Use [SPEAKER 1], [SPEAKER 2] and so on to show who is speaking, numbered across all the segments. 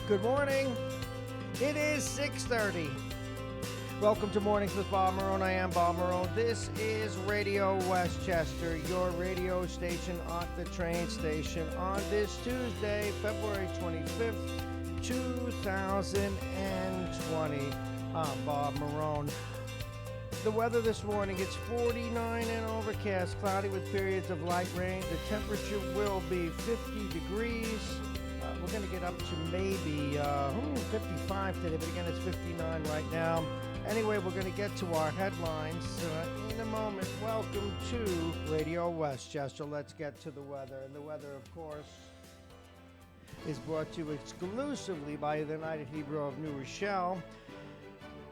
[SPEAKER 1] Good morning. It is 6:30. Welcome to Mornings with Bob Marrone. I am Bob Marrone. This is Radio Westchester, your radio station at the train station on this Tuesday, February 25th, 2020. I'm Bob Marrone. The weather this morning, it's 49 and overcast, cloudy with periods of light rain. The temperature will be 50 degrees. We're going to get up to maybe 55 today, but again, it's 59 right now. Anyway, we're going to get to our headlines in a moment. Welcome to Radio Westchester. Let's get to the weather. And the weather, of course, is brought to you exclusively by the United Hebrew of New Rochelle.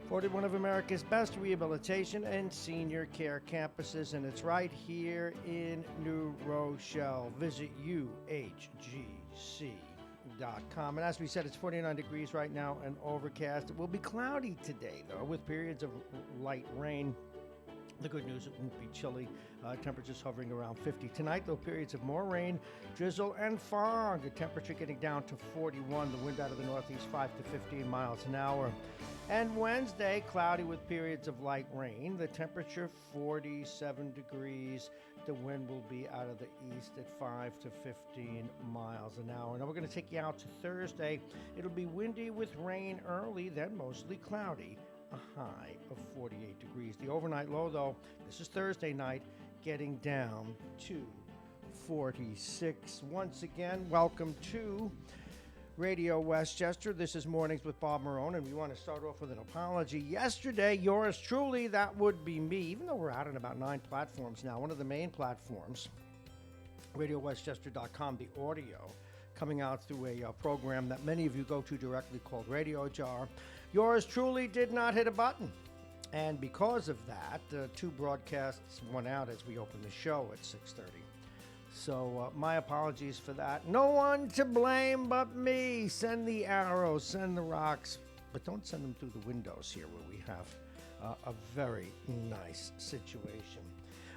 [SPEAKER 1] Voted one of America's best rehabilitation and senior care campuses, and it's right here in New Rochelle. Visit UHGC.com. And as we said, it's 49 degrees right now and overcast. It will be cloudy today, though, with periods of light rain. The good news, it won't be chilly. Temperatures hovering around 50. Tonight, though, periods of more rain, drizzle, and fog. The temperature getting down to 41. The wind out of the northeast, 5 to 15 miles an hour. And Wednesday, cloudy with periods of light rain. The temperature, 47 degrees. The wind will be out of the east at 5 to 15 miles an hour. Now we're going to take you out to Thursday. It'll be windy with rain early, then mostly cloudy. A high of 48 degrees. The overnight low, though, this is Thursday night, getting down to 46. Once again, welcome to Radio Westchester. This is Mornings with Bob Marrone, and we want to start off with an apology. Yesterday, yours truly, that would be me, even though we're out on about 9 platforms now. One of the main platforms, RadioWestchester.com, the audio, coming out through a program that many of you go to directly called Radio Jar. Yours truly did not hit a button. And because of that, 2 broadcasts went out as we opened the show at 6:30. So my apologies for that. No one to blame but me. Send the arrows, send the rocks, but don't send them through the windows here where we have a very nice situation.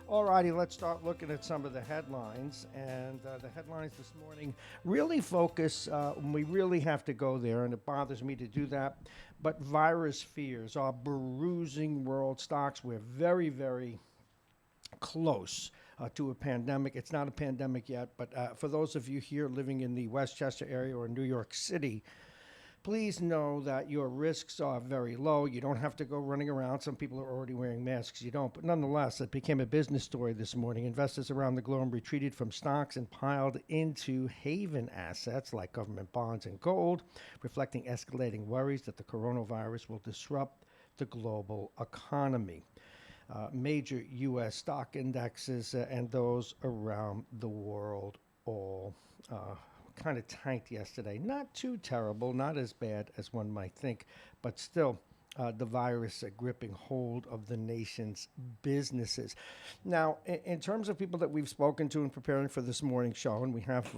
[SPEAKER 1] Alrighty, let's start looking at some of the headlines. And the headlines this morning really focus, we really have to go there, and it bothers me to do that, but virus fears are bruising world stocks. We're very, very close to a pandemic. It's not a pandemic yet, but for those of you here living in the Westchester area or New York City, please know that your risks are very low. You don't have to go running around. Some people are already wearing masks. You don't. But nonetheless, it became a business story this morning. Investors around the globe retreated from stocks and piled into haven assets like government bonds and gold, reflecting escalating worries that the coronavirus will disrupt the global economy. Major U.S. stock indexes and those around the world all kind of tanked yesterday. Not too terrible, not as bad as one might think, but still the virus gripping hold of the nation's businesses. Now, in terms of people that we've spoken to in preparing for this morning's show, and we have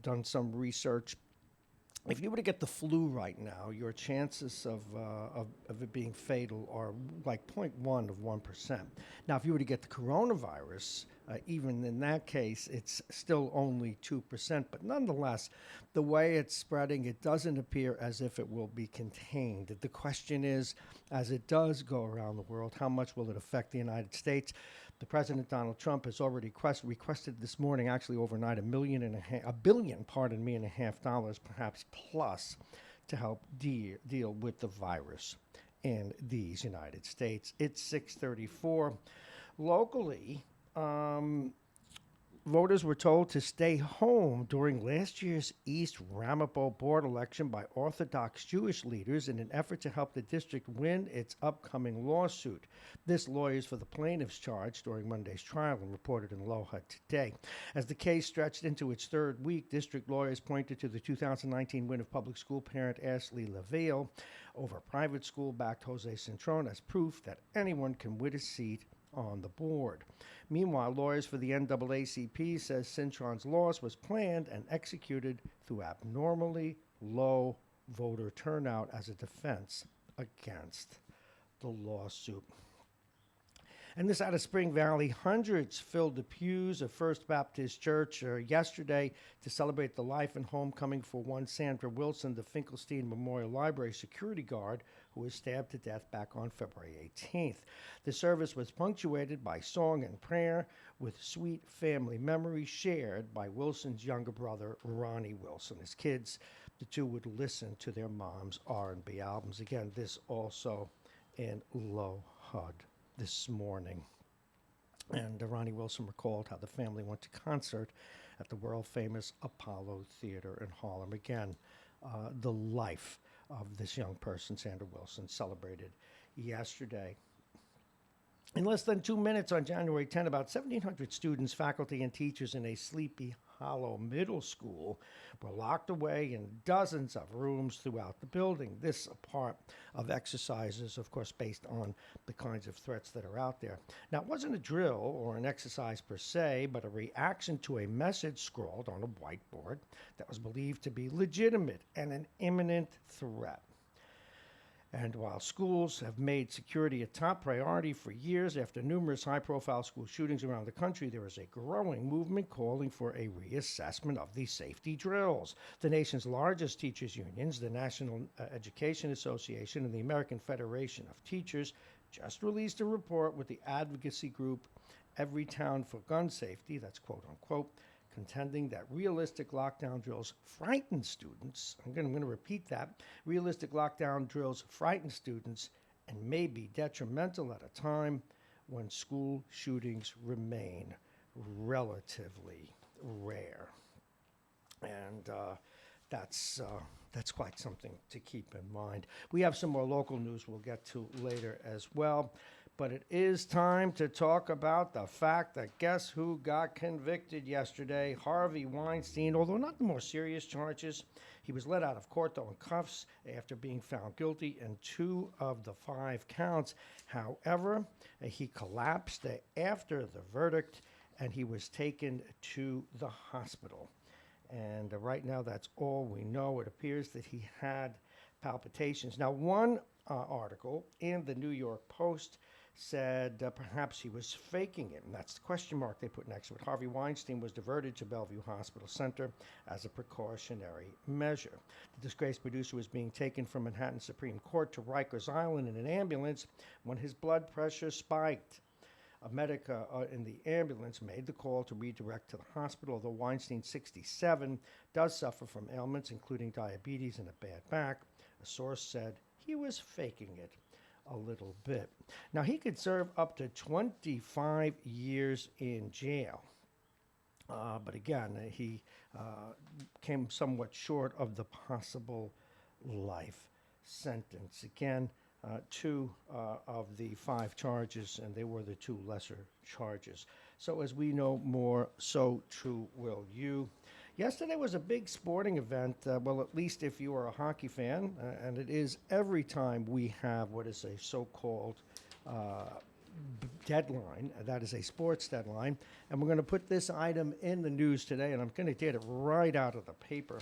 [SPEAKER 1] done some research, if you were to get the flu right now, your chances of it being fatal are like 0.1 of 1%. Now, if you were to get the coronavirus, even in that case, it's still only 2%. But nonetheless, the way it's spreading, it doesn't appear as if it will be contained. The question is, as it does go around the world, how much will it affect the United States? The President Donald Trump has already requested this morning, actually overnight, $1.5 billion, perhaps plus, to help deal with the virus in these United States. It's 6:34. Locally, voters were told to stay home during last year's East Ramapo board election by Orthodox Jewish leaders in an effort to help the district win its upcoming lawsuit. This lawyers for the plaintiffs charged during Monday's trial and reported in Aloha today. As the case stretched into its 3rd week, district lawyers pointed to the 2019 win of public school parent Ashley LaVille over private school-backed Jose Cintron as proof that anyone can win a seat on the board. Meanwhile, lawyers for the NAACP says Cintron's loss was planned and executed through abnormally low voter turnout as a defense against the lawsuit. And this out of Spring Valley, hundreds filled the pews of First Baptist Church yesterday to celebrate the life and homecoming for one Sandra Wilson, the Finkelstein Memorial Library security guard who was stabbed to death back on February 18th. The service was punctuated by song and prayer with sweet family memories shared by Wilson's younger brother, Ronnie Wilson. As kids, the two would listen to their mom's R&B albums. Again, this also in Low HUD this morning. And Ronnie Wilson recalled how the family went to concert at the world-famous Apollo Theater in Harlem. Again, the life of this young person, Sandra Wilson, celebrated yesterday. In less than 2 minutes on January 10, about 1,700 students, faculty, and teachers in a Sleepy Hollow Middle School were locked away in dozens of rooms throughout the building. This a part of exercises, of course, based on the kinds of threats that are out there. Now, it wasn't a drill or an exercise per se, but a reaction to a message scrawled on a whiteboard that was believed to be legitimate and an imminent threat. And while schools have made security a top priority for years after numerous high-profile school shootings around the country, there is a growing movement calling for a reassessment of these safety drills. The nation's largest teachers' unions, the National Education Association and the American Federation of Teachers, just released a report with the advocacy group Every Town for Gun Safety, that's quote-unquote, contending that realistic lockdown drills frighten students. I'm going to repeat that. Realistic lockdown drills frighten students and may be detrimental at a time when school shootings remain relatively rare. And that's quite something to keep in mind. We have some more local news we'll get to later as well. But it is time to talk about the fact that guess who got convicted yesterday? Harvey Weinstein, although not the more serious charges. He was let out of court, though, in cuffs after being found guilty in 2 of the 5 counts. However, he collapsed after the verdict, and he was taken to the hospital. And right now, that's all we know. It appears that he had palpitations. Now, one article in the New York Post said perhaps he was faking it, and that's the question mark they put next to it. Harvey Weinstein was diverted to Bellevue Hospital Center as a precautionary measure. The disgraced producer was being taken from Manhattan Supreme Court to Rikers Island in an ambulance when his blood pressure spiked. A medic in the ambulance made the call to redirect to the hospital, although Weinstein, 67, does suffer from ailments including diabetes and a bad back. A source said he was faking it a little bit. Now, he could serve up to 25 years in jail. But again, he came somewhat short of the possible life sentence. Again, 2 of the 5 charges, and they were the 2 lesser charges. So as we know more, so too will you. Yesterday was a big sporting event, well, at least if you are a hockey fan, and it is every time we have what is a so-called deadline. That is a sports deadline. And we're going to put this item in the news today, and I'm going to get it right out of the paper.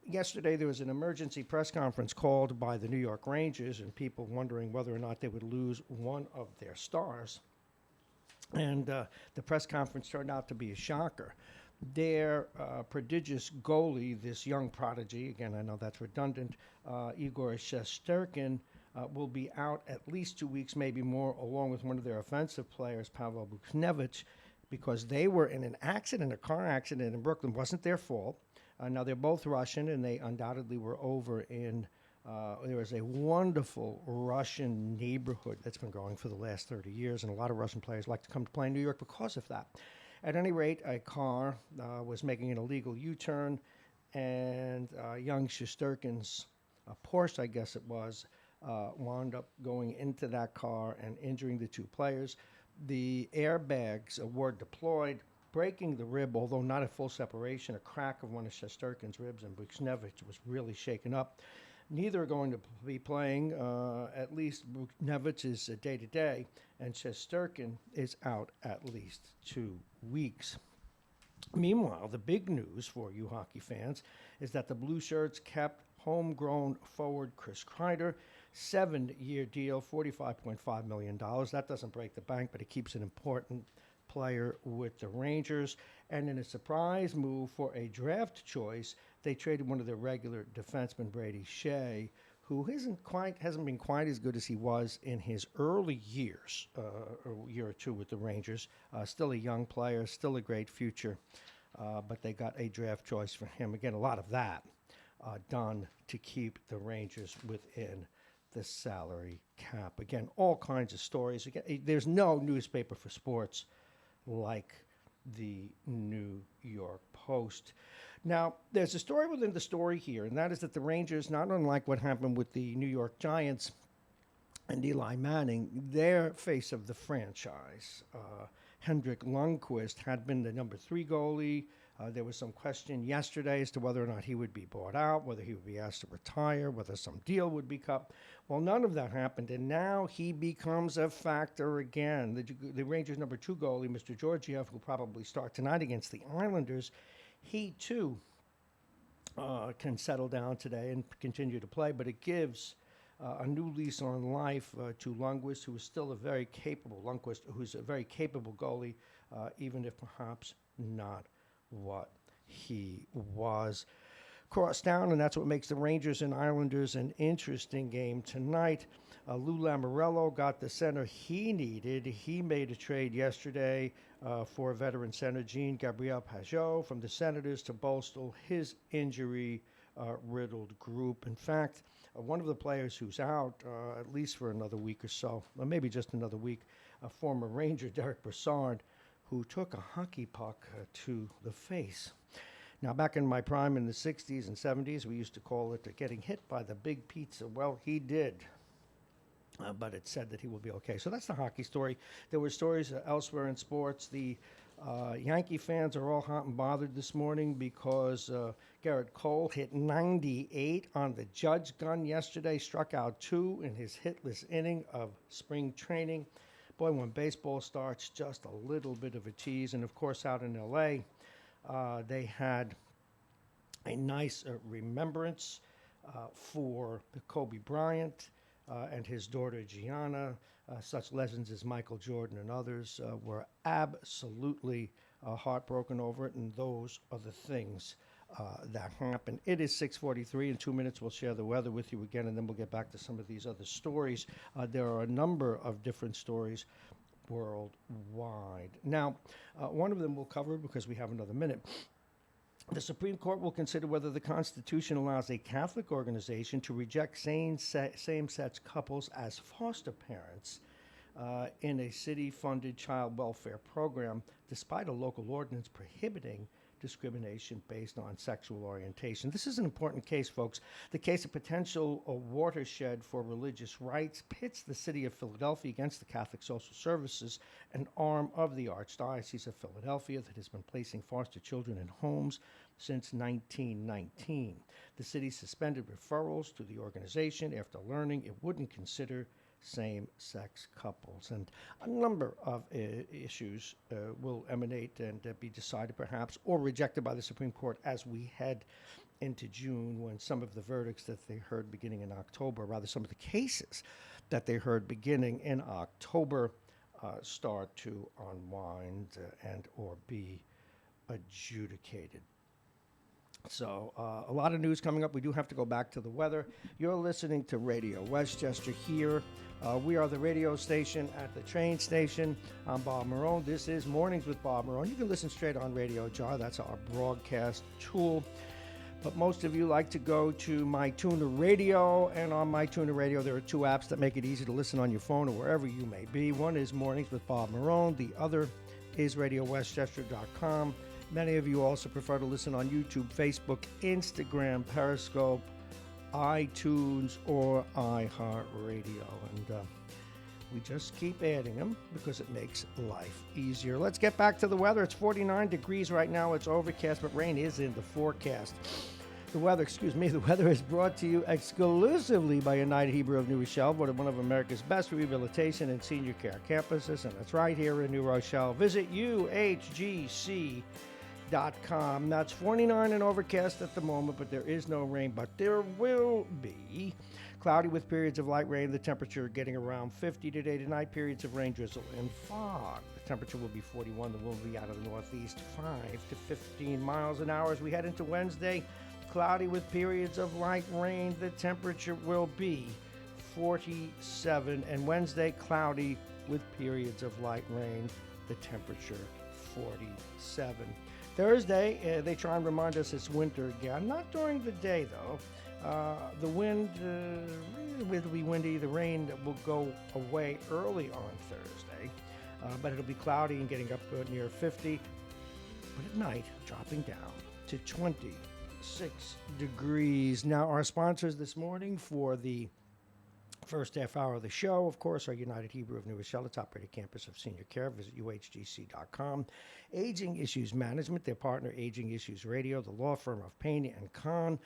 [SPEAKER 1] Yesterday, there was an emergency press conference called by the New York Rangers, and people wondering whether or not they would lose one of their stars. And the press conference turned out to be a shocker. Their prodigious goalie, this young prodigy, again, I know that's redundant, Igor Shesterkin, will be out at least 2 weeks, maybe more, along with one of their offensive players, Pavel Buchnevich, because they were in an accident, a car accident in Brooklyn. It wasn't their fault. Now, they're both Russian, and they undoubtedly were over in, there was a wonderful Russian neighborhood that's been going for the last 30 years, and a lot of Russian players like to come to play in New York because of that. At any rate, a car was making an illegal U-turn, and young Shesterkin's Porsche, I guess it was, wound up going into that car and injuring the 2 players. The airbags were deployed, breaking the rib, although not a full separation, a crack of one of Shesterkin's ribs, and Buchnevich was really shaken up. Neither are going to be playing. At least Buchnevich is day-to-day, and Shesterkin is out at least 2 weeks. Meanwhile, the big news for you hockey fans is that the Blue Shirts kept homegrown forward Chris Kreider 7-year deal, $45.5 million. That doesn't break the bank, but it keeps an important player with the Rangers. And in a surprise move for a draft choice, they traded one of their regular defensemen, Brady Shea, who hasn't been quite as good as he was in his early years, a year or two with the Rangers. Still a young player, still a great future, but they got a draft choice for him. Again, a lot of that done to keep the Rangers within the salary cap. Again, all kinds of stories. Again, there's no newspaper for sports like the New York Post. Now, there's a story within the story here, and that is that the Rangers, not unlike what happened with the New York Giants and Eli Manning, their face of the franchise, Hendrik Lundqvist, had been the number 3 goalie. There was some question yesterday as to whether or not he would be bought out, whether he would be asked to retire, whether some deal would be cut. Well, none of that happened, and now he becomes a factor again. The Rangers' number 2 goalie, Mr. Georgiev, who will probably start tonight against the Islanders, he too can settle down today and continue to play, but it gives a new lease on life to Lundqvist, who's a very capable goalie, even if perhaps not what he was. Cross down, and that's what makes the Rangers and Islanders an interesting game tonight. Lou Lamoriello got the center he needed. He made a trade yesterday for veteran center Jean-Gabriel Pageau from the Senators to bolster his injury-riddled group. In fact, one of the players who's out, at least for another week or so, or maybe just another week, a former Ranger, Derek Brassard, who took a hockey puck to the face. Now, back in my prime in the 60s and 70s, we used to call it getting hit by the big pizza. Well, he did, but it said that he will be okay. So that's the hockey story. There were stories elsewhere in sports. The Yankee fans are all hot and bothered this morning because Garrett Cole hit 98 on the Judge gun yesterday, struck out 2 in his hitless inning of spring training. Boy, when baseball starts, just a little bit of a tease. And, of course, out in L.A., they had a nice remembrance for Kobe Bryant and his daughter Gianna. Such legends as Michael Jordan and others were absolutely heartbroken over it, and those are the things that happened. It is 6:43. In 2 minutes, we'll share the weather with you again, and then we'll get back to some of these other stories. There are a number of different stories worldwide. Now, one of them we'll cover because we have another minute. The Supreme Court will consider whether the Constitution allows a Catholic organization to reject same-sex couples as foster parents in a city-funded child welfare program, despite a local ordinance prohibiting discrimination based on sexual orientation. This is an important case, folks. The case of potential watershed for religious rights pits the city of Philadelphia against the Catholic Social Services, an arm of the Archdiocese of Philadelphia that has been placing foster children in homes since 1919. The city suspended referrals to the organization after learning it wouldn't consider same-sex couples. And a number of issues will emanate and be decided perhaps or rejected by the Supreme Court as we head into June, when some of the verdicts that they heard beginning in October, rather some of the cases that they heard beginning in October start to unwind and or be adjudicated. So a lot of news coming up. We do have to go back to the weather. You're listening to Radio Westchester here. We are the radio station at the train station. I'm Bob Marrone. This is Mornings with Bob Marrone. You can listen straight on Radio Jar. That's our broadcast tool. But most of you like to go to MyTuner Radio. And on MyTuner Radio, there are 2 apps that make it easy to listen on your phone or wherever you may be. One is Mornings with Bob Marrone. The other is RadioWestchester.com. Many of you also prefer to listen on YouTube, Facebook, Instagram, Periscope, iTunes, or iHeartRadio. And we just keep adding them because it makes life easier. Let's get back to the weather. It's 49 degrees right now. It's overcast, but rain is in the forecast. The weather is brought to you exclusively by United Hebrew of New Rochelle, one of America's best rehabilitation and senior care campuses, and it's right here in New Rochelle. Visit UHGC mytunerradio.com. That's 49 and overcast at the moment, but there is no rain, but there will be. Cloudy with periods of light rain. The temperature getting around 50 today. Tonight, periods of rain, drizzle, and fog. The temperature will be 41. The wind will be out of the northeast, 5 to 15 miles an hour. As we head into Wednesday, cloudy with periods of light rain. The temperature will be 47. And Wednesday, cloudy with periods of light rain. The temperature 47. Thursday, they try and remind us it's winter again. Not during the day, though. The wind will be windy. The rain will go away early on Thursday, but it'll be cloudy and getting up near 50. But at night, dropping down to 26 degrees. Now, our sponsors this morning for the first half hour of the show, of course, our United Hebrew of New Rochelle, the top-rated campus of senior care. Visit uhgc.com. Aging Issues Management, their partner, Aging Issues Radio, the law firm of Payne and Kahn,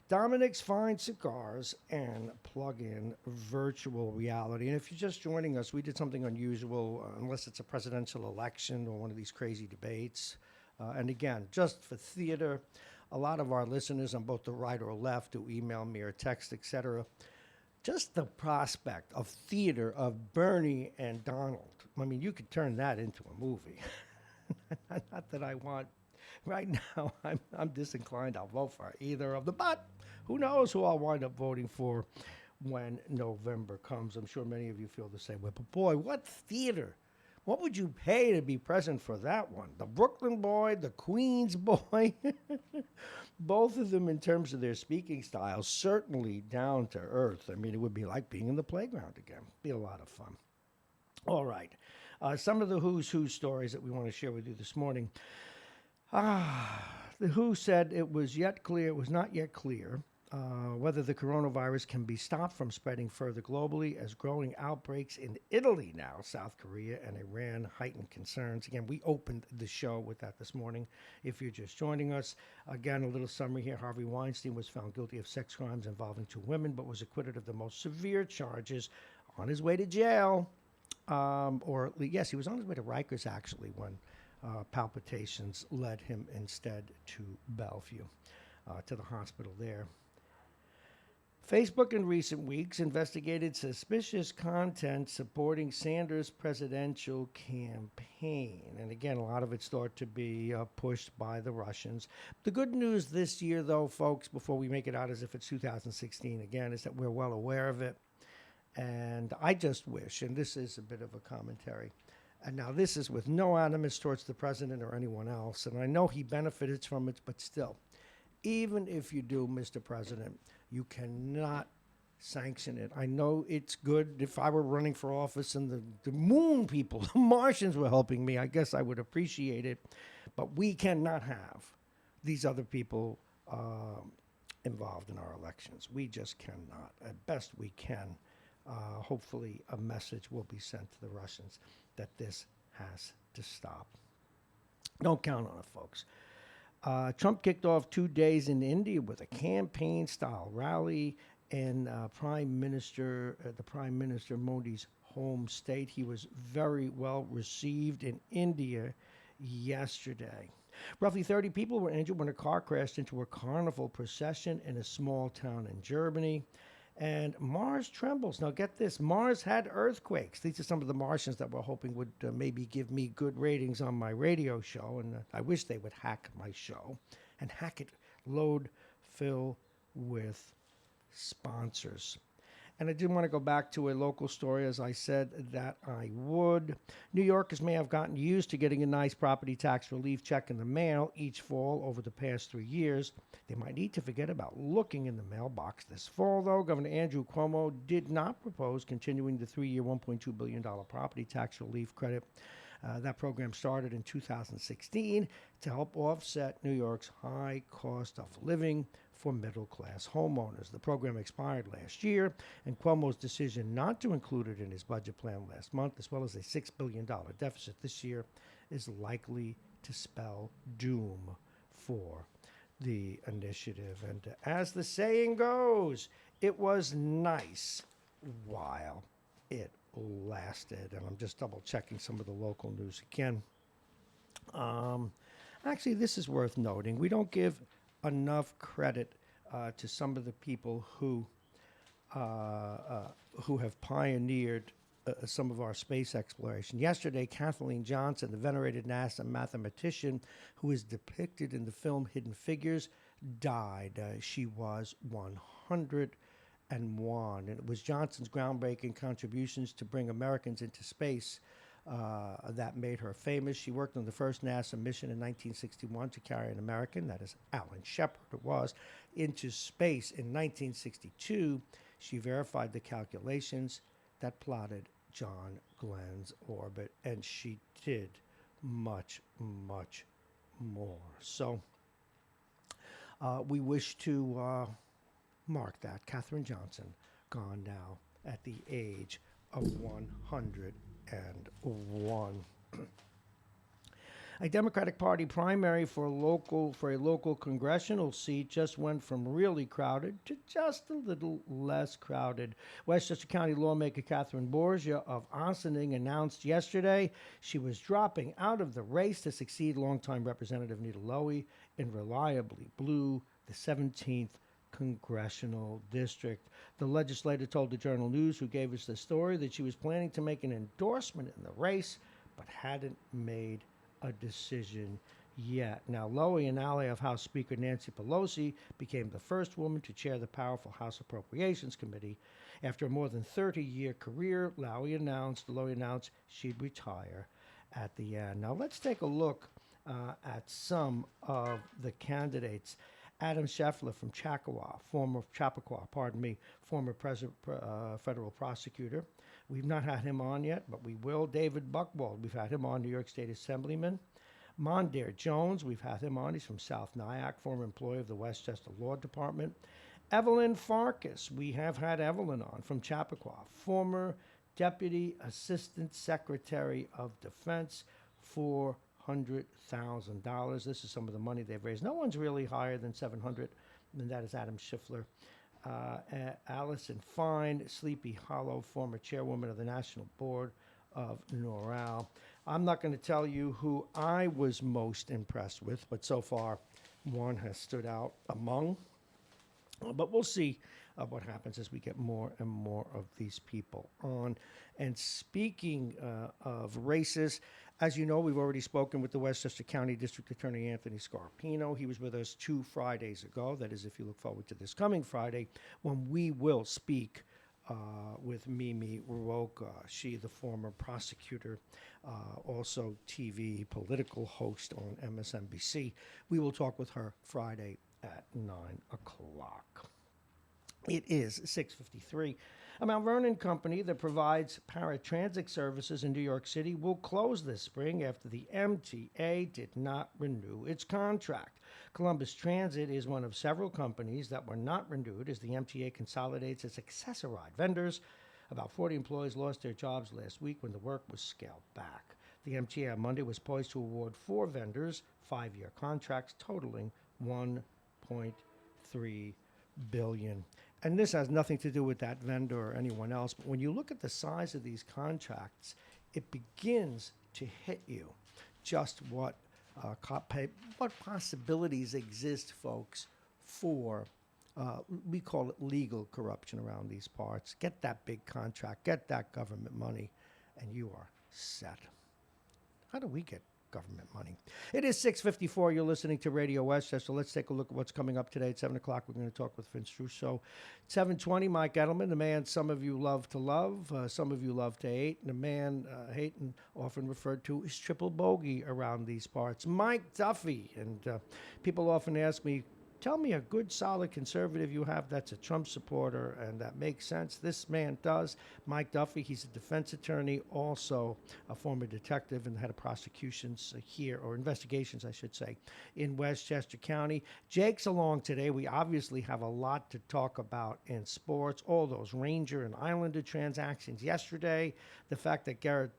[SPEAKER 1] Dominic's Fine Cigars, and Plug-in Virtual Reality. And if you're just joining us, we did something unusual, unless it's a presidential election or one of these crazy debates. And again, just for theater, a lot of our listeners on both the right or left who email me or text, etc., just the prospect of theater of Bernie and Donald. I mean, you could turn that into a movie. Not that I want. Right now, I'm disinclined. I'll vote for either of them. But who knows who I'll wind up voting for when November comes. I'm sure many of you feel the same way. But boy, what theater. What would you pay to be present for that one? The Brooklyn boy, the Queens boy. Both of them, in terms of their speaking styles, certainly down to earth. I mean, it would be like being in the playground again. Be a lot of fun. All right. Some of the Who's Who stories that we want to share with you this morning. The Who said it was not yet clear whether the coronavirus can be stopped from spreading further globally as growing outbreaks in Italy now, South Korea, and Iran heighten concerns. Again, we opened the show with that this morning. If you're just joining us, again, a little summary here. Harvey Weinstein was found guilty of sex crimes involving 2 women, but was acquitted of the most severe charges on his way to jail. Yes, he was on his way to Rikers, actually, when palpitations led him instead to Bellevue, to the hospital there. Facebook in recent weeks investigated suspicious content supporting Sanders' presidential campaign. And again, a lot of it's thought to be pushed by the Russians. The good news this year, though, folks, before we make it out as if it's 2016 again, is that we're well aware of it. And I just wish, and this is a bit of a commentary, and now this is with no animus towards the president or anyone else, and I know he benefited from it, but still, even if you do, Mr. President, you cannot sanction it. I know it's good. If I were running for office and the moon people, the Martians were helping me, I guess I would appreciate it. But we cannot have these other people involved in our elections. We just cannot. At best we can. Hopefully a message will be sent to the Russians that this has to stop. Don't count on it, folks. Trump kicked off 2 days in India with a campaign-style rally in the Prime Minister Modi's home state. He was very well received in India yesterday. Roughly 30 people were injured when a car crashed into a carnival procession in a small town in Germany. And Mars trembles. Now get this, Mars had earthquakes. These are some of the Martians that we're hoping would maybe give me good ratings on my radio show. And I wish they would hack my show and hack it, load, fill with sponsors. And I did want to go back to a local story, as I said that I would. New Yorkers may have gotten used to getting a nice property tax relief check in the mail each fall over the past 3 years. They might need to forget about looking in the mailbox this fall, though. Governor Andrew Cuomo did not propose continuing the 3-year, $1.2 billion property tax relief credit. That program started in 2016 to help offset New York's high cost of living for middle-class homeowners. The program expired last year, and Cuomo's decision not to include it in his budget plan last month, as well as a $6 billion deficit this year, is likely to spell doom for the initiative. And as the saying goes, it was nice while it lasted. And I'm just double-checking some of the local news again. Actually, this is worth noting. We don't give enough credit to some of the people who have pioneered some of our space exploration. Yesterday, Kathleen Johnson, the venerated NASA mathematician who is depicted in the film Hidden Figures, died. She was 101, and it was Johnson's groundbreaking contributions to bring Americans into space that made her famous. She worked on the first NASA mission in 1961 to carry an American, that is Alan Shepard, it was, into space. In 1962, she verified the calculations that plotted John Glenn's orbit, and she did much, much more. So we wish to mark that. Katherine Johnson, gone now at the age of 101. A Democratic Party primary for a local congressional seat just went from really crowded to just a little less crowded. Westchester County lawmaker Catherine Borgia of Ossining announced yesterday she was dropping out of the race to succeed longtime Representative Nita Lowey in reliably blue, the 17th congressional district. The legislator told the Journal News, who gave us the story, that she was planning to make an endorsement in the race, but hadn't made a decision yet. Now, Lowey, an ally of House Speaker Nancy Pelosi, became the first woman to chair the powerful House Appropriations Committee. After a more than 30-year career, Lowey announced she'd retire at the end. Now, let's take a look at some of the candidates. Adam Scheffler from Chappaqua, former federal prosecutor. We've not had him on yet, but we will. David Buchwald, we've had him on, New York State Assemblyman. Mondaire Jones, we've had him on. He's from South Nyack, former employee of the Westchester Law Department. Evelyn Farkas, we have had Evelyn on from Chappaqua, former Deputy Assistant Secretary of Defense, $400,000. This is some of the money they've raised. No one's really higher than $700,000, and that is Adam Schiffler. Allison Fine, Sleepy Hollow, former chairwoman of the National Board of NORAL. I'm not going to tell you who I was most impressed with, but so far one has stood out among. But we'll see what happens as we get more and more of these people on. And speaking of races, as you know, we've already spoken with the Westchester County District Attorney Anthony Scarpino. He was with us 2 Fridays ago. That is, if you look forward to this coming Friday, when we will speak with Mimi Roca. She, the former prosecutor, also TV political host on MSNBC. We will talk with her Friday at 9 o'clock. It is 6:53. A Mount Vernon company that provides paratransit services in New York City will close this spring after the MTA did not renew its contract. Columbus Transit is one of several companies that were not renewed as the MTA consolidates its accessoride vendors. About 40 employees lost their jobs last week when the work was scaled back. The MTA on Monday was poised to award 4 vendors 5-year contracts totaling $1.3 billion. And this has nothing to do with that vendor or anyone else, but when you look at the size of these contracts, it begins to hit you just what possibilities exist, folks, for, we call it legal corruption around these parts. Get that big contract, get that government money, and you are set. How do we get government money? It is 6:54. You're listening to Radio Westchester. So let's take a look at what's coming up today. At 7 o'clock, we're going to talk with Vince Russo. 7:20, Mike Edelman, the man some of you love to love, some of you love to hate, and the man hate and often referred to as triple bogey around these parts, Mike Duffy. And people often ask me, tell me a good, solid conservative you have that's a Trump supporter and that makes sense. This man does. Mike Duffy, he's a defense attorney, also a former detective and head of prosecutions here, or investigations, I should say, in Westchester County. Jake's along today. We obviously have a lot to talk about in sports, all those Ranger and Islander transactions yesterday, the fact that Garrett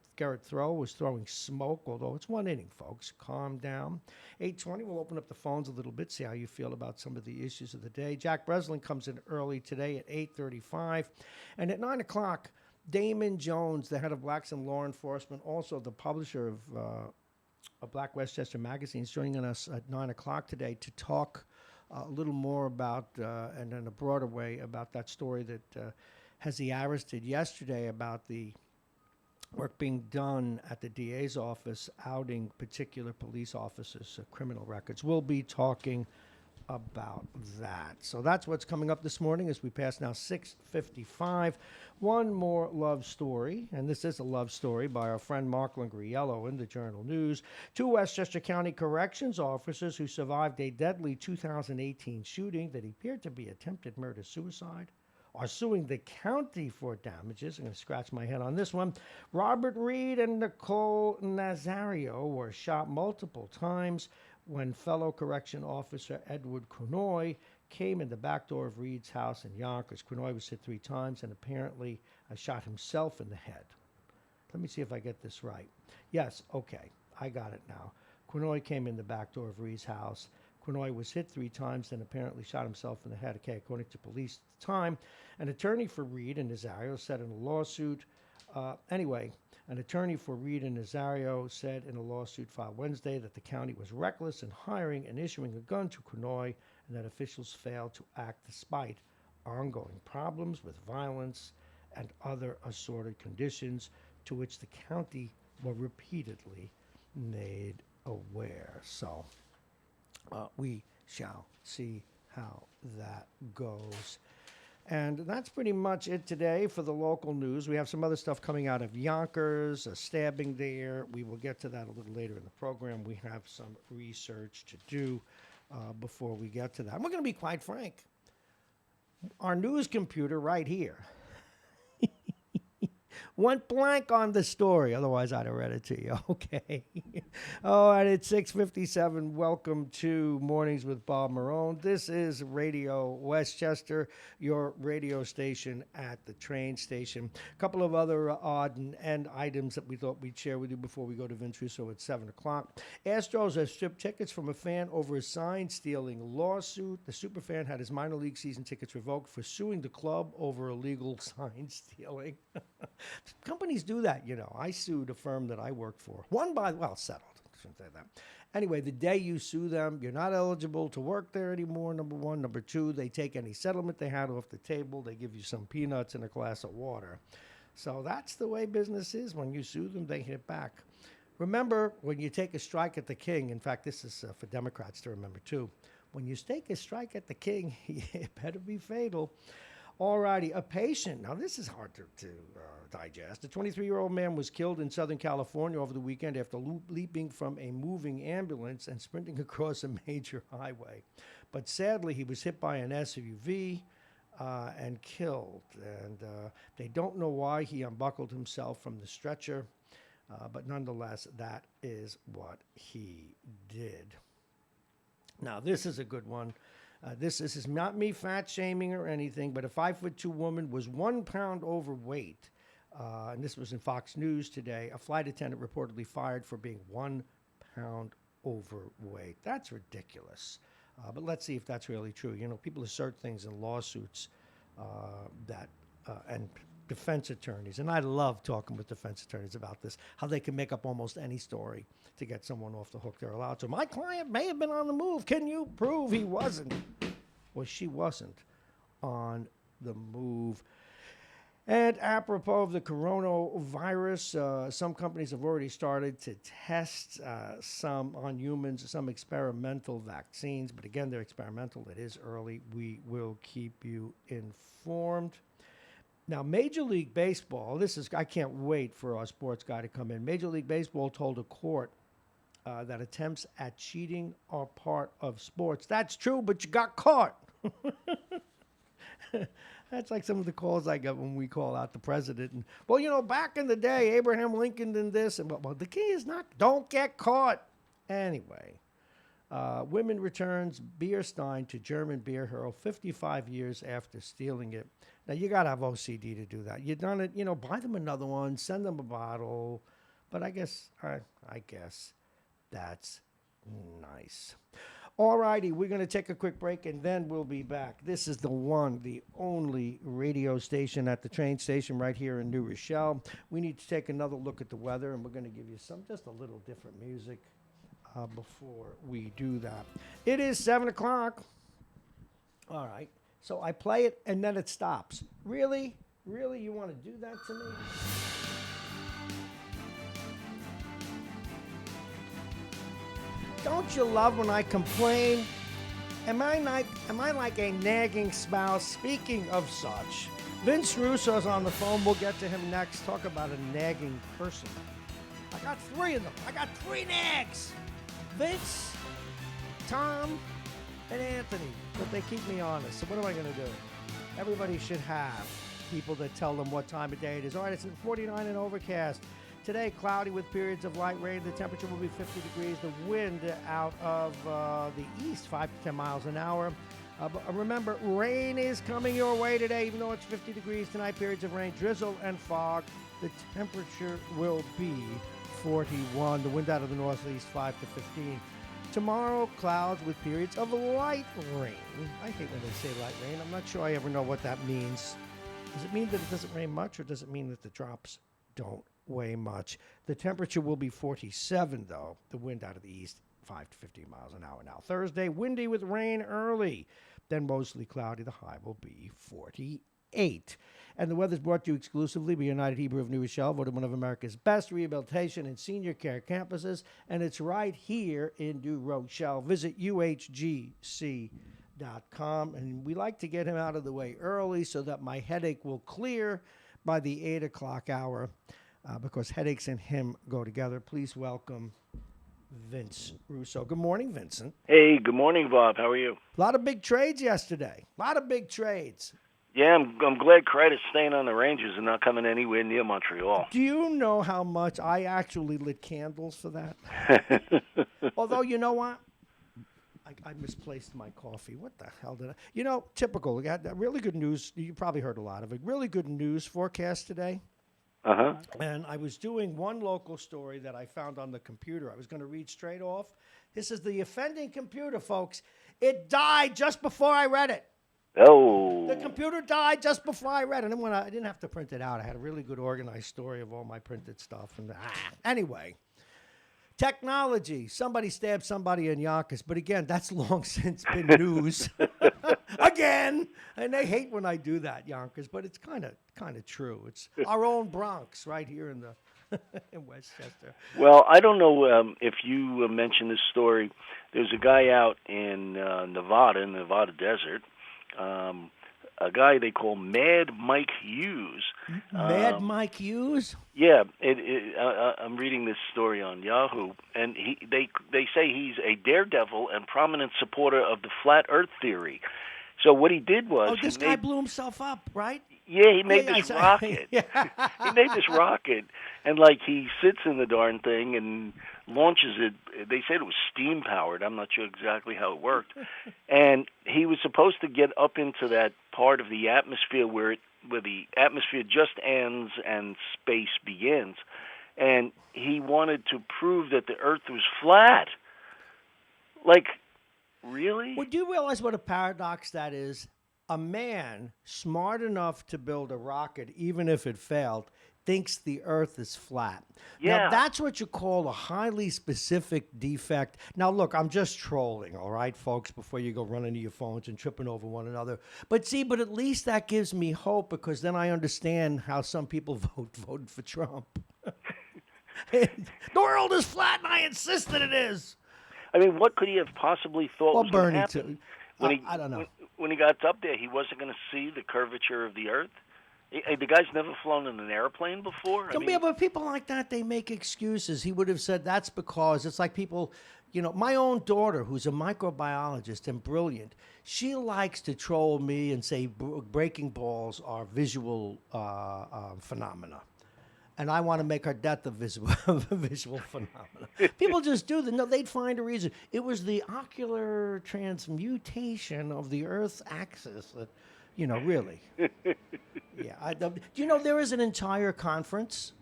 [SPEAKER 1] Throw was throwing smoke, although it's 1 inning, folks. Calm down. 8:20, we'll open up the phones a little bit, see how you feel about some of the issues of the day. Jack Breslin comes in early today at 8:35. And at 9 o'clock, Damon Jones, the head of Blacks in Law Enforcement, also the publisher of Black Westchester Magazine is joining us at 9 o'clock today to talk a little more about, and in a broader way, about that story that Hezi Aris did yesterday about the work being done at the DA's office outing particular police officers' criminal records. We'll be talking about that. So that's what's coming up this morning as we pass now 6:55. One more love story, and this is a love story by our friend Mark Lingriello in the Journal News. Two Westchester County Corrections officers who survived a deadly 2018 shooting that appeared to be attempted murder-suicide are suing the county for damages. I'm going to scratch my head on this one. Robert Reed and Nicole Nazario were shot multiple times when fellow correction officer Edward Cronoy came in the back door of Reed's house in Yonkers. Cronoy was hit 3 times and apparently shot himself in the head. Let me see if I get this right. Yes, okay, I got it now. Cronoy came in the back door of Reed's house. Cronoy was hit 3 times and apparently shot himself in the head. Okay, according to police at the time, an attorney for Reed and Nazario said in a lawsuit, an attorney for Reed and Nazario said in a lawsuit filed Wednesday that the county was reckless in hiring and issuing a gun to Cronoy and that officials failed to act despite ongoing problems with violence and other assorted conditions to which the county were repeatedly made aware. So we shall see how that goes. And that's pretty much it today for the local news. We have some other stuff coming out of Yonkers, a stabbing there. We will get to that a little later in the program. We have some research to do before we get to that. And we're going to be quite frank. Our news computer right here went blank on the story. Otherwise, I'd have read it to you. Okay. Oh, and it's 6:57. Welcome to Mornings with Bob Marrone. This is Radio Westchester, your radio station at the train station. A couple of other odd and end items that we thought we'd share with you before we go to Vince Russo at 7 o'clock. Astros have stripped tickets from a fan over a sign-stealing lawsuit. The superfan had his minor league season tickets revoked for suing the club over illegal sign-stealing. Companies do that, you know. I sued a firm that I worked for. Settled. Shouldn't say that. Anyway, the day you sue them, you're not eligible to work there anymore, number one. Number two, they take any settlement they had off the table. They give you some peanuts and a glass of water. So that's the way business is. When you sue them, they hit back. Remember, when you take a strike at the king, in fact, this is for Democrats to remember too, when you take a strike at the king, it better be fatal. Alrighty, a patient. Now, this is hard to digest. A 23-year-old man was killed in Southern California over the weekend after leaping from a moving ambulance and sprinting across a major highway. But sadly, he was hit by an SUV and killed. And they don't know why he unbuckled himself from the stretcher. But nonetheless, that is what he did. Now, this is a good one. This is not me fat shaming or anything, but a 5'2" woman was 1 pound overweight. And this was in Fox News today. A flight attendant reportedly fired for being 1 pound overweight. That's ridiculous. But let's see if that's really true. You know, people assert things in lawsuits and defense attorneys, and I love talking with defense attorneys about this, how they can make up almost any story to get someone off the hook they're allowed to. My client may have been on the move. Can you prove he wasn't? Well, she wasn't on the move. And apropos of the coronavirus, some companies have already started to test some on humans, some experimental vaccines. But again, they're experimental. It is early. We will keep you informed. Now, Major League Baseball, I can't wait for our sports guy to come in. Major League Baseball told a court that attempts at cheating are part of sports. That's true, but you got caught. That's like some of the calls I get when we call out the president. And, well, you know, back in the day, Abraham Lincoln did this. And well, the key is don't get caught. Anyway, women returns beer stein to German beer hero 55 years after stealing it. Now, you got to have OCD to do that. You've done it, you know, buy them another one, send them a bottle. But I guess that's nice. All righty, we're going to take a quick break, and then we'll be back. This is the one, the only radio station at the train station right here in New Rochelle. We need to take another look at the weather, and we're going to give you just a little different music before we do that. It is 7 o'clock. All right, so I play it, and then it stops. Really? Really? You want to do that to me? Don't you love when I complain? Am I like a nagging spouse? Speaking of such, Vince Russo's on the phone. We'll get to him next. Talk about a nagging person. I got 3 of them. I got 3 nags. Vince, Tom, and Anthony. But they keep me honest. So what am I going to do? Everybody should have people that tell them what time of day it is. All right, it's 49 and overcast. Today, cloudy with periods of light rain. The temperature will be 50 degrees. The wind out of the east, 5 to 10 miles an hour. But remember, rain is coming your way today, even though it's 50 degrees tonight. Periods of rain, drizzle, and fog. The temperature will be 41. The wind out of the northeast, 5 to 15. Tomorrow, clouds with periods of light rain. I hate when they say light rain. I'm not sure I ever know what that means. Does it mean that it doesn't rain much, or does it mean that the drops don't weigh much? The temperature will be 47, though. The wind out of the east, 5 to 15 miles an hour now. Thursday, windy with rain early. Then mostly cloudy. The high will be 48. And the weather's brought to you exclusively by United Hebrew of New Rochelle, voted one of America's best rehabilitation and senior care campuses. And it's right here in New Rochelle. Visit uhgc.com. And we like to get him out of the way early so that my headache will clear by the 8 o'clock hour. Because headaches and him go together. Please welcome Vince Russo. Good morning, Vincent.
[SPEAKER 2] Hey, good morning, Bob. How are you?
[SPEAKER 1] A lot of big trades yesterday. A lot of big trades.
[SPEAKER 2] Yeah, I'm glad Credit's staying on the Rangers and not coming anywhere near Montreal.
[SPEAKER 1] Do you know how much I actually lit candles for that? Although, you know what? I misplaced my coffee. What the hell did I... You know, typical. We got really good news. You probably heard a lot of it. Really good news forecast today.
[SPEAKER 2] Uh-huh.
[SPEAKER 1] And I was doing one local story that I found on the computer. I was going to read straight off. This is the offending computer, folks. It died just before I read it.
[SPEAKER 2] Oh.
[SPEAKER 1] The computer died just before I read it. And when I didn't have to print it out. I had a really good organized story of all my printed stuff. And anyway, technology. Somebody stabbed somebody in Yonkers. But again, that's long since been news. Again. And they hate when I do that, Yonkers. But it's kind of true. It's our own Bronx right here in the in Westchester.
[SPEAKER 2] Well, I don't know if you mentioned this story. There's a guy out in Nevada, in the Nevada desert, a guy they call Mad Mike Hughes.
[SPEAKER 1] Mad Mike Hughes?
[SPEAKER 2] Yeah, I'm reading this story on Yahoo, and they say he's a daredevil and prominent supporter of the flat Earth theory. So what he did was...
[SPEAKER 1] this guy blew himself up, right?
[SPEAKER 2] Yeah, he made this rocket. He made this rocket, and he sits in the darn thing and launches it. They said it was steam-powered. I'm not sure exactly how it worked. And he was supposed to get up into that part of the atmosphere where the atmosphere just ends and space begins. And he wanted to prove that the Earth was flat. Really?
[SPEAKER 1] Well, do you realize what a paradox that is? A man smart enough to build a rocket, even if it failed, thinks the Earth is flat.
[SPEAKER 2] Yeah.
[SPEAKER 1] Now, that's what you call a highly specific defect. Now, look, I'm just trolling, all right, folks, before you go running to your phones and tripping over one another. But at least that gives me hope, because then I understand how some people voted for Trump. The world is flat, and I insist that it is.
[SPEAKER 2] I mean, what could he have possibly thought was going to happen?
[SPEAKER 1] I don't know.
[SPEAKER 2] When he got up there, he wasn't going to see the curvature of the Earth? The guy's never flown in an airplane before?
[SPEAKER 1] But people like that, they make excuses. He would have said that's because it's like people, my own daughter, who's a microbiologist and brilliant, she likes to troll me and say breaking balls are visual phenomena. And I want to make her death a visual phenomenon. People just do that. No, they'd find a reason. It was the ocular transmutation of the Earth's axis that, really. Yeah. Do you know there is an entire conference?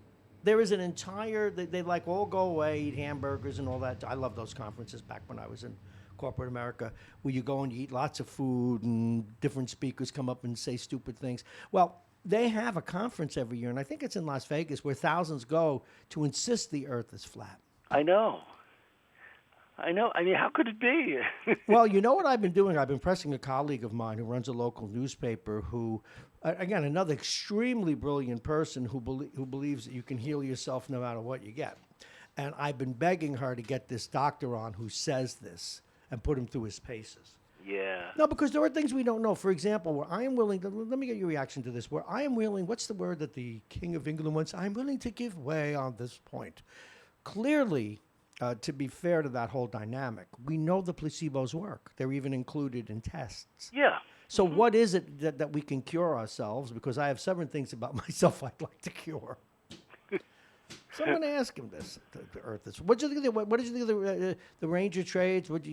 [SPEAKER 1] There is an entire, they all go away, eat hamburgers and all that. I love those conferences back when I was in corporate America, where you go and you eat lots of food and different speakers come up and say stupid things. Well, they have a conference every year, and I think it's in Las Vegas, where thousands go to insist the Earth is flat.
[SPEAKER 2] I know. I mean, how could it be?
[SPEAKER 1] Well, you know what I've been doing? I've been pressing a colleague of mine who runs a local newspaper who, again, another extremely brilliant person who believes that you can heal yourself no matter what you get. And I've been begging her to get this doctor on who says this and put him through his paces.
[SPEAKER 2] Yeah.
[SPEAKER 1] No, because there are things we don't know. For example, where I am willing to, let me get your reaction to this, where I am willing, what's the word that the King of England wants? I'm willing to give way on this point. Clearly, to be fair to that whole dynamic, we know the placebos work. They're even included in tests.
[SPEAKER 2] Yeah.
[SPEAKER 1] So what is it that we can cure ourselves? Because I have several things about myself I'd like to cure. So I'm going to ask him this. The Earth is. What did you think? What did you think of the Ranger trades? What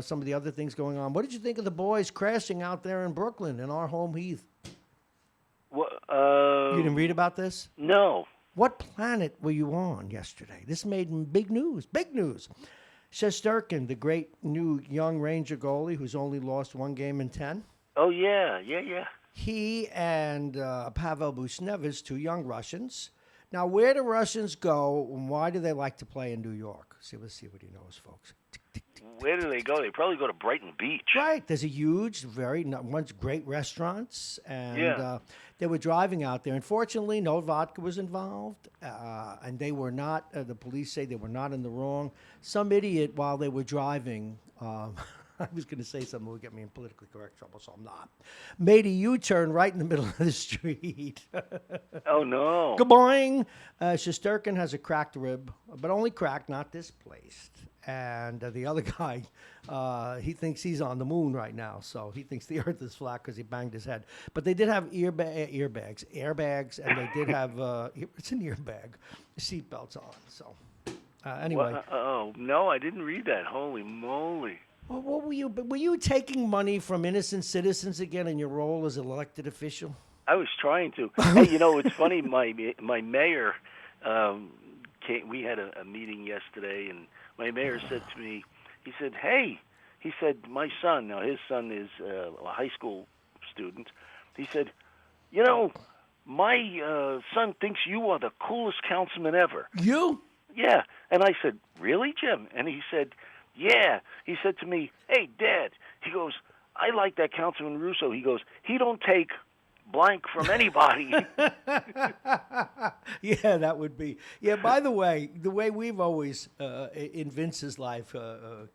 [SPEAKER 1] some of the other things going on? What did you think of the boys crashing out there in Brooklyn in our home heath? You didn't read about this?
[SPEAKER 2] No.
[SPEAKER 1] What planet were you on yesterday? This made big news. Big news. Shesterkin, the great new young Ranger goalie who's only lost one game in 10.
[SPEAKER 2] Oh, yeah.
[SPEAKER 1] He and Pavel Buchnevich, two young Russians. Now, where do Russians go, and why do they like to play in New York? Let's see what he knows, folks.
[SPEAKER 2] Where do they go? They probably go to Brighton Beach.
[SPEAKER 1] Right. There's a huge, once great restaurants, and they were driving out there. Unfortunately, no vodka was involved, and they were not, the police say they were not in the wrong. Some idiot, while they were driving, I was going to say something that would get me in politically correct trouble, so I'm not, made a U-turn right in the middle of the street.
[SPEAKER 2] Oh, no.
[SPEAKER 1] Good-boing. Shesterkin has a cracked rib, but only cracked, not displaced. And the other guy, he thinks he's on the moon right now, so he thinks the Earth is flat because he banged his head. But they did have airbags, and they did have, it's an airbag, seatbelts on. So anyway.
[SPEAKER 2] Oh, no, I didn't read that. Holy moly.
[SPEAKER 1] Well, what were you taking money from innocent citizens again in your role as an elected official?
[SPEAKER 2] I was trying to. Hey, it's funny. My mayor we had a meeting yesterday, and my mayor said to me, he said, "Hey," he said, "my son." Now his son is a high school student. He said, "My son thinks you are the coolest councilman ever."
[SPEAKER 1] You?
[SPEAKER 2] Yeah. And I said, "Really, Jim?" And he said, "Yeah." He said to me, "Hey, Dad," he goes, "I like that Councilman Russo." He goes, "He don't take blank from anybody."
[SPEAKER 1] Yeah, that would be. Yeah, by the way we've always, in Vince's life,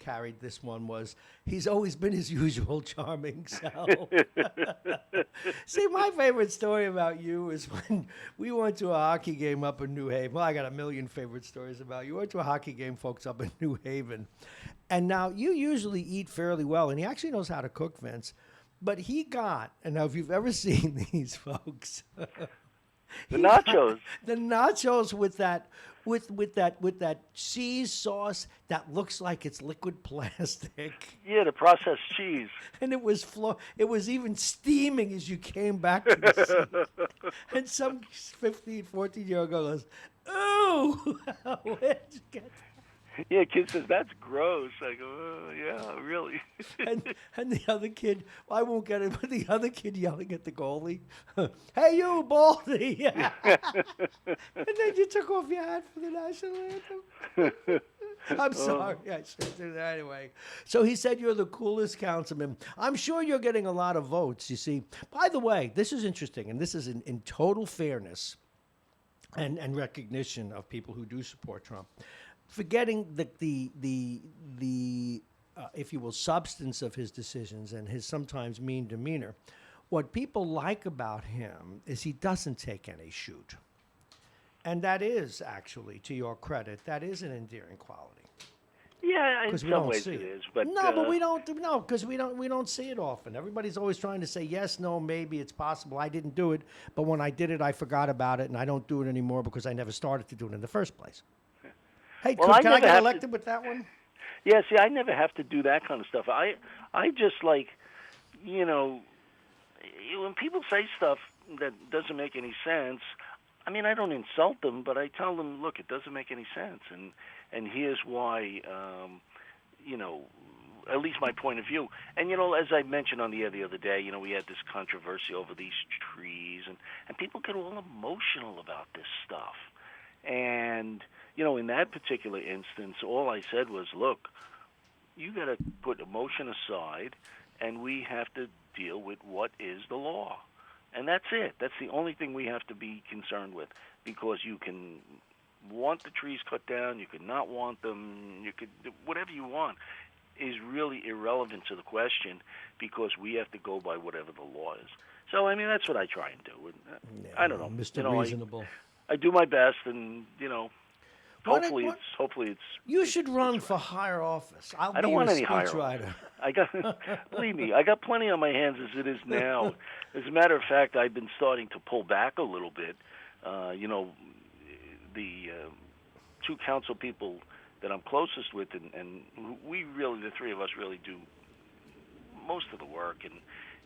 [SPEAKER 1] carried this one was he's always been his usual charming self. See, my favorite story about you is when we went to a hockey game up in New Haven. Well, I got a million favorite stories about you. We went to a hockey game, folks, up in New Haven. And now you usually eat fairly well, and he actually knows how to cook, Vince. But he got, and now if you've ever seen these folks,
[SPEAKER 2] the nachos,
[SPEAKER 1] the nachos with that cheese sauce that looks like it's liquid plastic.
[SPEAKER 2] Yeah, the processed cheese.
[SPEAKER 1] And it was even steaming as you came back to the seat. And some 15, 14-year-old girl goes, "Ooh, where'd you get that?"
[SPEAKER 2] Yeah, kid says, "That's gross." I go, "Oh, yeah, really."
[SPEAKER 1] and the other kid, I won't get it, but the other kid yelling at the goalie, "Hey, you, Baldy!" And then you took off your hat for the national anthem. I'm sorry, I should do that anyway. So he said you're the coolest councilman. I'm sure you're getting a lot of votes, you see. By the way, this is interesting, and this is in total fairness and recognition of people who do support Trump. Forgetting the if you will, substance of his decisions and his sometimes mean demeanor, what people like about him is he doesn't take any shoot. And that is actually, to your credit, that is an endearing quality.
[SPEAKER 2] Yeah, in some ways it is, but
[SPEAKER 1] but we don't because we don't see it often. Everybody's always trying to say yes, no, maybe, it's possible. I didn't do it, but when I did it, I forgot about it, and I don't do it anymore because I never started to do it in the first place. Hey,
[SPEAKER 2] well,
[SPEAKER 1] can I get elected with that one?
[SPEAKER 2] Yeah, see, I never have to do that kind of stuff. I just when people say stuff that doesn't make any sense, I mean, I don't insult them, but I tell them, look, it doesn't make any sense, and here's why, at least my point of view. And, as I mentioned on the air the other day, we had this controversy over these trees, and people get all emotional about this stuff. And, in that particular instance, all I said was, look, you got to put emotion aside, and we have to deal with what is the law. And that's it. That's the only thing we have to be concerned with, because you can want the trees cut down, you could not want them, you could whatever you want is really irrelevant to the question, because we have to go by whatever the law is. So, that's what I try and do. I don't know.
[SPEAKER 1] Mr. Reasonable.
[SPEAKER 2] I do my best, and, hopefully it's.
[SPEAKER 1] You should run for higher office.
[SPEAKER 2] I don't want any higher office. Believe me, I got plenty on my hands as it is now. As a matter of fact, I've been starting to pull back a little bit. The two council people that I'm closest with, and we really, the three of us, really do most of the work.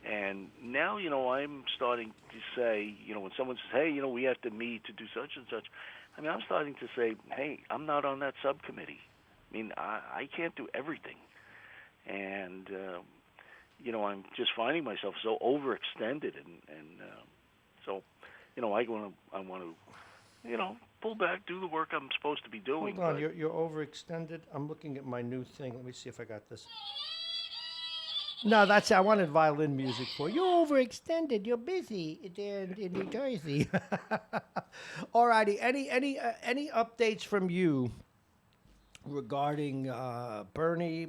[SPEAKER 2] And now, I'm starting to say, when someone says, hey, we have to meet to do such and such, I'm starting to say, hey, I'm not on that subcommittee. I can't do everything. And, I'm just finding myself so overextended. And so, I want to, pull back, do the work I'm supposed to be doing.
[SPEAKER 1] Hold on, you're overextended. I'm looking at my new thing. Let me see if I got this. No, I wanted violin music for you. You're overextended. You're busy in New Jersey. All righty. Any updates from you regarding Bernie?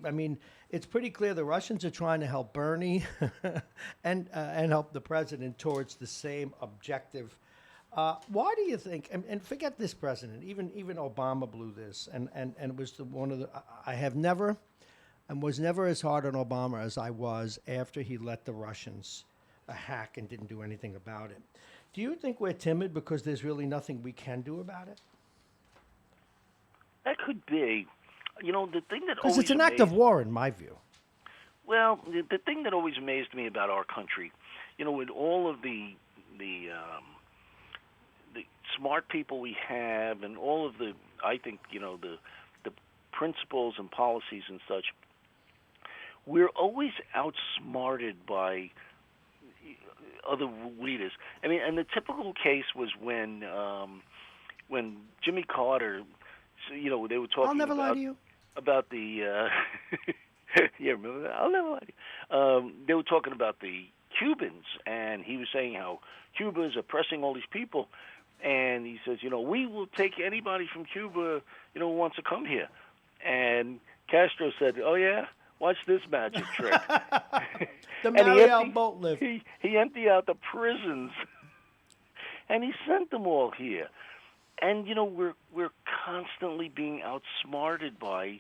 [SPEAKER 1] It's pretty clear the Russians are trying to help Bernie and help the president towards the same objective. Why do you think? And forget this president. Even Obama blew this, and it was one of the. I have never. And was never as hard on Obama as I was after he let the Russians hack and didn't do anything about it. Do you think we're timid because there's really nothing we can do about it?
[SPEAKER 2] That could be. The thing that
[SPEAKER 1] because it's an act of war, in my view.
[SPEAKER 2] Well, the thing that always amazed me about our country, with all of the smart people we have, and all of the, I think, the principles and policies and such, we're always outsmarted by other leaders. And the typical case was when Jimmy Carter, they were talking.
[SPEAKER 1] I'll never lie to you.
[SPEAKER 2] About the. Yeah, remember that? I'll never lie to you. They were talking about the Cubans, and he was saying how Cuba is oppressing all these people, and he says, we will take anybody from Cuba, who wants to come here. And Castro said, oh, yeah? Watch this magic trick.
[SPEAKER 1] The Mariel boat lift.
[SPEAKER 2] He emptied out the prisons, and he sent them all here. And, we're constantly being outsmarted by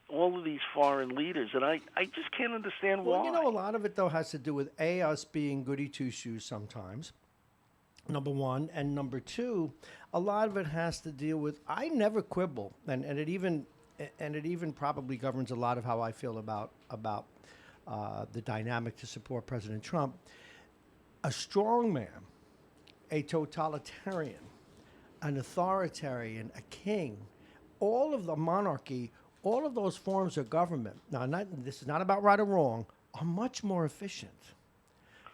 [SPEAKER 2] all of these foreign leaders, and I just can't understand why.
[SPEAKER 1] Well, a lot of it, though, has to do with, A, us being goody two-shoes sometimes, number one. And number two, a lot of it has to deal with, I never quibble, and it even probably governs a lot of how I feel about the dynamic to support President Trump. A strong man, a totalitarian, an authoritarian, a king, all of the monarchy, all of those forms of government, now this is not about right or wrong, are much more efficient.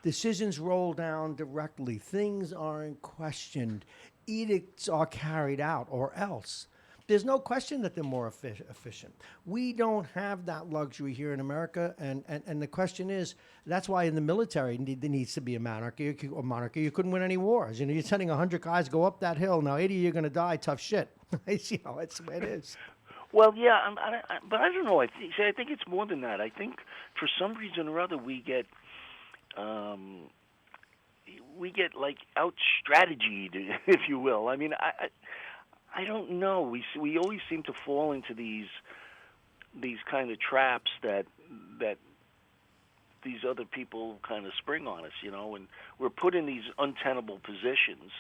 [SPEAKER 1] Decisions roll down directly. Things aren't questioned. Edicts are carried out, or else. There's no question that they're more efficient. We don't have that luxury here in America, and the question is, that's why in the military there needs to be a monarchy. You couldn't win any wars. You're sending 100 guys go up that hill. Now 80 you're going to die. Tough shit. It's the way it is.
[SPEAKER 2] Well, yeah, but I don't know. I think it's more than that. I think for some reason or other we get like out strategied, if you will. I don't know. We always seem to fall into these kind of traps that these other people kind of spring on us, and we're put in these untenable positions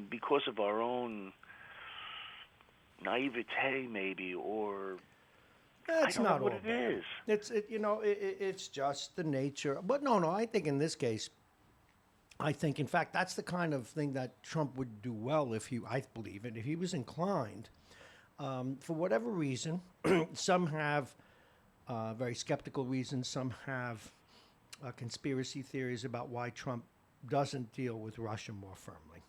[SPEAKER 2] because of our own naivete, maybe, or
[SPEAKER 1] that's
[SPEAKER 2] I don't
[SPEAKER 1] not
[SPEAKER 2] know what
[SPEAKER 1] all
[SPEAKER 2] it is.
[SPEAKER 1] It's just the nature. But no. I think in this case, in fact, that's the kind of thing that Trump would do well if he was inclined. For whatever reason, some have very skeptical reasons. Some have conspiracy theories about why Trump doesn't deal with Russia more firmly.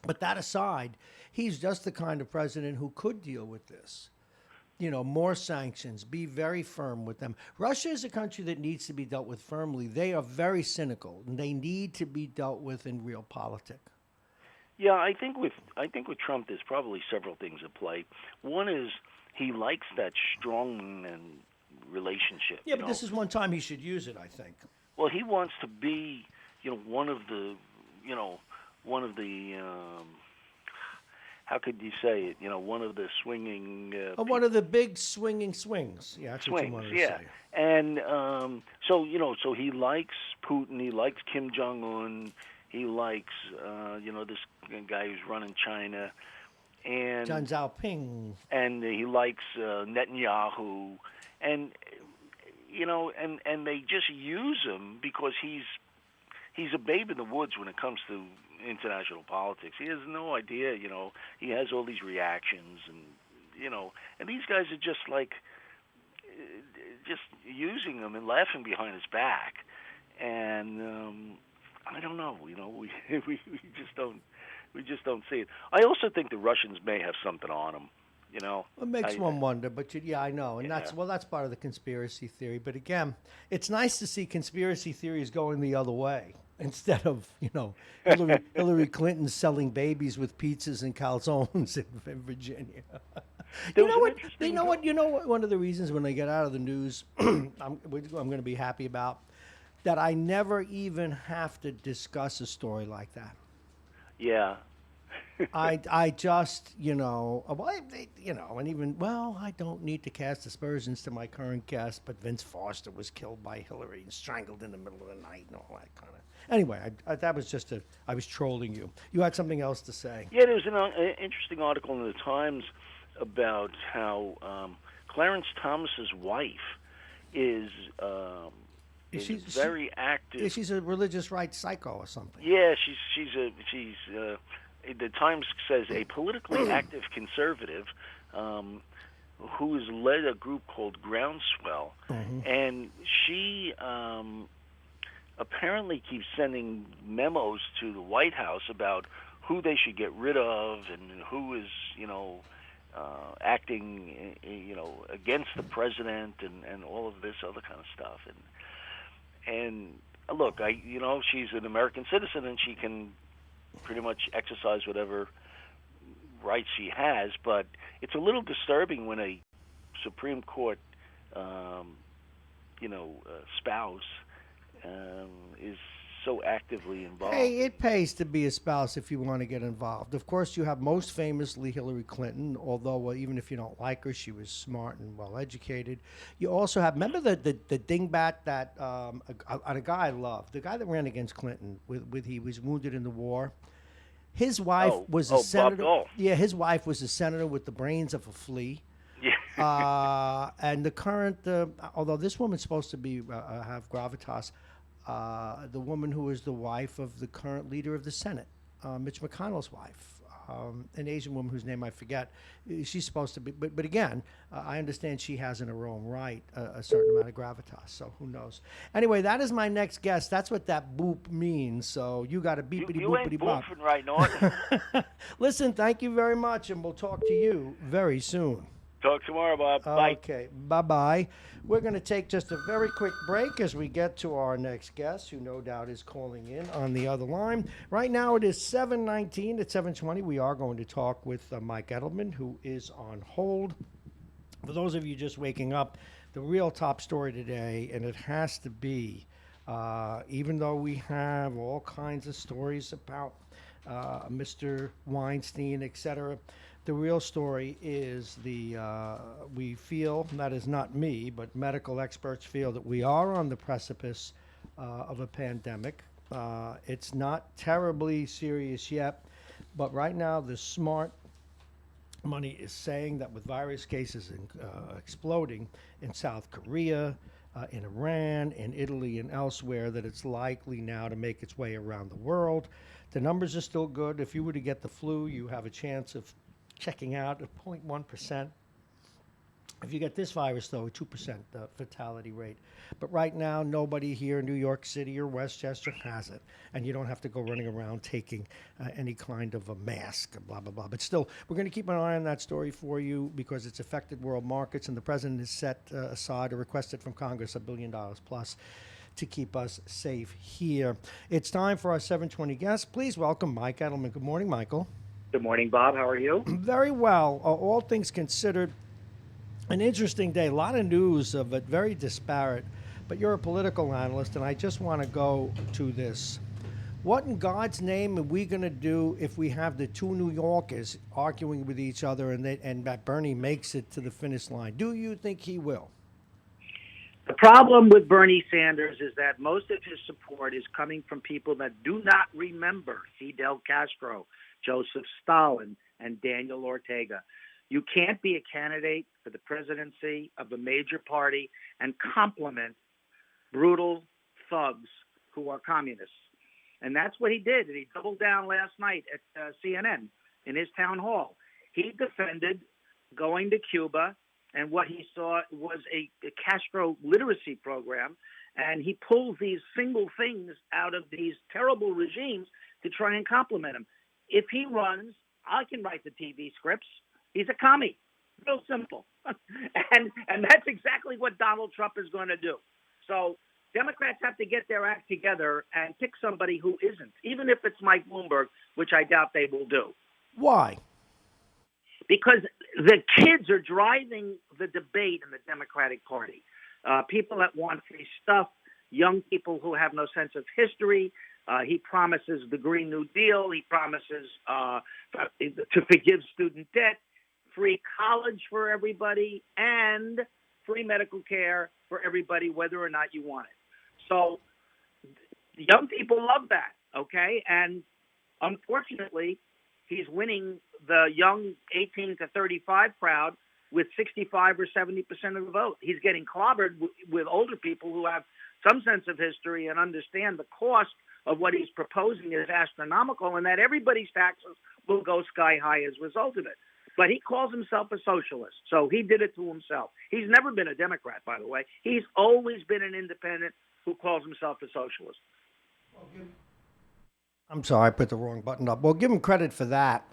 [SPEAKER 1] But that aside, he's just the kind of president who could deal with this. More sanctions, be very firm with them. Russia is a country that needs to be dealt with firmly. They are very cynical, and they need to be dealt with in real politics.
[SPEAKER 2] Yeah, I think with Trump, there's probably several things at play. One is he likes that strong and relationship.
[SPEAKER 1] Yeah, but this is one time he should use it, I think.
[SPEAKER 2] Well, he wants to be, one of the how could you say it? One of the swinging.
[SPEAKER 1] One of the big swinging swings. Yeah, that's
[SPEAKER 2] swings,
[SPEAKER 1] what you wanted to say.
[SPEAKER 2] And so he likes Putin. He likes Kim Jong Un. He likes this guy who's running China, and
[SPEAKER 1] Deng Xiaoping.
[SPEAKER 2] And he likes Netanyahu, and they just use him because he's a babe in the woods when it comes to international politics. He has no idea, he has all these reactions, and these guys are just just using him and laughing behind his back, and I don't know, we just don't see it. I also think the Russians may have something on them.
[SPEAKER 1] It makes one wonder, but I know, and that's part of the conspiracy theory. But again, it's nice to see conspiracy theories going the other way instead of Hillary Clinton selling babies with pizzas and calzones in Virginia. You know what? One of the reasons when I get out of the news, I'm going to be happy about that. I never even have to discuss a story like that.
[SPEAKER 2] Yeah.
[SPEAKER 1] I just, and even, I don't need to cast aspersions to my current guest, but Vince Foster was killed by Hillary and strangled in the middle of the night and all that kind of. Anyway, that was just I was trolling you. You had something else to say.
[SPEAKER 2] Yeah, there was an interesting article in the Times about how Clarence Thomas's wife is very active.
[SPEAKER 1] She's a religious right psycho or something.
[SPEAKER 2] Yeah, she's the Times says a politically active conservative who has led a group called Groundswell, and she apparently keeps sending memos to the White House about who they should get rid of and who is, acting, against the president and all of this other kind of stuff. And look, she's an American citizen and she can pretty much exercise whatever rights she has, but it's a little disturbing when a Supreme Court, spouse is so actively involved.
[SPEAKER 1] Hey, it pays to be a spouse if you want to get involved. Of course, you have most famously Hillary Clinton, although even if you don't like her, she was smart and well-educated. You also have, remember the dingbat that a guy I love, the guy that ran against Clinton, he was wounded in the war. His wife was a senator.
[SPEAKER 2] Bob Dole.
[SPEAKER 1] Yeah, his wife was a senator with the brains of a flea.
[SPEAKER 2] Yeah.
[SPEAKER 1] And the current, although this woman's supposed to be have gravitas, the woman who is the wife of the current leader of the Senate, Mitch McConnell's wife, an Asian woman whose name I forget. She's supposed to be, but again, I understand she has in her own right a certain amount of gravitas, so who knows. Anyway, that is my next guest. That's what that boop means, so you got a beepity boopity bop.
[SPEAKER 2] You ain't booping right, Norton.
[SPEAKER 1] Listen, thank you very much, and we'll talk to you very soon.
[SPEAKER 2] Talk tomorrow, Bob. Bye.
[SPEAKER 1] Okay, bye-bye. We're going to take just a very quick break as we get to our next guest, who no doubt is calling in on the other line. Right now it is 7:19. At 7:20, we are going to talk with Mike Edelman, who is on hold. For those of you just waking up, the real top story today, and it has to be, even though we have all kinds of stories about Mr. Weinstein, etc., the real story is we feel, that is not me, but medical experts feel that we are on the precipice of a pandemic. It's not terribly serious yet, but right now the smart money is saying that with virus cases exploding in South Korea, in Iran, in Italy, and elsewhere, that it's likely now to make its way around the world. The numbers are still good. If you were to get the flu, you have a chance of checking out at 0.1%. If you get this virus, though, a 2% fatality rate. But right now, nobody here in New York City or Westchester has it. And you don't have to go running around taking any kind of a mask, blah, blah, blah. But still, we're going to keep an eye on that story for you because it's affected world markets. And the president has set aside or requested from Congress $1 billion plus to keep us safe here. It's time for our 720 guest. Please welcome Mike Edelman. Good morning, Michael.
[SPEAKER 3] Good morning, Bob. How are you?
[SPEAKER 1] Very well. All things considered, an interesting day. A lot of news, but very disparate. But you're a political analyst, and I just want to go to this. What in God's name are we going to do if we have the two New Yorkers arguing with each other and that Bernie makes it to the finish line? Do you think he will?
[SPEAKER 3] The problem with Bernie Sanders is that most of his support is coming from people that do not remember Fidel Castro, Joseph Stalin, and Daniel Ortega. You can't be a candidate for the presidency of a major party and compliment brutal thugs who are communists. And that's what he did. And he doubled down last night at CNN in his town hall. He defended going to Cuba and what he saw was a Castro literacy program. And he pulls these single things out of these terrible regimes to try and compliment him. If he runs, I can write the TV scripts. He's a commie. Real simple. and that's exactly what Donald Trump is going to do. So Democrats have to get their act together and pick somebody who isn't, even if it's Mike Bloomberg, which I doubt they will do.
[SPEAKER 1] Why?
[SPEAKER 3] Because the kids are driving the debate in the Democratic Party. People that want free stuff, young people who have no sense of history. He promises the Green New Deal. He promises to forgive student debt, free college for everybody, and free medical care for everybody, whether or not you want it. So young people love that, okay? And unfortunately, he's winning the young 18 to 35 crowd with 65 or 70% of the vote. He's getting clobbered with older people who have some sense of history and understand the cost of what he's proposing is astronomical and that everybody's taxes will go sky high as a result of it. But he calls himself a socialist, so he did it to himself. He's never been a Democrat, by the way. He's always been an independent who calls himself a socialist.
[SPEAKER 1] I'm sorry, I put the wrong button up. Well, give him credit for that.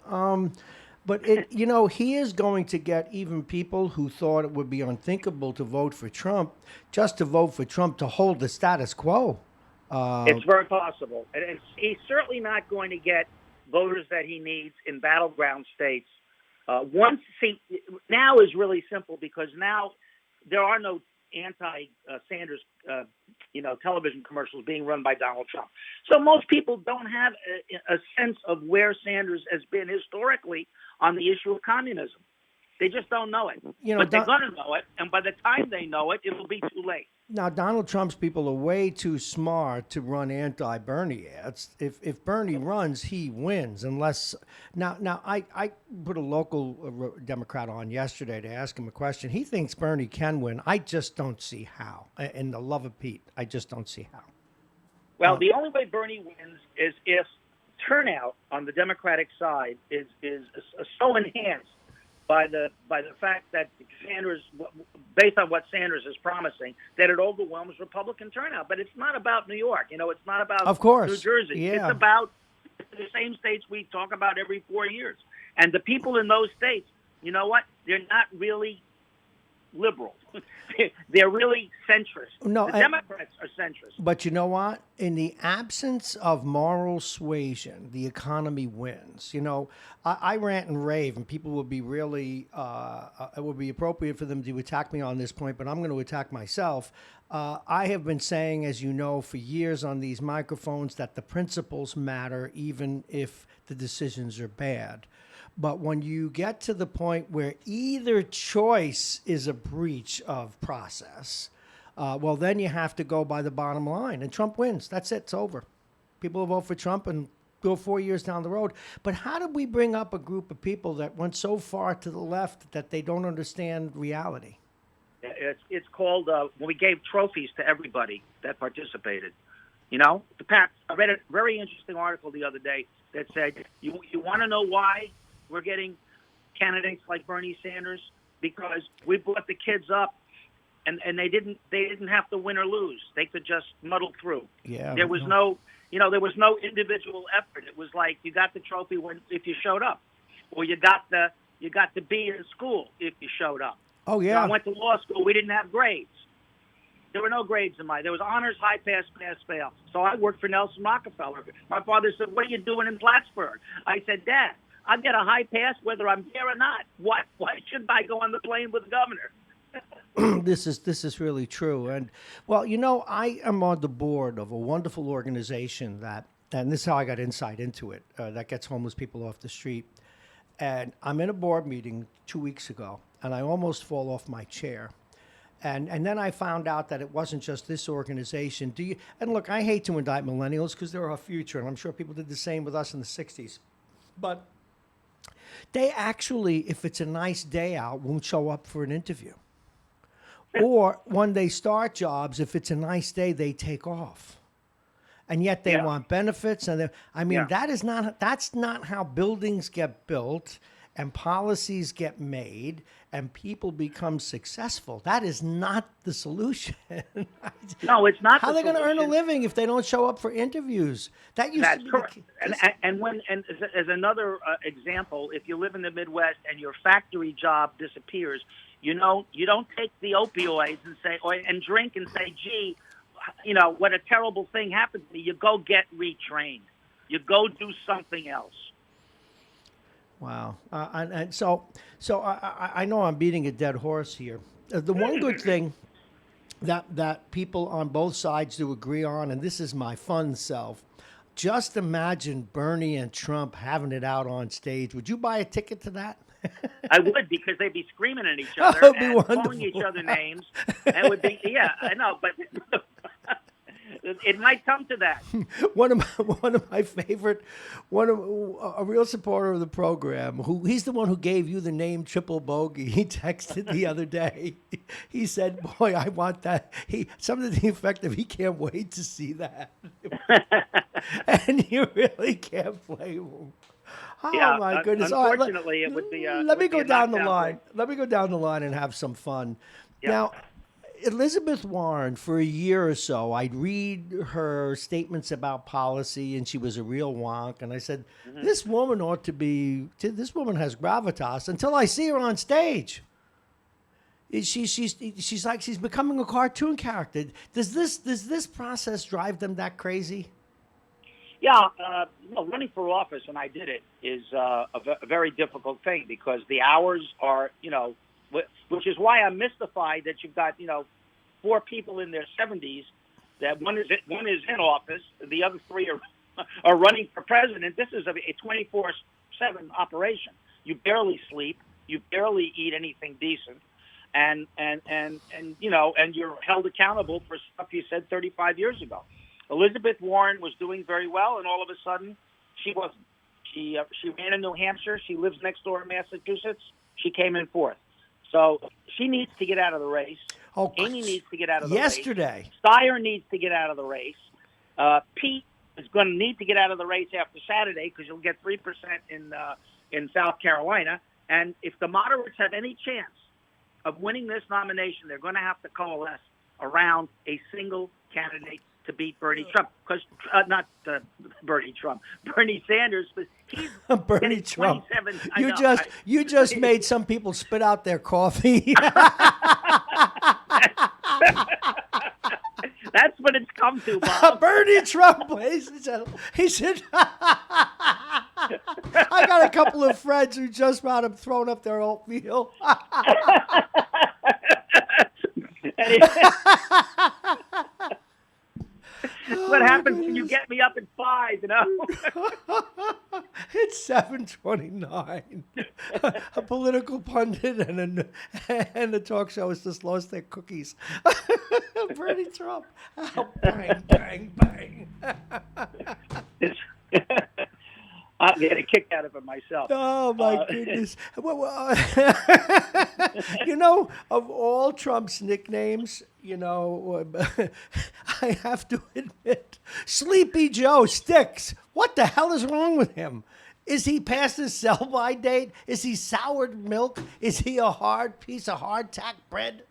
[SPEAKER 1] But, he is going to get even people who thought it would be unthinkable to vote for Trump, just to vote for Trump to hold the status quo.
[SPEAKER 3] It's very possible. And he's certainly not going to get voters that he needs in battleground states. Now is really simple because now there are no anti-Sanders, television commercials being run by Donald Trump. So most people don't have a sense of where Sanders has been historically on the issue of communism. They just don't know it. But they're going to know it, and by the time they know it, it'll be too late.
[SPEAKER 1] Now, Donald Trump's people are way too smart to run anti-Bernie ads. If Bernie runs, he wins. Unless I put a local Democrat on yesterday to ask him a question. He thinks Bernie can win. I just don't see how. In the love of Pete, I just don't see how.
[SPEAKER 3] Well, the only way Bernie wins is if turnout on the Democratic side is so enhanced by the fact that Sanders, based on what Sanders is promising, that it overwhelms Republican turnout. But it's not about New York. It's not about
[SPEAKER 1] of course.
[SPEAKER 3] New Jersey.
[SPEAKER 1] Yeah.
[SPEAKER 3] It's about the same states we talk about every 4 years. And the people in those states, you know what? They're not really liberal. They're really centrist.
[SPEAKER 1] No,
[SPEAKER 3] the Democrats are centrist.
[SPEAKER 1] But you know what? In the absence of moral suasion, the economy wins. I rant and rave, and people would be really, it would be appropriate for them to attack me on this point, but I'm going to attack myself. I have been saying, as you know, for years on these microphones that the principles matter, even if the decisions are bad. But when you get to the point where either choice is a breach of process, well, then you have to go by the bottom line. And Trump wins. That's it. It's over. People will vote for Trump and go 4 years down the road. But how did we bring up a group of people that went so far to the left that they don't understand reality?
[SPEAKER 3] It's called when we gave trophies to everybody that participated. I read a very interesting article the other day that said, you want to know why we're getting candidates like Bernie Sanders? because we brought the kids up, and they didn't have to win or lose. They could just muddle through.
[SPEAKER 1] Yeah.
[SPEAKER 3] There was no individual effort. It was like you got the trophy if you showed up, or you got the B in school if you showed up.
[SPEAKER 1] Oh yeah.
[SPEAKER 3] I went to law school. We didn't have grades. There were no grades there was honors, high pass, pass, fail. So I worked for Nelson Rockefeller. My father said, "What are you doing in Plattsburgh?" I said, "Dad, I get a high pass whether I'm there or not. Why shouldn't I go on the plane with the governor?"
[SPEAKER 1] This is really true. And well, I am on the board of a wonderful organization and this is how I got insight into it, that gets homeless people off the street. And I'm in a board meeting 2 weeks ago, and I almost fall off my chair. And then I found out that it wasn't just this organization. And look, I hate to indict millennials because they're our future, and I'm sure people did the same with us in the 60s. But they actually, if it's a nice day out, won't show up for an interview. Or when they start jobs, if it's a nice day, they take off. And yet they want benefits. And that's not how buildings get built and policies get made and people become successful. That is not the solution.
[SPEAKER 3] No, it's not.
[SPEAKER 1] How are they going to earn a living if they don't show up for interviews? That's
[SPEAKER 3] correct. And as another example, if you live in the Midwest and your factory job disappears, you don't take the opioids and drink and say, "Gee, what a terrible thing happened to me." You go get retrained. You go do something else.
[SPEAKER 1] Wow. And so I know I'm beating a dead horse here. The one good thing that people on both sides do agree on, and this is my fun self, just imagine Bernie and Trump having it out on stage. Would you buy a ticket to that?
[SPEAKER 3] I would, because they'd be screaming at each other and calling each other names. And would be, I know, but it might come to that.
[SPEAKER 1] One of my favorite, a real supporter of the program, he's the one who gave you the name Triple Bogey. He texted the other day. He said, "Boy, I want that." Something to the effect of, he can't wait to see that. And you really can't blame him. Oh my goodness!
[SPEAKER 3] Unfortunately, it would be.
[SPEAKER 1] Let me go down the line. Let me go down the line and have some fun. Yeah. Now, Elizabeth Warren, for a year or so, I'd read her statements about policy, and she was a real wonk. And I said, "This woman This woman has gravitas." Until I see her on stage. She's like she's becoming a cartoon character. Does this process drive them that crazy?
[SPEAKER 3] Yeah, running for office, and I did it, is a very difficult thing because the hours are, which is why I'm mystified that you've got, 4 people in their 70s, that one is in office, the other 3 are running for president. This is a 24/7 operation. You barely sleep, you barely eat anything decent, and you're held accountable for stuff you said 35 years ago. Elizabeth Warren was doing very well, and all of a sudden, she wasn't. She ran in New Hampshire. She lives next door in Massachusetts. She came in 4th. So she needs to get out of the race.
[SPEAKER 1] Oh,
[SPEAKER 3] Amy needs to get out of the race.
[SPEAKER 1] Yesterday.
[SPEAKER 3] Steyer needs to get out of the race. Pete is going to need to get out of the race after Saturday because you'll get 3% in South Carolina. And if the moderates have any chance of winning this nomination, they're going to have to coalesce around a single candidate to beat Bernie Trump, because not Bernie Trump, Bernie Sanders, but he's
[SPEAKER 1] Bernie Trump.
[SPEAKER 3] 27.
[SPEAKER 1] You just made some people spit out their coffee.
[SPEAKER 3] That's what it's come to, Bob.
[SPEAKER 1] Bernie Trump, ladies and gentlemen. He said, "I got a couple of friends who just wound up throwing up their oatmeal."
[SPEAKER 3] What happens when you get me up at 5,
[SPEAKER 1] It's 7:29. A political pundit and a talk show has just lost their cookies. Bernie Trump. Oh, bang, bang, bang.
[SPEAKER 3] I'm getting a kick out of it myself.
[SPEAKER 1] Oh, my goodness. Of all Trump's nicknames, I have to admit, Sleepy Joe sticks. What the hell is wrong with him? Is he past his sell-by date? Is he soured milk? Is he a hard piece of hardtack bread?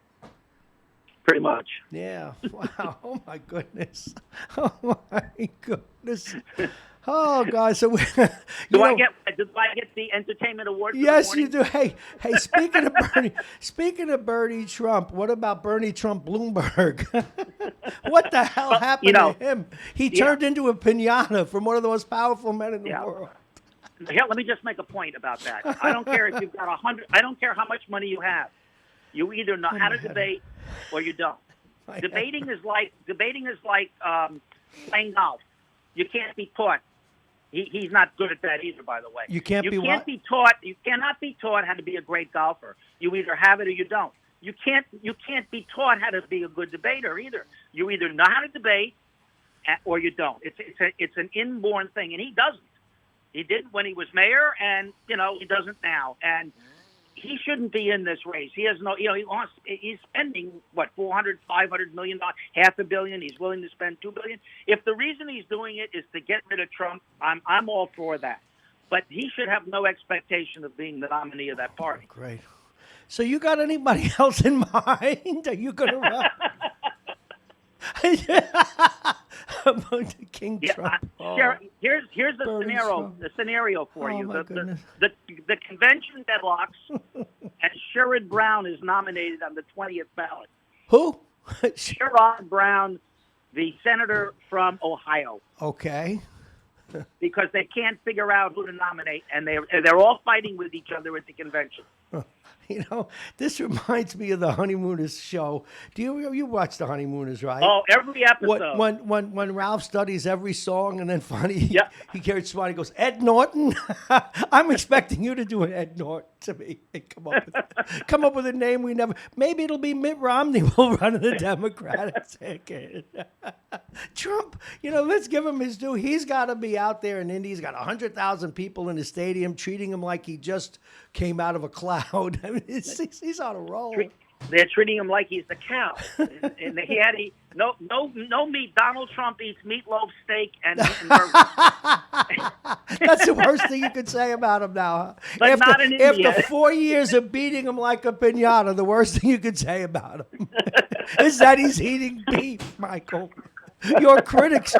[SPEAKER 3] Pretty much.
[SPEAKER 1] Yeah. Wow. Oh, my goodness. Oh, my goodness. Oh, God. So,
[SPEAKER 3] do I get the entertainment award?
[SPEAKER 1] Yes, you do. Hey, speaking of Bernie Trump, what about Bernie Trump Bloomberg? What the hell happened to him? He turned into a piñata from one of the most powerful men in the world.
[SPEAKER 3] Here, let me just make a point about that. I don't care if you've got 100. I don't care how much money you have. You either know how to debate or you don't. Debating is like playing golf. You can't be taught. He's not good at that either, by the way. You cannot be taught how to be a great golfer. You either have it or you don't. You can't be taught how to be a good debater either. You either know how to debate or you don't. It's an inborn thing, and he doesn't. He didn't when he was mayor, and he doesn't now. And he shouldn't be in this race. He has no, he's spending what, $400, $500 million, $500 million. He's willing to spend $2 billion. If the reason he's doing it is to get rid of Trump, I'm all for that. But he should have no expectation of being the nominee of that party.
[SPEAKER 1] Great. So you got anybody else in mind? Are you going to run? King Trump.
[SPEAKER 3] Here's the scenario for you. The convention deadlocks, and Sherrod Brown is nominated on the 20th ballot.
[SPEAKER 1] Who?
[SPEAKER 3] Sherrod Brown, the senator from Ohio.
[SPEAKER 1] Okay.
[SPEAKER 3] Because they can't figure out who to nominate, and they're all fighting with each other at the convention.
[SPEAKER 1] This reminds me of the Honeymooners show. Do you watch the Honeymooners, right?
[SPEAKER 3] Oh, every episode.
[SPEAKER 1] When Ralph studies every song, and then finally he gets smart. He goes, Ed Norton. I'm expecting you to do an Ed Norton to me. Come up with a name we never. Maybe it'll be Mitt Romney will run the Democratic ticket. Trump, let's give him his due. He's got to be out there in Indy. He's got 100,000 people in his stadium treating him like he just came out of a cloud. I mean, he's on a roll.
[SPEAKER 3] They're treating him like he's the cow. And no meat. Donald Trump eats meatloaf, steak, and burgers.
[SPEAKER 1] That's the worst thing you could say about him now.
[SPEAKER 3] But not in India.
[SPEAKER 1] After 4 years of beating him like a piñata, the worst thing you could say about him is that he's eating beef, Michael. Your critics,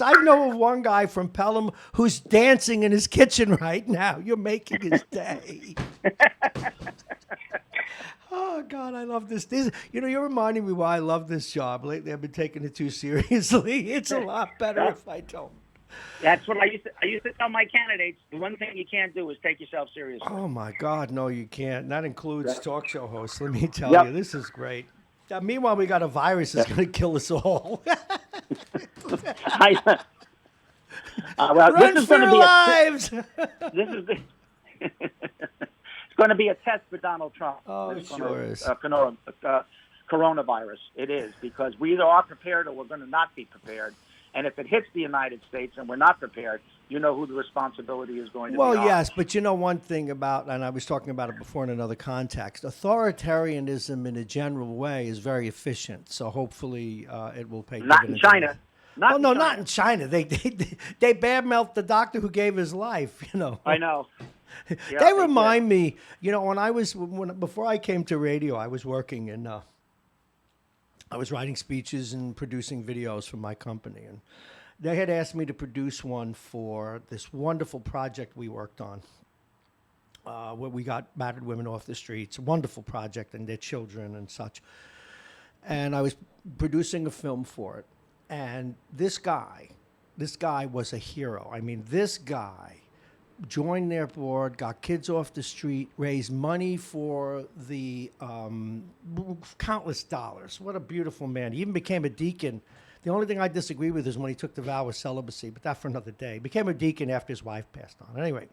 [SPEAKER 1] I know of one guy from Pelham who's dancing in his kitchen right now. You're making his day. Oh, God, I love this. You're reminding me why I love this job. Lately, I've been taking it too seriously. It's a lot better if I don't.
[SPEAKER 3] That's what I used to tell my candidates. The one thing you can't do is take yourself seriously.
[SPEAKER 1] Oh, my God, no, you can't. And that includes talk show hosts. Let me tell you, this is great. Meanwhile, we got a virus that's going to kill us all. Run for your lives!
[SPEAKER 3] It's going to be a test for Donald Trump.
[SPEAKER 1] Oh, it sure is.
[SPEAKER 3] Coronavirus. It is, because we either are prepared or we're going to not be prepared. And if it hits the United States and we're not prepared, you know who the responsibility is going to be on.
[SPEAKER 1] Well, yes, but one thing about, and I was talking about it before in another context, authoritarianism in a general way is very efficient. So hopefully it will pay dividends.
[SPEAKER 3] Not in China.
[SPEAKER 1] Not in China. They badmouth the doctor who gave his life,
[SPEAKER 3] I know. Yeah,
[SPEAKER 1] they remind me, before I came to radio, I was working in, I was writing speeches and producing videos for my company. And they had asked me to produce one for this wonderful project we worked on, where we got battered women off the streets. A wonderful project, and their children and such. And I was producing a film for it. And this guy was a hero. I mean, this guy joined their board, got kids off the street, raised money for the countless dollars. What a beautiful man. He even became a deacon. The only thing I disagree with is when he took the vow of celibacy, but that for another day. Became a deacon after his wife passed on. Anyway,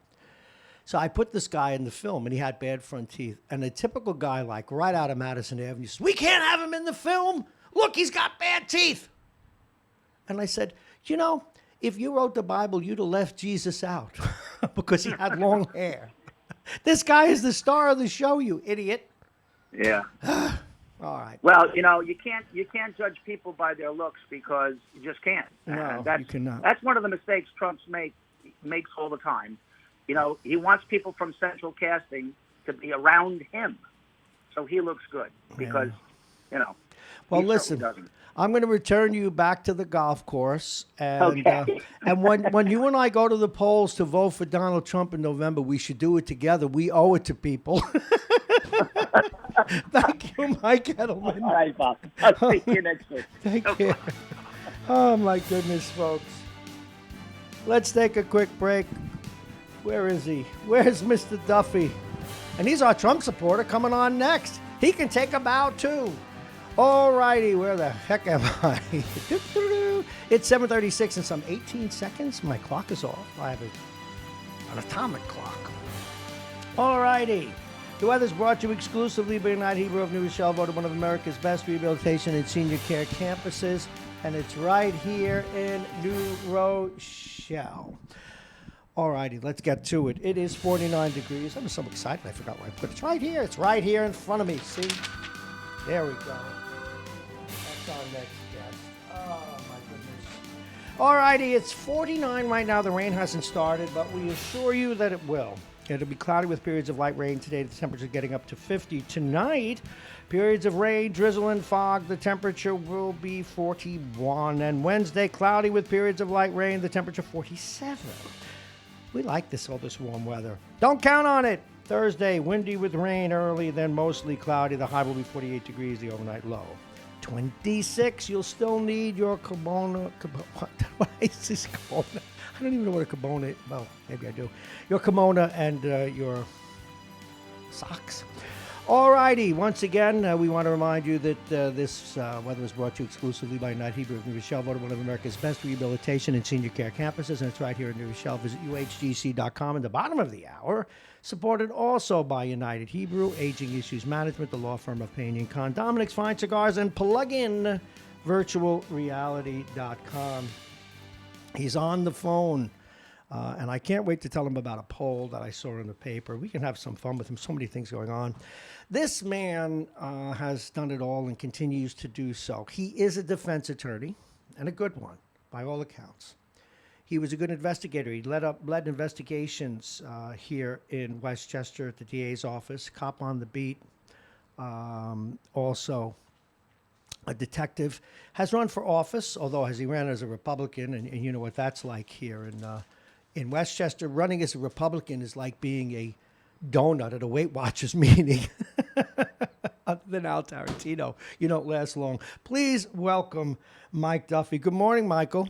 [SPEAKER 1] so I put this guy in the film, and he had bad front teeth. And a typical guy, like right out of Madison Avenue, says, "We can't have him in the film. Look, he's got bad teeth." And I said, if you wrote the Bible, you'd have left Jesus out because he had long hair. This guy is the star of the show, you idiot.
[SPEAKER 3] Yeah.
[SPEAKER 1] All right.
[SPEAKER 3] Well, you can't judge people by their looks, because you just can't.
[SPEAKER 1] No, you cannot.
[SPEAKER 3] That's one of the mistakes Trump's made. makes all the time. You know, he wants people from Central Casting to be around him, so he looks good because, you know.
[SPEAKER 1] Well, listen, I'm going to return you back to the golf course, and and when you and I go to the polls to vote for Donald Trump in November, we should do it together. We owe it to people. Thank you, Mike Edelman.
[SPEAKER 3] All right, Bob. I'll see you next week.
[SPEAKER 1] Take care. Oh, my goodness, folks. Let's take a quick break. Where is he? Where's Mr. Duffy? And he's our Trump supporter coming on next. He can take a bow, too. All righty, where the heck am I? It's 7:36 and some 18 seconds. My clock is off. I have an atomic clock. All righty. The weather's brought to you exclusively by United Hebrew of New Rochelle, voted one of America's best rehabilitation and senior care campuses, and it's right here in New Rochelle. All righty, let's get to it. It is 49 degrees. I'm so excited, I forgot where I put it. It's right here. It's right here in front of me. See? There we go. That's our next guest. Oh, my goodness. All righty, it's 49 right now. The rain hasn't started, but we assure you that it will. It'll be cloudy with periods of light rain today. The temperature is getting up to 50. Tonight, periods of rain, drizzle, and fog. The temperature will be 41. And Wednesday, cloudy with periods of light rain. The temperature 47. We like all this warm weather. Don't count on it. Thursday, windy with rain early, then mostly cloudy. The high will be 48 degrees, the overnight low. 26, you'll still need your kimono. What is this kimono? I don't even know what a kimono is. Well, maybe I do. Your kimono and your socks. All righty. Once again, we want to remind you that this weather is brought to you exclusively by United Hebrew of New Rochelle, voted one of America's best rehabilitation and senior care campuses, and it's right here in New Rochelle. Visit UHGC.com in the bottom of the hour. Supported also by United Hebrew, Aging Issues Management, the law firm of Payne & Con, Dominic's Fine Cigars, and Plugin virtualreality.com. He's on the phone, and I can't wait to tell him about a poll that I saw in the paper. We can have some fun with him. So many things going on. This man has done it all and continues to do so. He is a defense attorney, and a good one, by all accounts. He was a good investigator. He led investigations here in Westchester at the DA's office, cop on the beat, also a detective. Has run for office, although as he ran as a Republican, and you know what that's like here in Westchester. Running as a Republican is like being a donut at a Weight Watchers meeting. Other than Al Tarantino, you don't last long. Please welcome Mike Duffy. Good morning, Michael.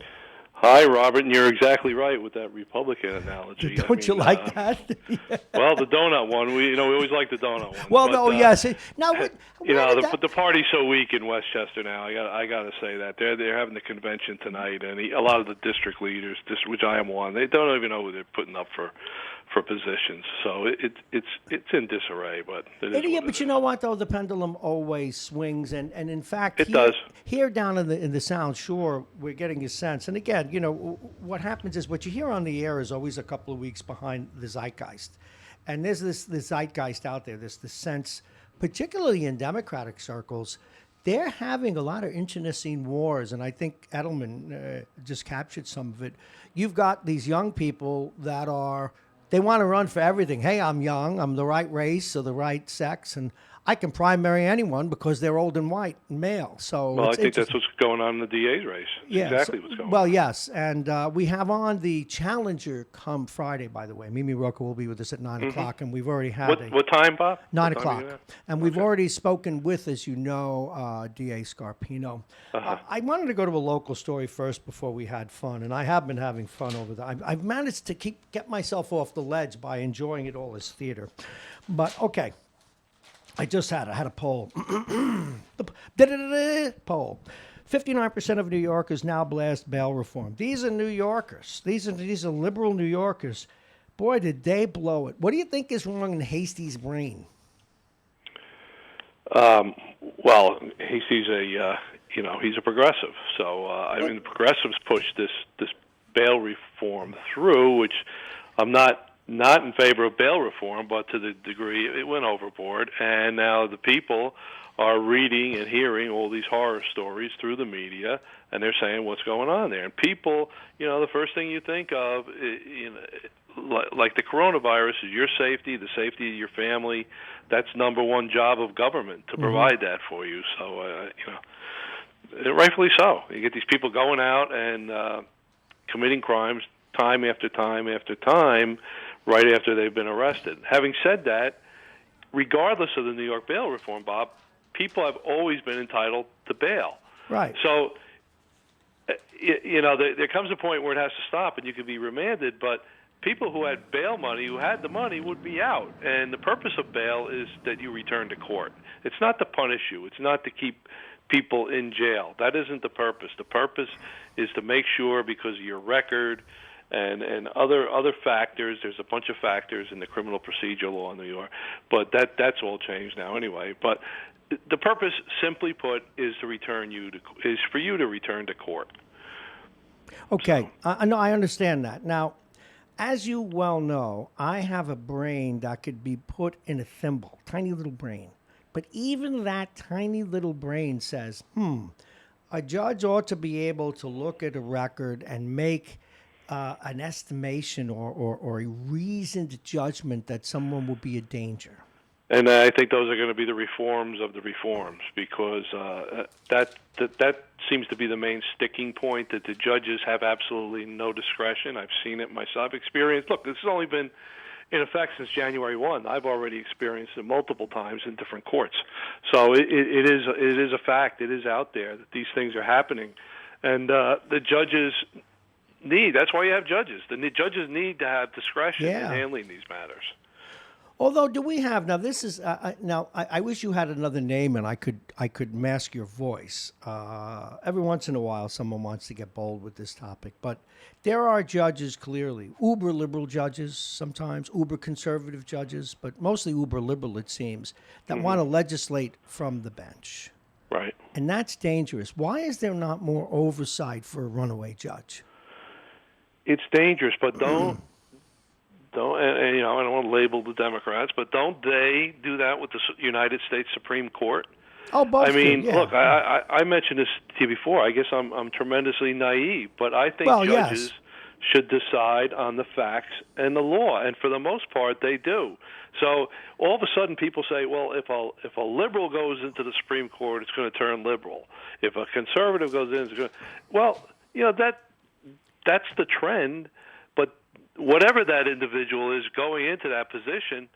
[SPEAKER 4] Hi, Robert, and you're exactly right with that Republican analogy.
[SPEAKER 1] Don't you like that? Yeah.
[SPEAKER 4] Well, the donut one, we always like the donut one.
[SPEAKER 1] Well, but, yes. Now,
[SPEAKER 4] the party's so weak in Westchester now. I got to say that they're having the convention tonight, and a lot of the district leaders, which I am one, they don't even know who they're putting up for positions. So it's in disarray, but
[SPEAKER 1] but you know what though, the pendulum always swings, and in fact
[SPEAKER 4] it does.
[SPEAKER 1] Here down in the Sound Shore, we're getting a sense. And again, you know what happens is what you hear on the air is always a couple of weeks behind the zeitgeist, and there's this zeitgeist out there. There's this sense, particularly in Democratic circles, they're having a lot of internecine wars, and I think Edelman just captured some of it. You've got these young people that they want to run for everything. Hey, I'm young, I'm the right race or the right sex, and I can primary anyone because they're old and white and male. So
[SPEAKER 4] I think that's what's going on in the DA's race.
[SPEAKER 1] Yeah,
[SPEAKER 4] exactly what's going on.
[SPEAKER 1] Well, yes, and we have on the challenger come Friday, by the way. Mimi Rocca will be with us at 9 o'clock, and we've already had
[SPEAKER 4] what time, Bob?
[SPEAKER 1] 9 o'clock. And we've already spoken with, as you know, DA Scarpino. I wanted to go to a local story first before we had fun, and I have been having fun over there. I've managed to get myself off the ledge by enjoying it all as theater. But, okay. I had a poll. Poll. 59% of New Yorkers now blast bail reform. These are New Yorkers. These are liberal New Yorkers. Boy, did they blow it. What do you think is wrong in Hasty's brain?
[SPEAKER 4] Well, Hasty's he's a progressive. So the progressives pushed this bail reform through, which I'm not not in favor of bail reform, but to the degree it went overboard. And now the people are reading and hearing all these horror stories through the media, and they're saying what's going on there. And people, the first thing you think of, like the coronavirus, is your safety, the safety of your family. That's number one job of government, to provide that for you. So, rightfully so. You get these people going out and committing crimes time after time after time, right after they've been arrested. Having said that, regardless of the New York bail reform, Bob, people have always been entitled to bail.
[SPEAKER 1] Right.
[SPEAKER 4] So, there comes a point where it has to stop and you can be remanded, but people who had bail money, who had the money, would be out. And the purpose of bail is that you return to court. It's not to punish you. It's not to keep people in jail. That isn't the purpose. The purpose is to make sure, because of your record and other factors, there's a bunch of factors in the criminal procedure law in New York, but that's all changed now anyway. But the purpose, simply put, is for you to return to court.
[SPEAKER 1] Okay, no, I understand that. Now, as you well know, I have a brain that could be put in a thimble, tiny little brain. But even that tiny little brain says, a judge ought to be able to look at a record and make an estimation or a reasoned judgment that someone will be a danger.
[SPEAKER 4] And I think those are going to be the reforms of the reforms, because that seems to be the main sticking point, that the judges have absolutely no discretion. I've seen it myself. Experienced. Look, this has only been in effect since January 1. I've already experienced it multiple times in different courts. So it is a fact. It is out there that these things are happening, and the judges need. That's why you have judges. The judges need to have discretion in handling these matters.
[SPEAKER 1] Although, do we have now? This is I wish you had another name and I could mask your voice. Every once in a while, someone wants to get bold with this topic, but there are judges, clearly uber liberal judges, sometimes uber conservative judges, but mostly uber liberal, it seems, that want to legislate from the bench.
[SPEAKER 4] Right.
[SPEAKER 1] And that's dangerous. Why is there not more oversight for a runaway judge?
[SPEAKER 4] It's dangerous, but don't. And I don't want to label the Democrats, but don't they do that with the United States Supreme Court?
[SPEAKER 1] Oh, both.
[SPEAKER 4] I mean,
[SPEAKER 1] do, yeah.
[SPEAKER 4] Look, I mentioned this to you before. I guess I'm tremendously naive, but I think judges should decide on the facts and the law, and for the most part, they do. So all of a sudden, people say, well, if a liberal goes into the Supreme Court, it's going to turn liberal. If a conservative goes in, it's going to... Well, that's the trend, but whatever that individual is going into that position,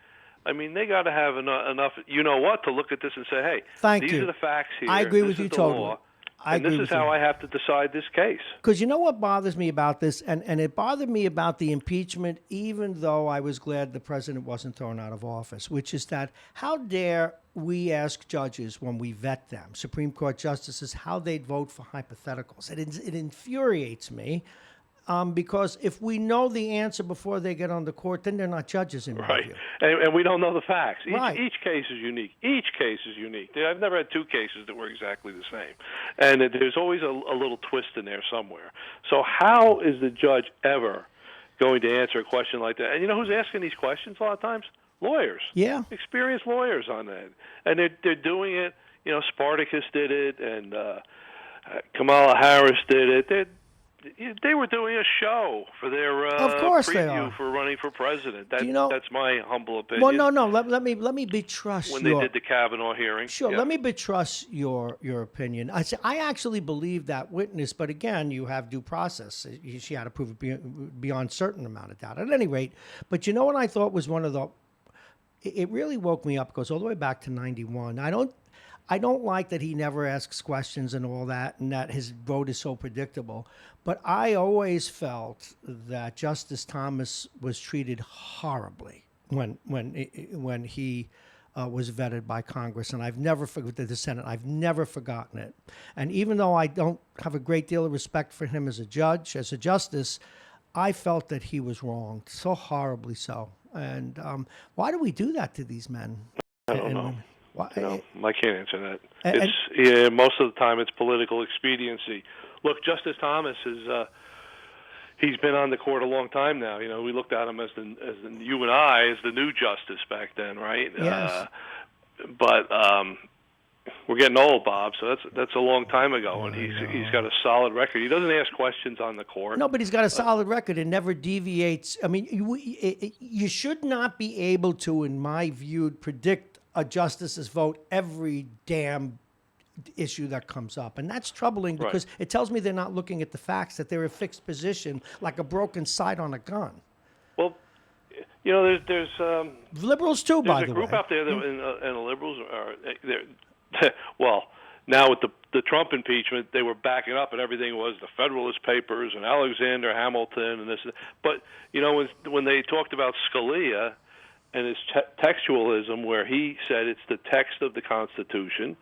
[SPEAKER 4] I mean, they got to have enough, to look at this and say, hey, these are the facts here.
[SPEAKER 1] I agree with you totally.
[SPEAKER 4] Law, and this is how I have to decide this case.
[SPEAKER 1] Because you know what bothers me about this? And it bothered me about the impeachment, even though I was glad the president wasn't thrown out of office, which is that how dare we ask judges when we vet them, Supreme Court justices, how they'd vote for hypotheticals. It infuriates me. Because if we know the answer before they get on the court, then they're not judges in my view.
[SPEAKER 4] And we don't know the facts.
[SPEAKER 1] Right.
[SPEAKER 4] Each case is unique. Each case is unique. I've never had two cases that were exactly the same. And there's always a little twist in there somewhere. So how is the judge ever going to answer a question like that? And you know who's asking these questions a lot of times? Lawyers.
[SPEAKER 1] Yeah.
[SPEAKER 4] Experienced lawyers on that. And they're doing it. Spartacus did it, and Kamala Harris did it. They were doing a show for their preview for running for president. That's my humble opinion.
[SPEAKER 1] Well, no. Let me betrust
[SPEAKER 4] when they did the Kavanaugh hearing.
[SPEAKER 1] Sure. Yeah. Let me betrust your opinion. I actually believe that witness, but again, you have due process. She had to prove it beyond certain amount of doubt. At any rate, but you know what I thought was one of the. It really woke me up. It goes all the way back to '91. I don't like that he never asks questions and all that, and that his vote is so predictable. But I always felt that Justice Thomas was treated horribly when he was vetted by Congress, and I've never forgotten the Senate. I've never forgotten it. And even though I don't have a great deal of respect for him as a judge, as a justice, I felt that he was wronged, so horribly so. And why do we do that to these men?
[SPEAKER 4] I don't know.
[SPEAKER 1] Why?
[SPEAKER 4] I can't answer that. Most of the time it's political expediency. Look, Justice Thomas is, he's been on the court a long time now. You know, we looked at him as you and I as the new justice back then, right?
[SPEAKER 1] Yes.
[SPEAKER 4] But we're getting old, Bob. So that's a long time ago, and he's got a solid record. He doesn't ask questions on the court.
[SPEAKER 1] No, but he's got a solid record and never deviates. I mean, you should not be able to, in my view, predict a justice's vote every damn issue that comes up. And that's troubling because it tells me they're not looking at the facts, that they're a fixed position, like a broken sight on a gun.
[SPEAKER 4] Well, you know, there's
[SPEAKER 1] liberals too, by the way.
[SPEAKER 4] There's a group out there that, and the liberals are, well, now with the Trump impeachment, they were backing up, and everything was the Federalist Papers and Alexander Hamilton and this. But, you know, when they talked about Scalia and his textualism, where he said it's the text of the Constitution,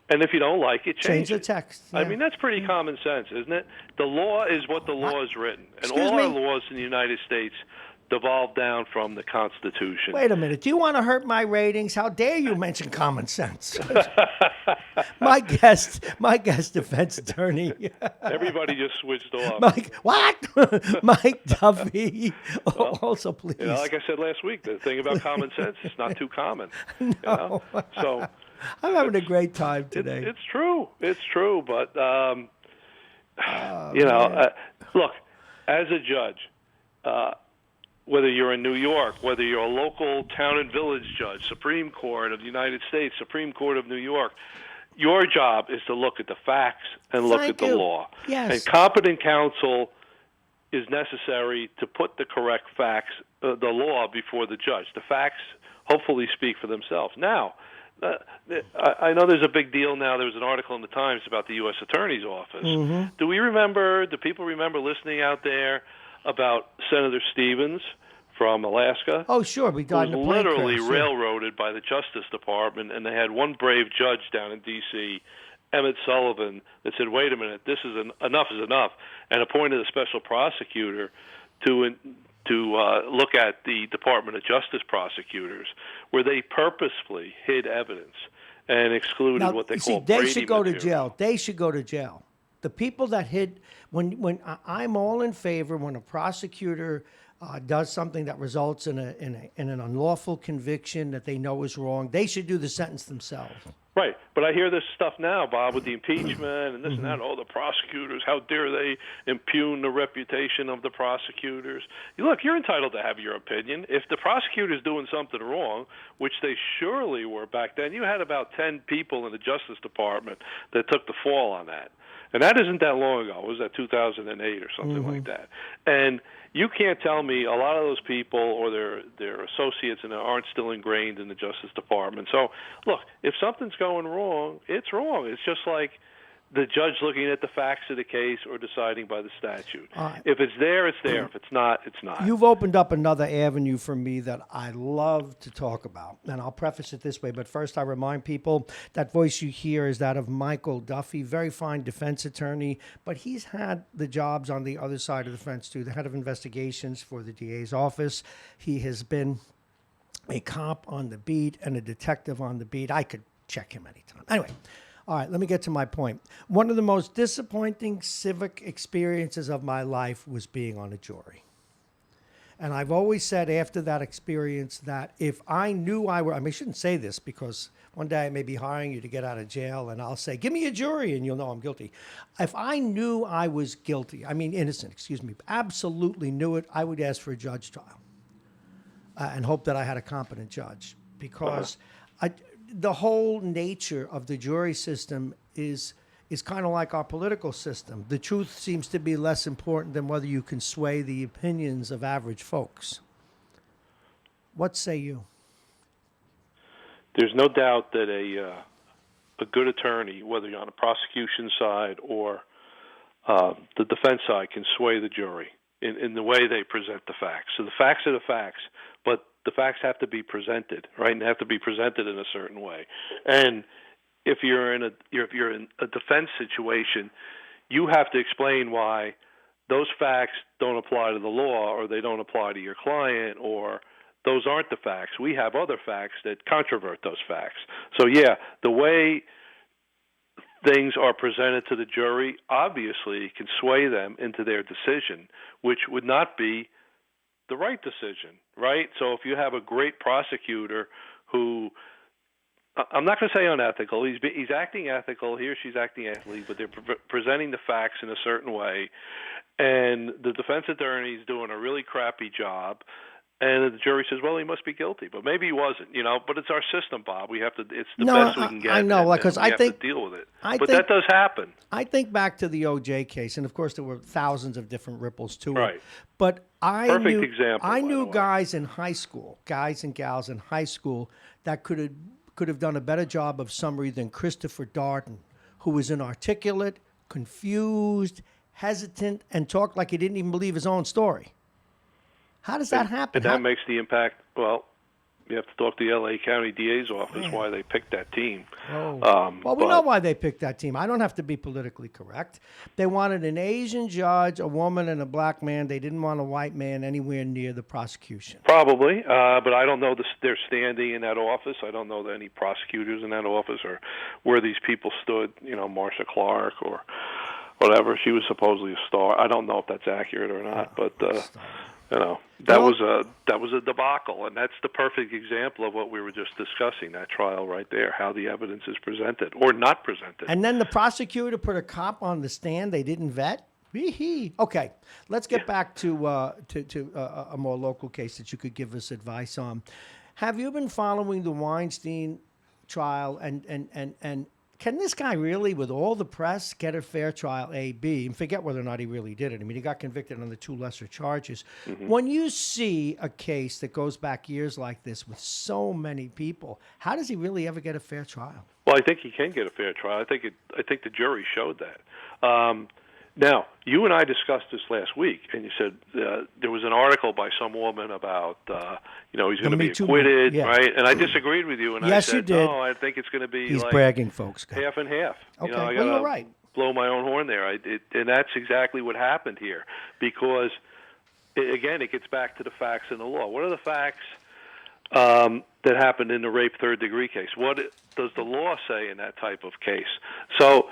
[SPEAKER 4] and if you don't like it, change
[SPEAKER 1] the text. Yeah.
[SPEAKER 4] I mean, that's pretty common sense, isn't it? The law is what the law is written, and all our laws in the United States devolve down from the Constitution.
[SPEAKER 1] Wait a minute. Do you want to hurt my ratings? How dare you mention common sense? my guest defense attorney.
[SPEAKER 4] Everybody just switched off.
[SPEAKER 1] Mike Duffy.
[SPEAKER 4] Well,
[SPEAKER 1] also, please.
[SPEAKER 4] You know, like I said last week, the thing about common sense is not too common.
[SPEAKER 1] No.
[SPEAKER 4] You know? So
[SPEAKER 1] I'm having a great time today.
[SPEAKER 4] It's true. It's true. But, you know, look, as a judge, whether you're in New York, whether you're a local town and village judge, Supreme Court of the United States, Supreme Court of New York, your job is to look at the facts and look at the law.
[SPEAKER 1] Yes.
[SPEAKER 4] And competent counsel is necessary to put the correct facts, the law, before the judge. The facts hopefully speak for themselves. Now, I know there's a big deal now. There was an article in the Times about the U.S. Attorney's Office.
[SPEAKER 1] Mm-hmm.
[SPEAKER 4] Do people remember listening out there about Senator Stevens from Alaska?
[SPEAKER 1] Oh, sure. We died in a plane
[SPEAKER 4] literally
[SPEAKER 1] crash,
[SPEAKER 4] railroaded by the Justice Department, and they had one brave judge down in D.C., Emmett Sullivan, that said, wait a minute, this is enough is enough, and appointed a special prosecutor to look at the Department of Justice prosecutors, where they purposefully hid evidence and excluded what they call Brady
[SPEAKER 1] they should go
[SPEAKER 4] material.
[SPEAKER 1] to jail. They should go to jail. The people that hid, when I'm all in favor when a prosecutor does something that results in an unlawful conviction that they know is wrong, they should do the sentence themselves.
[SPEAKER 4] Right, but I hear this stuff now, Bob, with the impeachment and this and that. Oh, the prosecutors, how dare they impugn the reputation of the prosecutors? Look, you're entitled to have your opinion. If the prosecutor's doing something wrong, which they surely were back then, you had about 10 people in the Justice Department that took the fall on that. And that isn't that long ago. It was that 2008 or something like that. And you can't tell me a lot of those people or their associates aren't still ingrained in the Justice Department. So, look, if something's going wrong, it's wrong. It's just like the judge looking at the facts of the case or deciding by the statute. If it's there, it's there. If it's not, it's not.
[SPEAKER 1] You've opened up another avenue for me that I love to talk about. And I'll preface it this way, but first I remind people that voice you hear is that of Michael Duffy, very fine defense attorney, but he's had the jobs on the other side of the fence too, the head of investigations for the DA's office. He has been a cop on the beat and a detective on the beat. I could check him anytime. Anyway. All right, let me get to my point. One of the most disappointing civic experiences of my life was being on a jury. And I've always said after that experience that if I knew I shouldn't say this because one day I may be hiring you to get out of jail and I'll say, give me a jury and you'll know I'm guilty. If I knew I was innocent, absolutely knew it, I would ask for a judge trial and hope that I had a competent judge because the whole nature of the jury system is kind of like our political system. The truth seems to be less important than whether you can sway the opinions of average folks. What say you?
[SPEAKER 4] There's no doubt that a good attorney, whether you're on the prosecution side or the defense side, can sway the jury in the way they present the facts. So the facts are the facts, but the facts have to be presented, right? And have to be presented in a certain way. And if you're in a defense situation, you have to explain why those facts don't apply to the law, or they don't apply to your client, or those aren't the facts. We have other facts that controvert those facts. So yeah, the way things are presented to the jury, obviously can sway them into their decision, which would not be the right decision, right? So if you have a great prosecutor who, I'm not going to say unethical, he's acting ethical, he or she's acting ethically, but they're presenting the facts in a certain way, and the defense attorney's doing a really crappy job, and the jury says, well, he must be guilty, but maybe he wasn't, but it's our system, Bob. We have to, it's the best we can get.
[SPEAKER 1] I know, because I think,
[SPEAKER 4] to deal with it. That does happen.
[SPEAKER 1] I think back to the OJ case, and of course there were thousands of different ripples to
[SPEAKER 4] it.
[SPEAKER 1] But I knew guys in high school, guys and gals in high school that could have done a better job of summary than Christopher Darden, who was inarticulate, confused, hesitant, and talked like he didn't even believe his own story. How does that happen?
[SPEAKER 4] And that makes the impact, well, you have to talk to the L.A. County DA's office why they picked that team.
[SPEAKER 1] Well, we know why they picked that team. I don't have to be politically correct. They wanted an Asian judge, a woman, and a black man. They didn't want a white man anywhere near the prosecution.
[SPEAKER 4] Probably, but I don't know their standing in that office. I don't know any prosecutors in that office or where these people stood, Marcia Clark or whatever. She was supposedly a star. I don't know if that's accurate or not, but... that was a debacle, and that's the perfect example of what we were just discussing, that trial right there, how the evidence is presented or not presented.
[SPEAKER 1] And then the prosecutor put a cop on the stand they didn't vet? Okay, let's get back to a more local case that you could give us advice on. Have you been following the Weinstein trial, and can this guy really, with all the press, get a fair trial, A, B, and forget whether or not he really did it? I mean, he got convicted on the 2 lesser charges. Mm-hmm. When you see a case that goes back years like this with so many people, how does he really ever get a fair trial?
[SPEAKER 4] Well, I think he can get a fair trial. I think the jury showed that. Now, you and I discussed this last week, and you said there was an article by some woman about, he's going to be acquitted, right? And I disagreed with you, and I said,
[SPEAKER 1] you did.
[SPEAKER 4] No, I think it's going to be
[SPEAKER 1] He's bragging, folks.
[SPEAKER 4] Half and half.
[SPEAKER 1] Okay,
[SPEAKER 4] I
[SPEAKER 1] you're right.
[SPEAKER 4] Blow my own horn there. And that's exactly what happened here, because, again, it gets back to the facts and the law. What are the facts that happened in the rape third-degree case? What does the law say in that type of case? So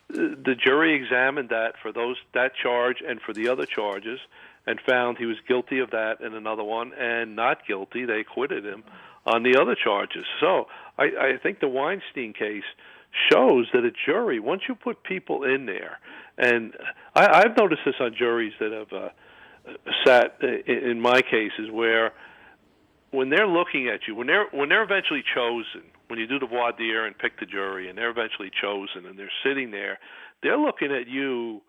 [SPEAKER 4] the jury examined that for that charge and for the other charges and found he was guilty of that and another one, and not guilty. They acquitted him on the other charges. So I think the Weinstein case shows that a jury, once you put people in there, and I've noticed this on juries that have sat in my cases, where when they're looking at you, when they're eventually chosen, when you do the voir dire and pick the jury, and they're eventually chosen, and they're sitting there, they're looking at you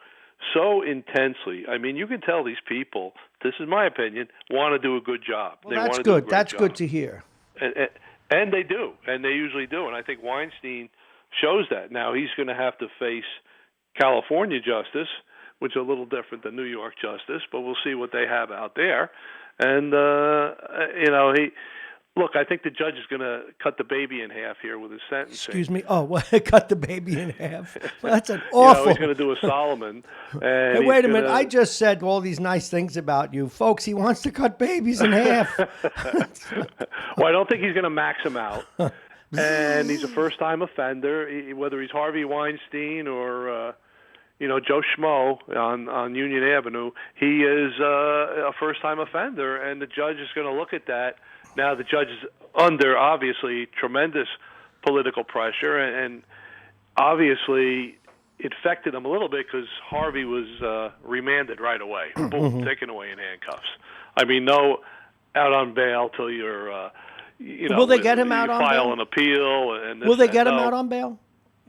[SPEAKER 4] so intensely. I mean, you can tell these people, this is my opinion, want to do a good job.
[SPEAKER 1] Well, that's good. That's good to hear.
[SPEAKER 4] And they do, and they usually do. And I think Weinstein shows that. Now, he's going to have to face California justice, which is a little different than New York justice, but we'll see what they have out there. And, Look, I think the judge is going to cut the baby in half here with his sentencing.
[SPEAKER 1] Excuse me? Oh, well, cut the baby in half? Well, that's an awful...
[SPEAKER 4] he's going to do a Solomon. And
[SPEAKER 1] hey, wait a minute. I just said all these nice things about you. Folks, he wants to cut babies in half.
[SPEAKER 4] Well, I don't think he's going to max him out. And he's a first-time offender, whether he's Harvey Weinstein or... Joe Schmo on Union Avenue, he is a first-time offender, and the judge is going to look at that. Now, the judge is under, obviously, tremendous political pressure, and obviously it affected him a little bit because Harvey was remanded right away, boom, taken away in handcuffs. I mean, no out on bail till you're,
[SPEAKER 1] Will they get him out on bail?
[SPEAKER 4] File an appeal. And
[SPEAKER 1] will they get him out on bail?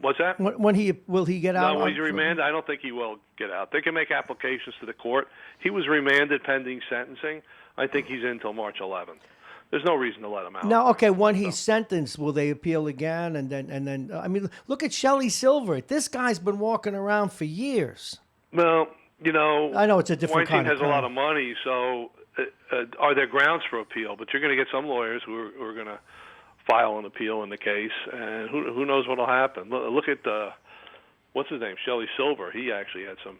[SPEAKER 4] What's that?
[SPEAKER 1] Will he get out?
[SPEAKER 4] No, when he's remanded, I don't think he will get out. They can make applications to the court. He was remanded pending sentencing. I think he's in till March 11th. There's no reason to let him out.
[SPEAKER 1] Now, okay, when he's sentenced, will they appeal again? And then, I mean, look at Shelley Silver. This guy's been walking around for years.
[SPEAKER 4] Well,
[SPEAKER 1] I know it's a different kind of
[SPEAKER 4] Weinstein has a lot of money, so are there grounds for appeal? But you're going to get some lawyers who are going to file an appeal in the case, and who knows what will happen. Look at what's his name, Shelley Silver. He actually had some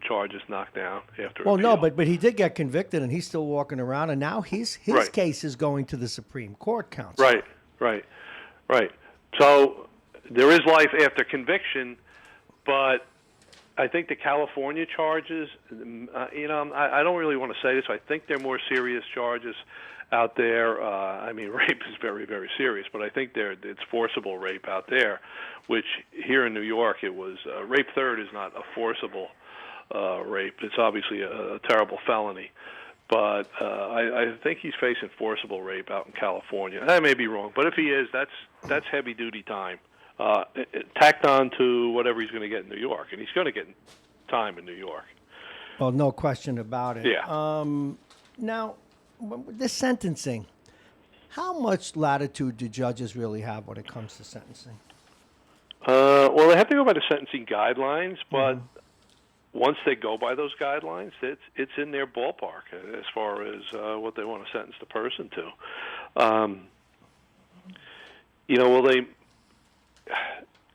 [SPEAKER 4] charges knocked down after appeal.
[SPEAKER 1] No, but he did get convicted, and he's still walking around, and now his case is going to the Supreme Court counsel.
[SPEAKER 4] Right. So there is life after conviction, but I think the California charges, I don't really want to say this. I think they're more serious charges out there. Rape is very, very serious, but I think it's forcible rape out there, which here in New York it was rape third is not a forcible rape. It's obviously a terrible felony. But I think he's facing forcible rape out in California. I may be wrong, but if he is, that's heavy-duty time, tacked on to whatever he's going to get in New York. And he's going to get time in New York.
[SPEAKER 1] Well, no question about it.
[SPEAKER 4] Yeah.
[SPEAKER 1] Now, this sentencing, how much latitude do judges really have when it comes to sentencing?
[SPEAKER 4] Well, they have to go by the sentencing guidelines, but once they go by those guidelines, it's in their ballpark as far as what they want to sentence the person to.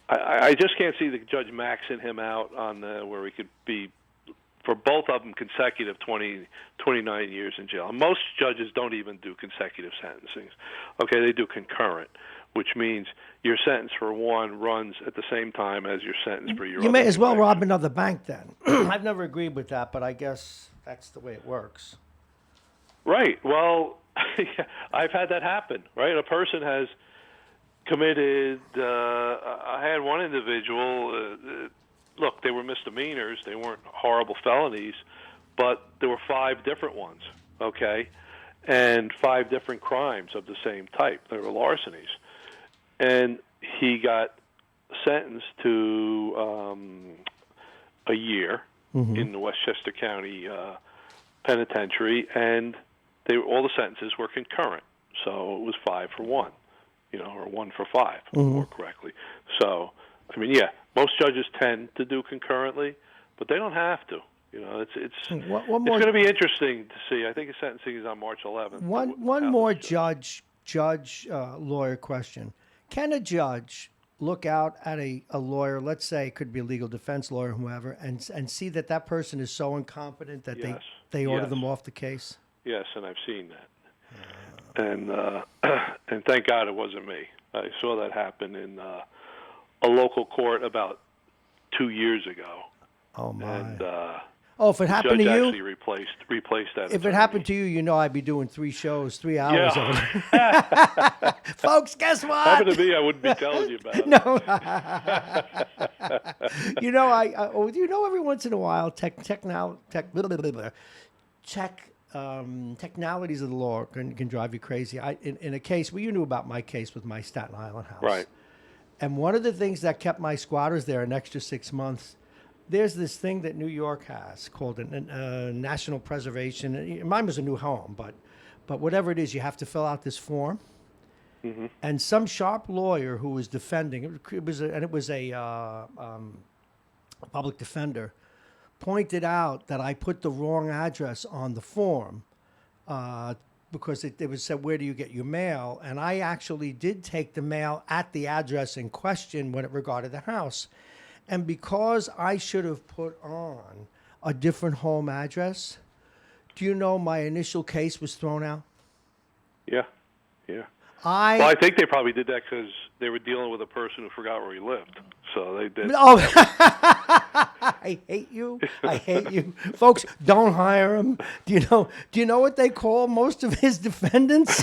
[SPEAKER 4] I just can't see the judge maxing him out on where he could be, for both of them, consecutive 29 years in jail. And most judges don't even do consecutive sentencings. Okay, they do concurrent, which means your sentence for one runs at the same time as your sentence for your other.
[SPEAKER 1] You may as well rob another bank then. I've never agreed with that, but I guess that's the way it works.
[SPEAKER 4] Right. Well, I've had that happen, right? A person has committed, I had one individual, look, they were misdemeanors. They weren't horrible felonies, but there were 5 different ones, okay? And 5 different crimes of the same type. They were larcenies. And he got sentenced to a year in the Westchester County Penitentiary, and all the sentences were concurrent. So it was 5 for 1, or 1 for 5, more correctly. So, most judges tend to do concurrently, but they don't have to. It's going to be interesting to see. I think his sentencing is on March 11th.
[SPEAKER 1] One more judge lawyer question. Can a judge look out at a lawyer, let's say it could be a legal defense lawyer, whoever, and see that person is so incompetent that they order them off the case?
[SPEAKER 4] Yes, and I've seen that. And thank God it wasn't me. I saw that happen in a local court about 2 years ago.
[SPEAKER 1] Oh, my.
[SPEAKER 4] And
[SPEAKER 1] if it happened to you?
[SPEAKER 4] The judge actually replaced that.
[SPEAKER 1] If it happened to you, I'd be doing 3 shows, 3 hours of it. Folks, guess what?
[SPEAKER 4] Happened to me, I wouldn't be telling you about it.
[SPEAKER 1] No. Every once in a while, technicalities of the law can drive you crazy. In a case, you knew about my case with my Staten Island house.
[SPEAKER 4] Right.
[SPEAKER 1] And one of the things that kept my squatters there an extra 6 months, there's this thing that New York has called a national preservation. Mine was a new home, but whatever it is, you have to fill out this form. Mm-hmm. And some sharp lawyer who was defending it was a public defender, pointed out that I put the wrong address on the form because it was said, where do you get your mail? And I actually did take the mail at the address in question when it regarded the house. And because I should have put on a different home address, do you know my initial case was thrown out?
[SPEAKER 4] Yeah. I think they probably did that because they were dealing with a person who forgot where he lived. So they did.
[SPEAKER 1] Oh, I hate you. Folks, don't hire him. Do you know what they call most of his defendants?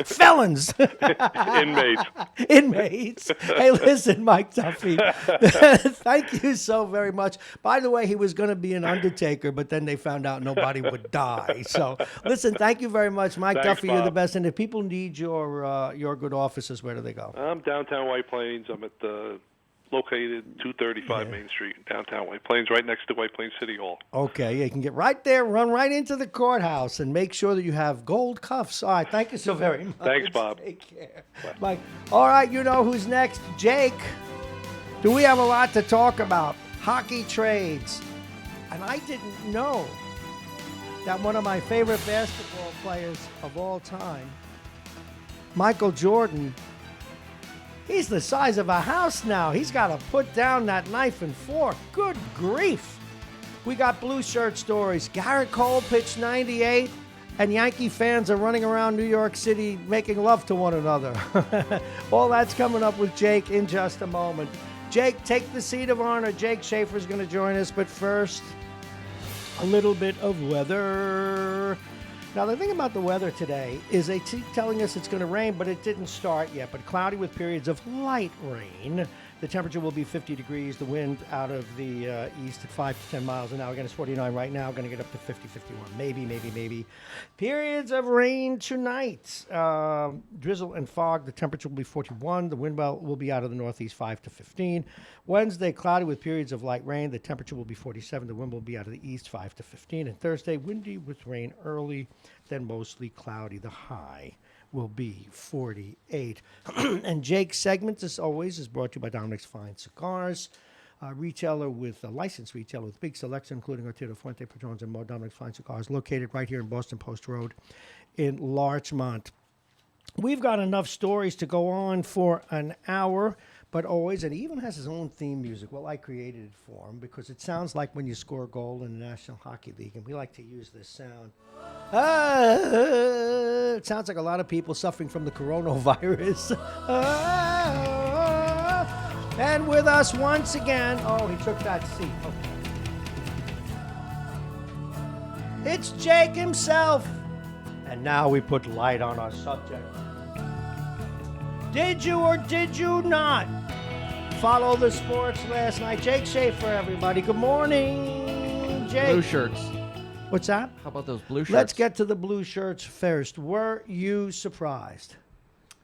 [SPEAKER 1] Felons. Inmates. Hey, listen, Mike Duffy. Thank you so very much. By the way, he was going to be an undertaker, but then they found out nobody would die. So, listen, thank you very much. Mike
[SPEAKER 4] Thanks,
[SPEAKER 1] Duffy,
[SPEAKER 4] Bob.
[SPEAKER 1] you're the best. And if people need your good offices, where do they go?
[SPEAKER 4] I'm downtown White Plains. I'm at located 235 Main Street, downtown White Plains, right next to White Plains City Hall.
[SPEAKER 1] Okay, you can get right there, run right into the courthouse, and make sure that you have gold cuffs. All right, thank you so very much.
[SPEAKER 4] Thanks, Bob.
[SPEAKER 1] Take care. Bye. All right, you know who's next? Jake. Do we have a lot to talk about? Hockey trades. And I didn't know that one of my favorite basketball players of all time, Michael Jordan, he's the size of a house now. He's got to put down that knife and fork. Good grief. We got blue shirt stories. Garrett Cole pitched 98, and Yankee fans are running around New York City making love to one another. All that's coming up with Jake in just a moment. Jake, take the seat of honor. Jake Schaefer is going to join us, but first, a little bit of weather. Now, the thing about the weather today is they keep telling us it's going to rain, but it didn't start yet. But cloudy with periods of light rain. The temperature will be 50 degrees. The wind out of the east at 5 to 10 miles an hour. Again, it's 49 right now. Going to get up to 50, 51. Maybe. Periods of rain tonight. Drizzle and fog. The temperature will be 41. The wind will be out of the northeast 5 to 15. Wednesday, cloudy with periods of light rain. The temperature will be 47. The wind will be out of the east 5 to 15. And Thursday, windy with rain early, then mostly cloudy. The high will be 48. And Jake's segment, as always, is brought to you by Dominic's Fine Cigars, a licensed retailer with big selection, including Arturo Fuente, Padrones, and more. Dominic's Fine Cigars, located right here in Boston Post Road in Larchmont. We've got enough stories to go on for an hour, but always, and he even has his own theme music. Well, I created it for him because it sounds like when you score a goal in the National Hockey League, and we like to use this sound. It sounds like a lot of people suffering from the coronavirus. And with us once again, he took that seat. Okay. It's Jake himself. And now we put light on our subject. Did you or did you not follow the sports last night? Jake Schaefer, everybody. Good morning, Jake.
[SPEAKER 5] Blue shirts.
[SPEAKER 1] What's that?
[SPEAKER 5] How about those blue shirts?
[SPEAKER 1] Let's get to the blue shirts first. Were you surprised?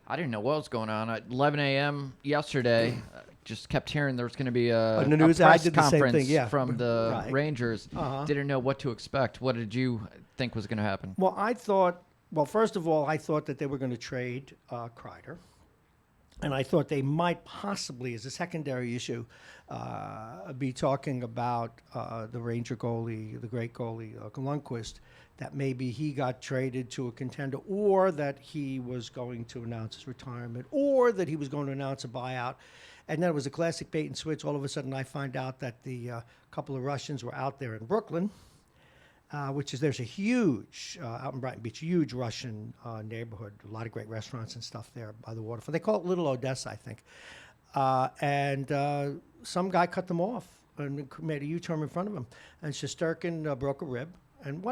[SPEAKER 5] I didn't know what was going on. At 11 a.m. yesterday, just kept hearing there was going to be a
[SPEAKER 1] news,
[SPEAKER 5] press
[SPEAKER 1] I did the same
[SPEAKER 5] conference
[SPEAKER 1] thing, yeah.
[SPEAKER 5] from the
[SPEAKER 1] Right.
[SPEAKER 5] Rangers. Didn't know what to expect. What did you think was going to happen?
[SPEAKER 1] Well, first of all, I thought that they were going to trade Kreider. And I thought they might possibly, as a secondary issue, be talking about the Ranger goalie, the great goalie, Lundqvist, that maybe he got traded to a contender, or that he was going to announce his retirement, or that he was going to announce a buyout. And then it was a classic bait and switch. All of a sudden, I find out that the couple of Russians were out there in Brooklyn, there's a huge, out in Brighton Beach, huge Russian neighborhood, a lot of great restaurants and stuff there by the waterfront. They call it Little Odessa, I think. And some guy cut them off and made a U-turn in front of him. And Shesterkin broke a rib. And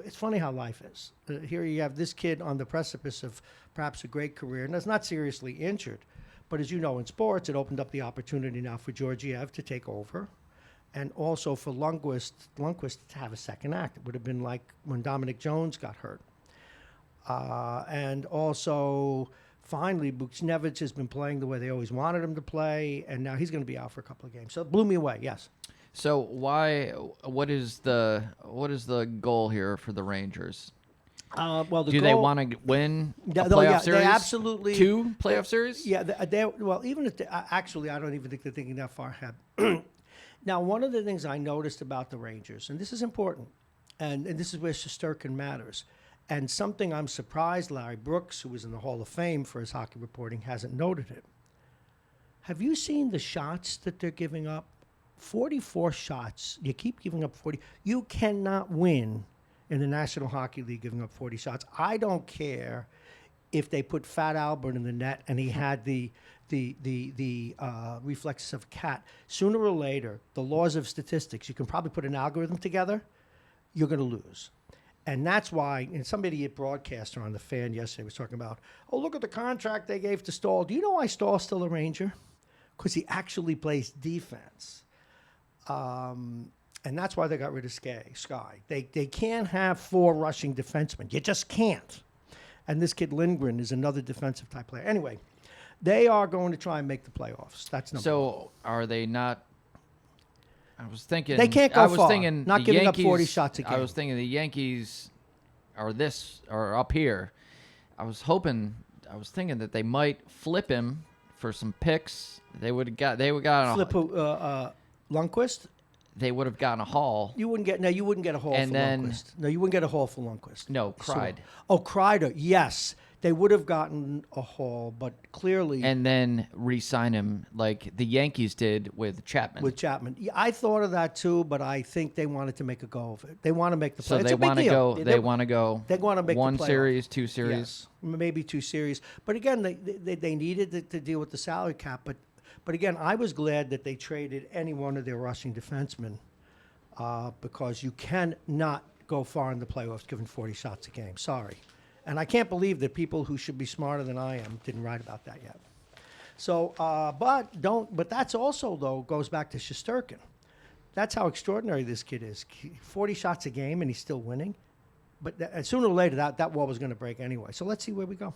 [SPEAKER 1] it's funny how life is. Here you have this kid on the precipice of perhaps a great career, and is not seriously injured. But as you know, in sports, it opened up the opportunity now for Georgiev to take over. And also for Lundqvist to have a second act. It would have been like when Dominic Jones got hurt. And also, finally, Buchnevich has been playing the way they always wanted him to play, and now he's going to be out for a couple of games. So it blew me away, yes.
[SPEAKER 5] So what is the goal here for the Rangers? Do they want to win a playoff series?
[SPEAKER 1] They absolutely
[SPEAKER 5] 2 playoff series?
[SPEAKER 1] Yeah. Even if actually, I don't even think they're thinking that far ahead. Now, one of the things I noticed about the Rangers, and this is important, and this is where Shesterkin matters, and something I'm surprised Larry Brooks, who was in the Hall of Fame for his hockey reporting, hasn't noted it. Have you seen the shots that they're giving up? 44 shots. You keep giving up 40. You cannot win in the National Hockey League giving up 40 shots. I don't care if they put Fat Albert in the net and he had the reflexes of a cat. Sooner or later, the laws of statistics, you can probably put an algorithm together, you're going to lose. And that's why, and somebody at broadcaster on the Fan yesterday was talking about, look at the contract they gave to Stahl. Do you know why Stahl's still a Ranger? Because he actually plays defense. And that's why they got rid of Sky. They can't have 4 rushing defensemen. You just can't. And this kid Lindgren is another defensive type player. Anyway, they are going to try and make the playoffs. That's number one.
[SPEAKER 5] So are they not? I was thinking
[SPEAKER 1] they can't go far.
[SPEAKER 5] Thinking
[SPEAKER 1] not giving up 40 shots a game.
[SPEAKER 5] I was thinking the Yankees are up here. I was thinking that they might flip him for some picks. They would have got
[SPEAKER 1] flip Lundqvist.
[SPEAKER 5] They would have gotten a haul.
[SPEAKER 1] You wouldn't get a haul for Lundqvist. No, you wouldn't get a haul for Lundqvist.
[SPEAKER 5] No, Kreider.
[SPEAKER 1] Kreider, yes. They would have gotten a haul, but clearly...
[SPEAKER 5] And then re-sign him like the Yankees did with Chapman.
[SPEAKER 1] Yeah, I thought of that too, but I think they wanted to make a go of it. They want to make the play.
[SPEAKER 5] So they want to go. They want to go.
[SPEAKER 1] They want to make
[SPEAKER 5] one
[SPEAKER 1] the
[SPEAKER 5] series, 2 series.
[SPEAKER 1] Yes, maybe 2 series. But again, they needed to deal with the salary cap. But But again, I was glad that they traded any one of their rushing defensemen because you cannot go far in the playoffs given 40 shots a game. Sorry. And I can't believe that people who should be smarter than I am didn't write about that yet. So, but that's also, though, goes back to Shesterkin. That's how extraordinary this kid is. 40 shots a game, and he's still winning. But sooner or later, that wall was going to break anyway. So let's see where we go.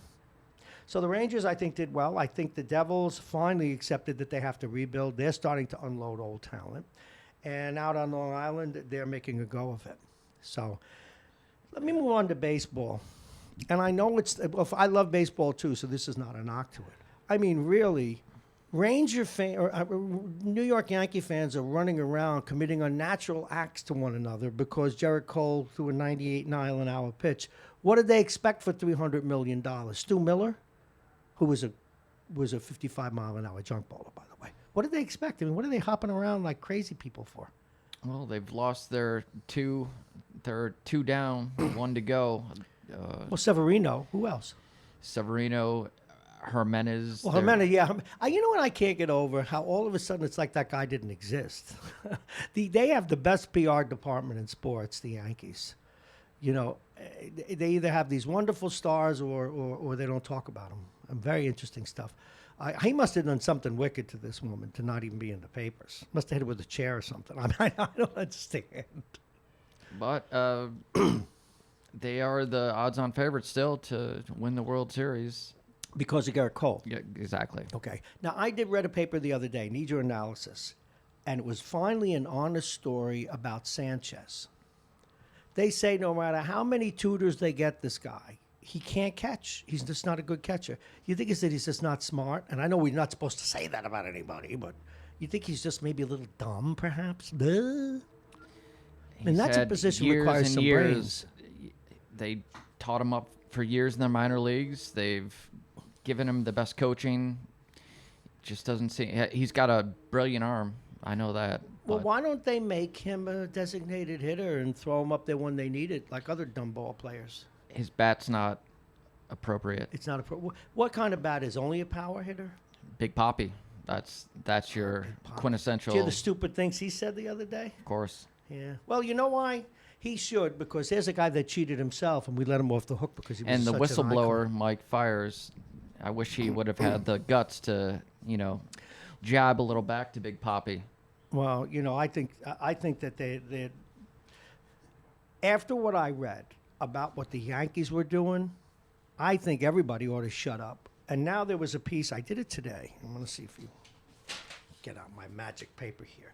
[SPEAKER 1] So the Rangers, I think, did well. I think the Devils finally accepted that they have to rebuild. They're starting to unload old talent. And out on Long Island, they're making a go of it. So let me move on to baseball. And I know I love baseball, too, so this is not a knock to it. I mean, really, New York Yankee fans are running around committing unnatural acts to one another because Jarrett Cole threw a 98-mile-an-hour pitch. What did they expect for $300 million? Stu Miller, who was a 55-mile-an-hour junk baller, by the way. What did they expect? I mean, what are they hopping around like crazy people for?
[SPEAKER 5] Well, they've lost their two down, one to go.
[SPEAKER 1] Severino. Who else?
[SPEAKER 5] Severino, Jimenez.
[SPEAKER 1] Well, Jimenez, yeah. You know what I can't get over? How all of a sudden it's like that guy didn't exist. They have the best PR department in sports, the Yankees. You know, they either have these wonderful stars or they don't talk about them. Very interesting stuff. He must have done something wicked to this woman to not even be in the papers. Must have hit her with a chair or something. I don't understand.
[SPEAKER 5] But they are the odds-on favorites still to win the World Series.
[SPEAKER 1] Because of Garrett Cole.
[SPEAKER 5] Yeah, exactly.
[SPEAKER 1] Okay. Now, I read a paper the other day, Need Your Analysis, and it was finally an honest story about Sanchez. They say no matter how many tutors they get this guy, he can't catch. He's just not a good catcher. You think it's that he's just not smart? And I know we're not supposed to say that about anybody, but you think he's just maybe a little dumb, perhaps? And that's a position that requires some brains.
[SPEAKER 5] They taught him up for years in the minor leagues. They've given him the best coaching. Just doesn't seem. He's got a brilliant arm. I know that.
[SPEAKER 1] Well, why don't they make him a designated hitter and throw him up there when they need it, like other dumb ball players?
[SPEAKER 5] His bat's not appropriate.
[SPEAKER 1] It's not appropriate. What kind of bat is? Only a power hitter?
[SPEAKER 5] Big Papi. That's your quintessential.
[SPEAKER 1] Did you hear the stupid things he said the other day?
[SPEAKER 5] Of course.
[SPEAKER 1] Yeah. Well, you know why? He should, because there's a guy that cheated himself, and we let him off the hook because he was
[SPEAKER 5] and the
[SPEAKER 1] such an
[SPEAKER 5] whistleblower,
[SPEAKER 1] icon.
[SPEAKER 5] Mike Fires, I wish he would have had the guts to, jab a little back to Big Papi.
[SPEAKER 1] Well, I think that they after what I read about what the Yankees were doing, I think everybody ought to shut up. And now there was a piece, I did it today. I'm going to see if you get out my magic paper here.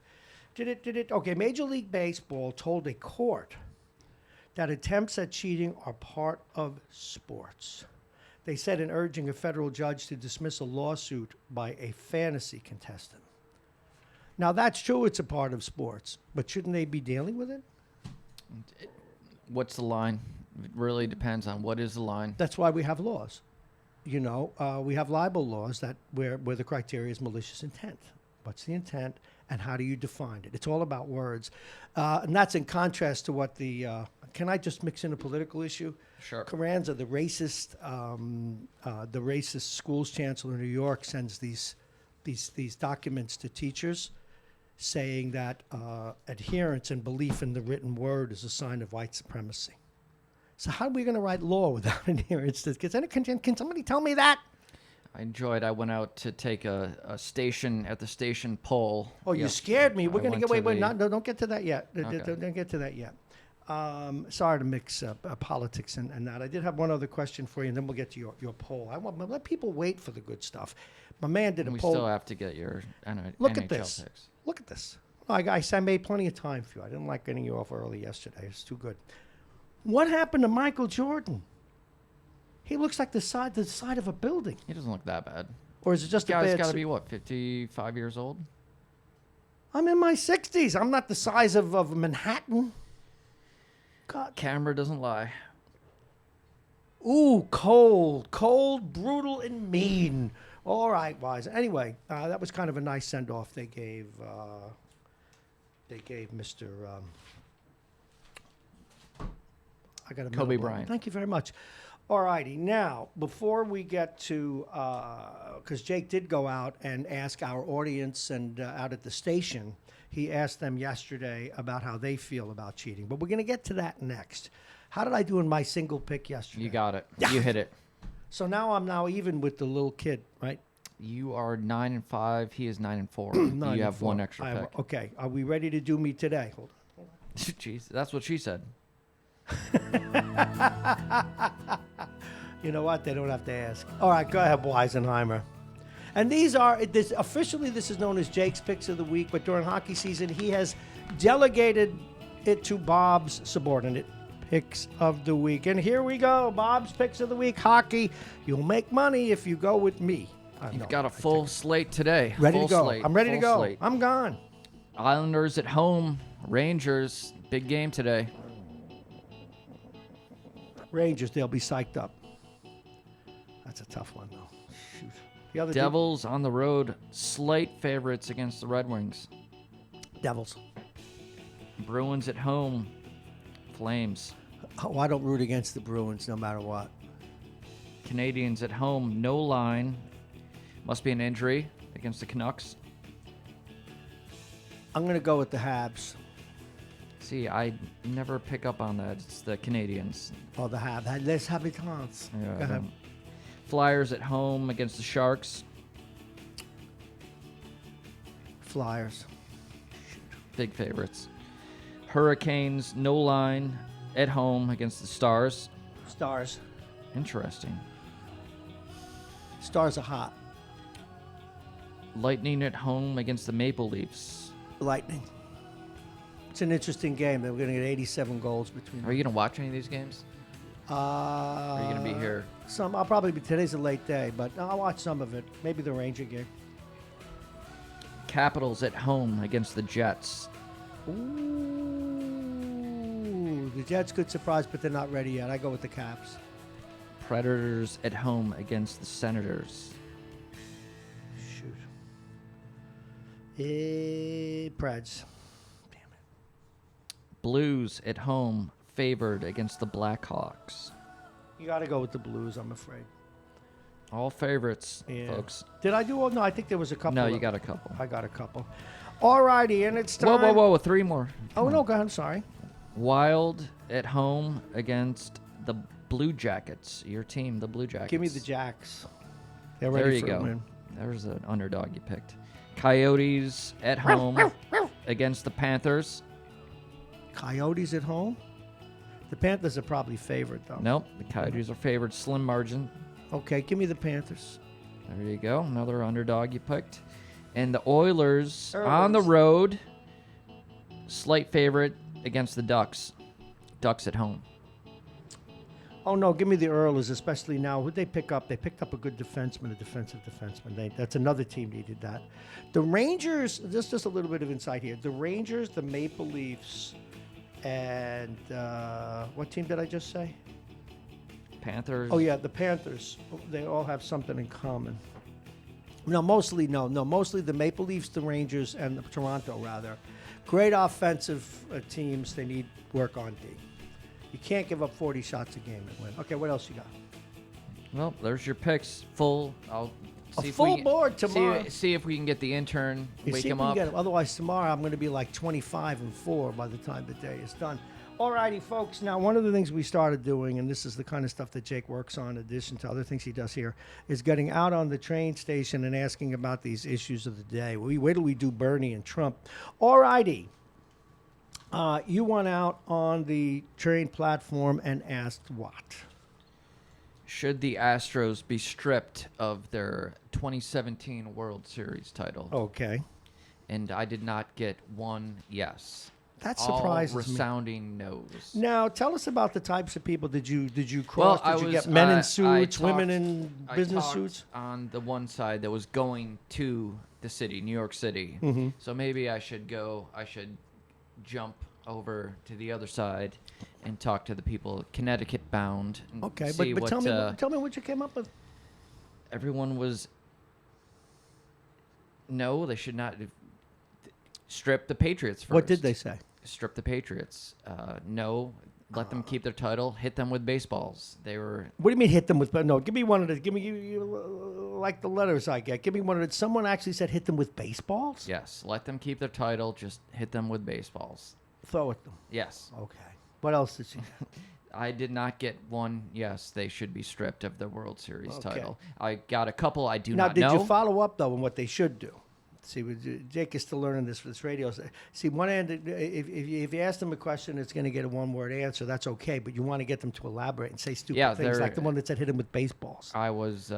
[SPEAKER 1] Did it? Okay, Major League Baseball told a court that attempts at cheating are part of sports. They said in urging a federal judge to dismiss a lawsuit by a fantasy contestant. Now, that's true, it's a part of sports, but shouldn't they be dealing with it?
[SPEAKER 5] What's the line? It really depends on what is the line.
[SPEAKER 1] That's why we have laws. We have libel laws that where the criteria is malicious intent. What's the intent, and how do you define it? It's all about words. And that's in contrast to what can I just mix in a political issue?
[SPEAKER 5] Sure.
[SPEAKER 1] Carranza, the racist schools chancellor in New York, sends these documents to teachers saying that adherence and belief in the written word is a sign of white supremacy. So how are we going to write law without adherence? Can somebody tell me that?
[SPEAKER 5] I went out to take a station at the station poll.
[SPEAKER 1] Oh, you scared me. We're going to get wait. No, don't get to that yet.
[SPEAKER 5] Okay.
[SPEAKER 1] Don't get to that yet. Sorry to mix politics and that. I did have one other question for you, and then we'll get to your poll. I want let people wait for the good stuff. My man did a poll.
[SPEAKER 5] We still have to get your
[SPEAKER 1] Look
[SPEAKER 5] NHL
[SPEAKER 1] at this.
[SPEAKER 5] picks.
[SPEAKER 1] Look at this. I made plenty of time for you. I didn't like getting you off early yesterday. It's too good. What happened to Michael Jordan? He looks like the side of a building.
[SPEAKER 5] He doesn't look that bad.
[SPEAKER 1] Or is it just a bad...
[SPEAKER 5] Guy's got to be, 55 years old?
[SPEAKER 1] I'm in my 60s. I'm not the size of Manhattan. God.
[SPEAKER 5] Camera doesn't lie.
[SPEAKER 1] Ooh, cold, brutal, and mean. All right, Wise. Anyway, that was kind of a nice send-off they gave Mr. I got a
[SPEAKER 5] Kobe Bryant.
[SPEAKER 1] Thank you very much. All righty. Now, before we get to, because Jake did go out and ask our audience and out at the station, he asked them yesterday about how they feel about cheating. But we're going to get to that next. How did I do in my single pick yesterday?
[SPEAKER 5] You got it.
[SPEAKER 1] Yeah.
[SPEAKER 5] You hit it.
[SPEAKER 1] So now I'm even with the little kid, right?
[SPEAKER 5] You are 9-5. He is 9-4.
[SPEAKER 1] 9
[SPEAKER 5] you have
[SPEAKER 1] and 4.
[SPEAKER 5] one extra pick.
[SPEAKER 1] Okay. Are we ready to do me today? Hold on.
[SPEAKER 5] Jeez, that's what she said.
[SPEAKER 1] You know what? They don't have to ask. All right, go ahead, Weisenheimer. And these are, officially this is known as Jake's Picks of the Week, but during hockey season, he has delegated it to Bob's subordinate Picks of the Week. And here we go, Bob's Picks of the Week, hockey. You'll make money if you go with me.
[SPEAKER 5] You've got a full slate today.
[SPEAKER 1] Ready
[SPEAKER 5] full
[SPEAKER 1] to go.
[SPEAKER 5] Slate.
[SPEAKER 1] I'm ready to
[SPEAKER 5] Full
[SPEAKER 1] go.
[SPEAKER 5] slate.
[SPEAKER 1] I'm gone.
[SPEAKER 5] Islanders at home. Rangers. Big game today.
[SPEAKER 1] Rangers, they'll be psyched up. That's a tough one, though. Shoot. The other
[SPEAKER 5] Devils on the road. Slight favorites against the Red Wings.
[SPEAKER 1] Devils.
[SPEAKER 5] Bruins at home. Flames.
[SPEAKER 1] Oh, I don't root against the Bruins no matter what.
[SPEAKER 5] Canadians at home. No line. Must be an injury against the Canucks.
[SPEAKER 1] I'm going to go with the Habs.
[SPEAKER 5] See, I never pick up on that. It's the Canadians.
[SPEAKER 1] Oh, the Habs. Les Habitants.
[SPEAKER 5] Yeah,
[SPEAKER 1] Go ahead.
[SPEAKER 5] Flyers at home against the Sharks.
[SPEAKER 1] Flyers.
[SPEAKER 5] Big favorites. Hurricanes, no line, at home against the Stars.
[SPEAKER 1] Stars.
[SPEAKER 5] Interesting.
[SPEAKER 1] Stars are hot.
[SPEAKER 5] Lightning at home against the Maple Leafs.
[SPEAKER 1] Lightning. It's an interesting game. We're going to get 87 goals between.
[SPEAKER 5] Are you going to watch any of these games? Are you going to be here?
[SPEAKER 1] Some. I'll probably be. Today's a late day, but I'll watch some of it. Maybe the Ranger game.
[SPEAKER 5] Capitals at home against the Jets.
[SPEAKER 1] Ooh, the Jets could surprise, but they're not ready yet. I go with the Caps.
[SPEAKER 5] Predators at home against the Senators.
[SPEAKER 1] Shoot. Preds. Damn it.
[SPEAKER 5] Blues at home favored against the Blackhawks.
[SPEAKER 1] You got to go with the Blues, I'm afraid.
[SPEAKER 5] All favorites,
[SPEAKER 1] Yeah.
[SPEAKER 5] folks.
[SPEAKER 1] Did I do all? No, I think there was a couple.
[SPEAKER 5] No, you got a couple.
[SPEAKER 1] I got a couple. All righty, and it's time.
[SPEAKER 5] Whoa, three more.
[SPEAKER 1] Oh, no, go ahead. I'm sorry.
[SPEAKER 5] Wild at home against the Blue Jackets. Your team, the Blue Jackets.
[SPEAKER 1] Give me the Jacks. They're
[SPEAKER 5] There
[SPEAKER 1] ready
[SPEAKER 5] you
[SPEAKER 1] for
[SPEAKER 5] go.
[SPEAKER 1] a win.
[SPEAKER 5] There's an underdog you picked. Coyotes at home against the Panthers.
[SPEAKER 1] Coyotes at home? The Panthers are probably favored, though.
[SPEAKER 5] Nope, the Coyotes are favored. Slim margin.
[SPEAKER 1] Okay, give me the Panthers.
[SPEAKER 5] There you go. Another underdog you picked. And the Oilers on the road. Slight favorite against the Ducks. Ducks at home.
[SPEAKER 1] Oh, no, give me the Oilers, especially now. Who'd they pick up? They picked up a good defenseman, a defensive defenseman. That's another team needed that. The Rangers, just a little bit of insight here. The Rangers, the Maple Leafs, and what team did I just say?
[SPEAKER 5] Panthers.
[SPEAKER 1] Oh, yeah, the Panthers. They all have something in common. Mostly the Maple Leafs, the Rangers, and the Toronto, rather. Great offensive teams. They need work on D. You can't give up 40 shots a game and win. Okay, what else you got?
[SPEAKER 5] Well, there's your picks. Full. I'll see if
[SPEAKER 1] full
[SPEAKER 5] we,
[SPEAKER 1] board tomorrow.
[SPEAKER 5] See if we can get the intern.
[SPEAKER 1] You
[SPEAKER 5] Wake
[SPEAKER 1] see if
[SPEAKER 5] him
[SPEAKER 1] we can
[SPEAKER 5] up.
[SPEAKER 1] get him. Otherwise, tomorrow I'm going to be like 25-4 by the time the day is done. All righty, folks. Now, one of the things we started doing, and this is the kind of stuff that Jake works on in addition to other things he does here, is getting out on the train station and asking about these issues of the day. Wait till we do Bernie and Trump. All righty. You went out on the train platform and asked what?
[SPEAKER 5] Should the Astros be stripped of their 2017 World Series title?
[SPEAKER 1] Okay.
[SPEAKER 5] And I did not get one yes.
[SPEAKER 1] That surprises
[SPEAKER 5] All
[SPEAKER 1] me.
[SPEAKER 5] resounding no's.
[SPEAKER 1] Now, tell us about the types of people. Did you cross?
[SPEAKER 5] Well,
[SPEAKER 1] did you get men in suits,
[SPEAKER 5] I
[SPEAKER 1] women
[SPEAKER 5] talked-
[SPEAKER 1] in
[SPEAKER 5] I
[SPEAKER 1] business
[SPEAKER 5] talked
[SPEAKER 1] suits?
[SPEAKER 5] on the one side that was going to the city, New York City.
[SPEAKER 1] Mm-hmm.
[SPEAKER 5] So maybe I should jump over to the other side and talk to the people Connecticut bound. And
[SPEAKER 1] Okay,
[SPEAKER 5] see
[SPEAKER 1] but
[SPEAKER 5] what,
[SPEAKER 1] tell me what you came up with.
[SPEAKER 5] everyone was. No, they should not strip the Patriots first.
[SPEAKER 1] What did they say?
[SPEAKER 5] Strip the Patriots. No, Let them keep their title. Hit them with baseballs. They were.
[SPEAKER 1] What do you mean hit them with? No, give me one of the. Give me like the letters I get. Give me one of the. Someone actually said hit them with baseballs.
[SPEAKER 5] Yes. Let them keep their title. Just hit them with baseballs.
[SPEAKER 1] Throw at them.
[SPEAKER 5] Yes.
[SPEAKER 1] Okay. What else did she get?
[SPEAKER 5] I did not get one. Yes, they should be stripped of the World Series
[SPEAKER 1] Okay.
[SPEAKER 5] title. I got a couple. I do
[SPEAKER 1] Now,
[SPEAKER 5] not
[SPEAKER 1] did
[SPEAKER 5] know.
[SPEAKER 1] you follow up though on what they should do? See, Jake is still learning this for this radio. See, one end, if you ask them a question, it's going to get a one-word answer. That's okay, but you want to get them to elaborate and say stupid things like the one that said hit him with baseballs.
[SPEAKER 5] I was.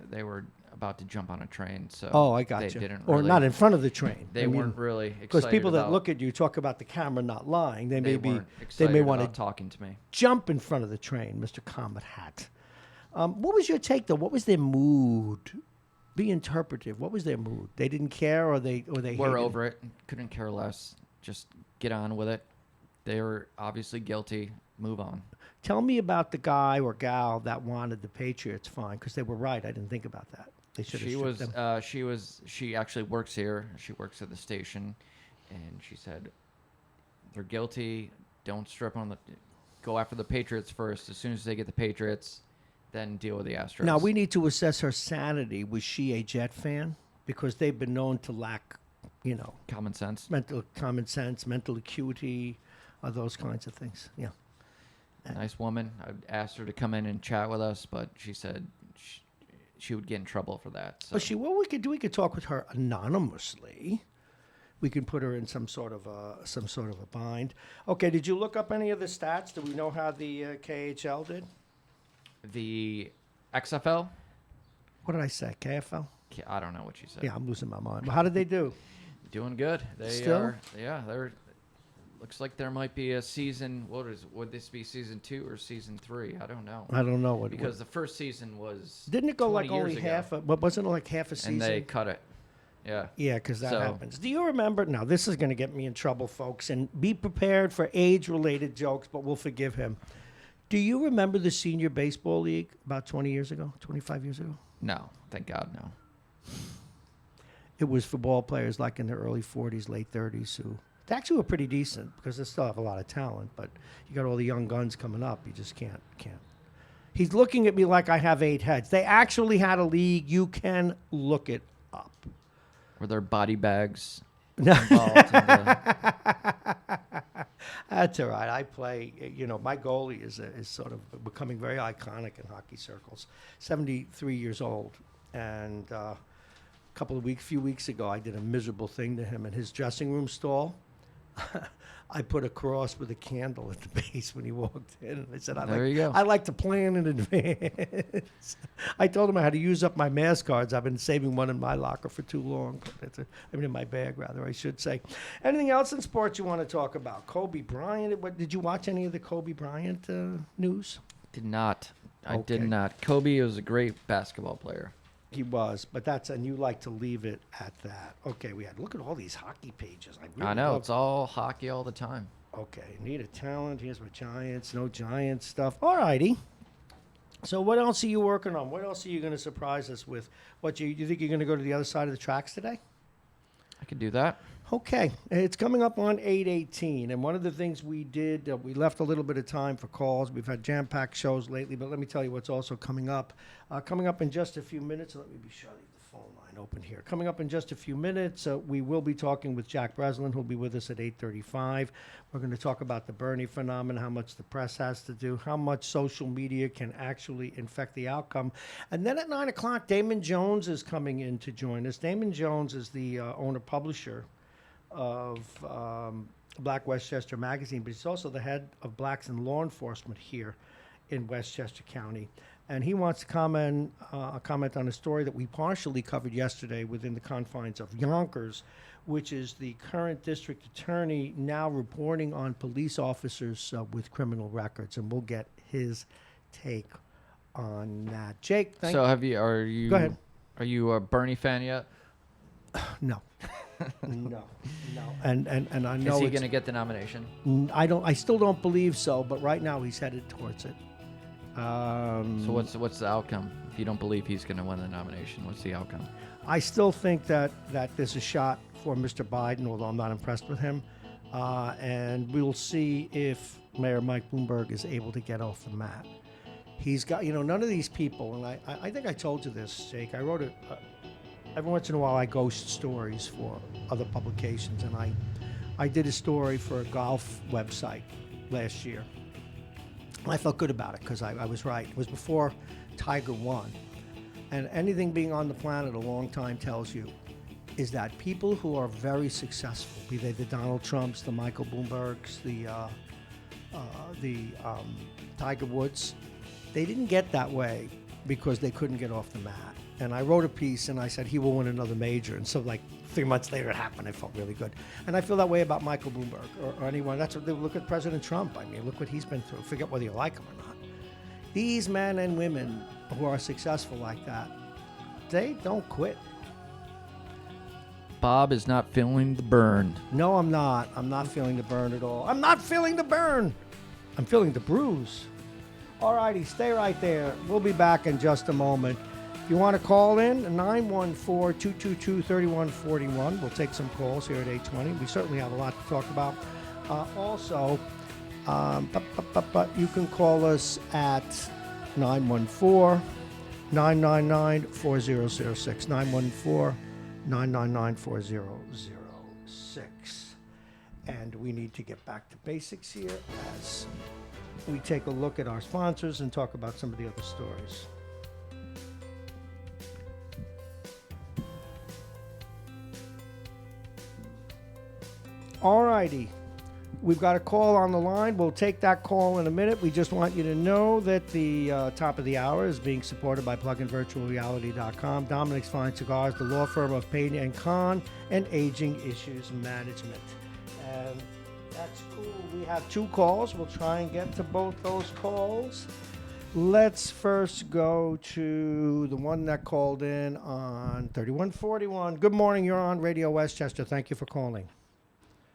[SPEAKER 5] They were about to jump on a train, so.
[SPEAKER 1] Oh, I got
[SPEAKER 5] they
[SPEAKER 1] you.
[SPEAKER 5] Didn't
[SPEAKER 1] or
[SPEAKER 5] really,
[SPEAKER 1] not in front of the train.
[SPEAKER 5] They weren't really excited.
[SPEAKER 1] Because people that
[SPEAKER 5] about,
[SPEAKER 1] look at you talk about the camera not lying. They may
[SPEAKER 5] weren't
[SPEAKER 1] be. They
[SPEAKER 5] excited
[SPEAKER 1] may want to
[SPEAKER 5] about talking to me.
[SPEAKER 1] jump in front of the train, Mr. Comet Hat. What was your take though? What was their mood? Be interpretive. What was their mood? They didn't care, or they
[SPEAKER 5] We're
[SPEAKER 1] hated
[SPEAKER 5] over it. Couldn't care less. Just get on with it. They were obviously guilty. Move on.
[SPEAKER 1] Tell me about the guy or gal that wanted the Patriots fine, because they were right. I didn't think about that. They should have stripped them.
[SPEAKER 5] She actually works here. She works at the station, and she said they're guilty. Don't strip on the. Go after the Patriots first. As soon as they get the Patriots, then deal with the Astros.
[SPEAKER 1] Now, we need to assess her sanity. Was she a Jet fan? Because they've been known to lack,
[SPEAKER 5] common sense.
[SPEAKER 1] mental common sense, mental acuity, those kinds of things. Yeah.
[SPEAKER 5] Nice woman. I asked her to come in and chat with us, but she said she would get in trouble for that. So.
[SPEAKER 1] But we could talk with her anonymously. We can put her in some sort of a bind. Okay, did you look up any of the stats? Do we know how the KHL did?
[SPEAKER 5] The XFL?
[SPEAKER 1] What did I say? KFL?
[SPEAKER 5] I don't know what you said.
[SPEAKER 1] Yeah, I'm losing my mind. But how did they do?
[SPEAKER 5] Doing good. They
[SPEAKER 1] Still?
[SPEAKER 5] are. Yeah, they're. Looks like there might be a season. Would this be season 2 or season 3? I don't know.
[SPEAKER 1] I don't know
[SPEAKER 5] Because the first season was.
[SPEAKER 1] didn't it go
[SPEAKER 5] 20
[SPEAKER 1] like only
[SPEAKER 5] years ago,
[SPEAKER 1] half? Wasn't it like half a season?
[SPEAKER 5] And they cut it. Yeah.
[SPEAKER 1] Yeah, because that
[SPEAKER 5] So-
[SPEAKER 1] happens. Do you remember? Now, this is going to get me in trouble, folks, and be prepared for age-related jokes, but we'll forgive him. Do you remember the Senior Baseball League about 20 years ago, 25 years ago?
[SPEAKER 5] No, thank God, no.
[SPEAKER 1] It was for ball players like in their early 40s, late 30s who actually were pretty decent because they still have a lot of talent, but you got all the young guns coming up. You just can't. He's looking at me like I have 8 heads. They actually had a league. You can look it up.
[SPEAKER 5] Were there body bags involved in the...
[SPEAKER 1] That's all right. I play, my goalie is sort of becoming very iconic in hockey circles. 73 years old. And few weeks ago, I did a miserable thing to him in his dressing room stall. I put a cross with a candle at the base when he walked in. I said, I like to plan in advance. I told him I had to use up my mask cards. I've been saving one in my locker for too long. In my bag, rather, I should say. Anything else in sports you want to talk about? Kobe Bryant. Did you watch any of the Kobe Bryant news?
[SPEAKER 5] Did not. I
[SPEAKER 1] Okay.
[SPEAKER 5] did not. Kobe was a great basketball player.
[SPEAKER 1] He was, but and you like to leave it at that. Okay, look at all these hockey pages.
[SPEAKER 5] I know, it's all hockey all the time.
[SPEAKER 1] Okay, need a talent. Here's my Giants. No Giants stuff. All righty. So what else are you working on? What else are you going to surprise us with? You think you're going to go to the other side of the tracks today?
[SPEAKER 5] I could do that.
[SPEAKER 1] Okay, it's coming up on 8:18, and one of the things we did, we left a little bit of time for calls. We've had jam-packed shows lately, but let me tell you what's also coming up. Coming up in just a few minutes, let me be sure I leave the phone line open here. Coming up in just a few minutes, we will be talking with Jack Breslin, who'll be with us at 8:35. We're going to talk about the Bernie phenomenon, how much the press has to do, how much social media can actually infect the outcome. And then at 9 o'clock, Damon Jones is coming in to join us. Damon Jones is the owner-publisher of Black Westchester Magazine, but he's also the head of Blacks in Law Enforcement here in Westchester County. And he wants to comment on a story that we partially covered yesterday within the confines of Yonkers, which is the current district attorney now reporting on police officers with criminal records. And we'll get his take on that. Jake,
[SPEAKER 5] So are you
[SPEAKER 1] Go ahead.
[SPEAKER 5] Are you a Bernie fan yet?
[SPEAKER 1] No. No. And I know
[SPEAKER 5] Is he going to get the nomination?
[SPEAKER 1] I still don't believe so, but right now he's headed towards it.
[SPEAKER 5] So what's the outcome? If you don't believe he's going to win the nomination, what's the outcome?
[SPEAKER 1] I still think that there's a shot for Mr. Biden, although I'm not impressed with him. and we'll see if Mayor Mike Bloomberg is able to get off the mat. He's got, none of these people, and I think I told you this, Jake. I wrote it. Every once in a while, I ghost stories for other publications, and I did a story for a golf website last year. I felt good about it because I was right. It was before Tiger won. And anything being on the planet a long time tells you is that people who are very successful, be they the Donald Trumps, the Michael Bloombergs, the Tiger Woods, they didn't get that way because they couldn't get off the mat. And I wrote a piece and I said he will win another major. And so 3 months later it happened. I felt really good. And I feel that way about Michael Bloomberg or anyone. That's what they look at President Trump. I mean, look what he's been through. Forget whether you like him or not. These men and women who are successful like that, they don't quit.
[SPEAKER 5] Bob is not feeling the burn.
[SPEAKER 1] No, I'm not. I'm not feeling the burn at all. I'm not feeling the burn. I'm feeling the bruise. All righty, stay right there. We'll be back in just a moment. If you want to call in, 914-222-3141. We'll take some calls here at 820. We certainly have a lot to talk about. Also, you can call us at 914-999-4006. 914-999-4006. And we need to get back to basics here as we take a look at our sponsors and talk about some of the other stories. All righty. We've got a call on the line. We'll take that call in a minute. We just want you to know that the top of the hour is being supported by pluginvirtualreality.com, Dominic's Fine Cigars, the law firm of Payne and Kahn, and Aging Issues Management. And that's cool. We have 2 calls. We'll try and get to both those calls. Let's first go to the one that called in on 3141. Good morning. You're on Radio Westchester. Thank you for calling.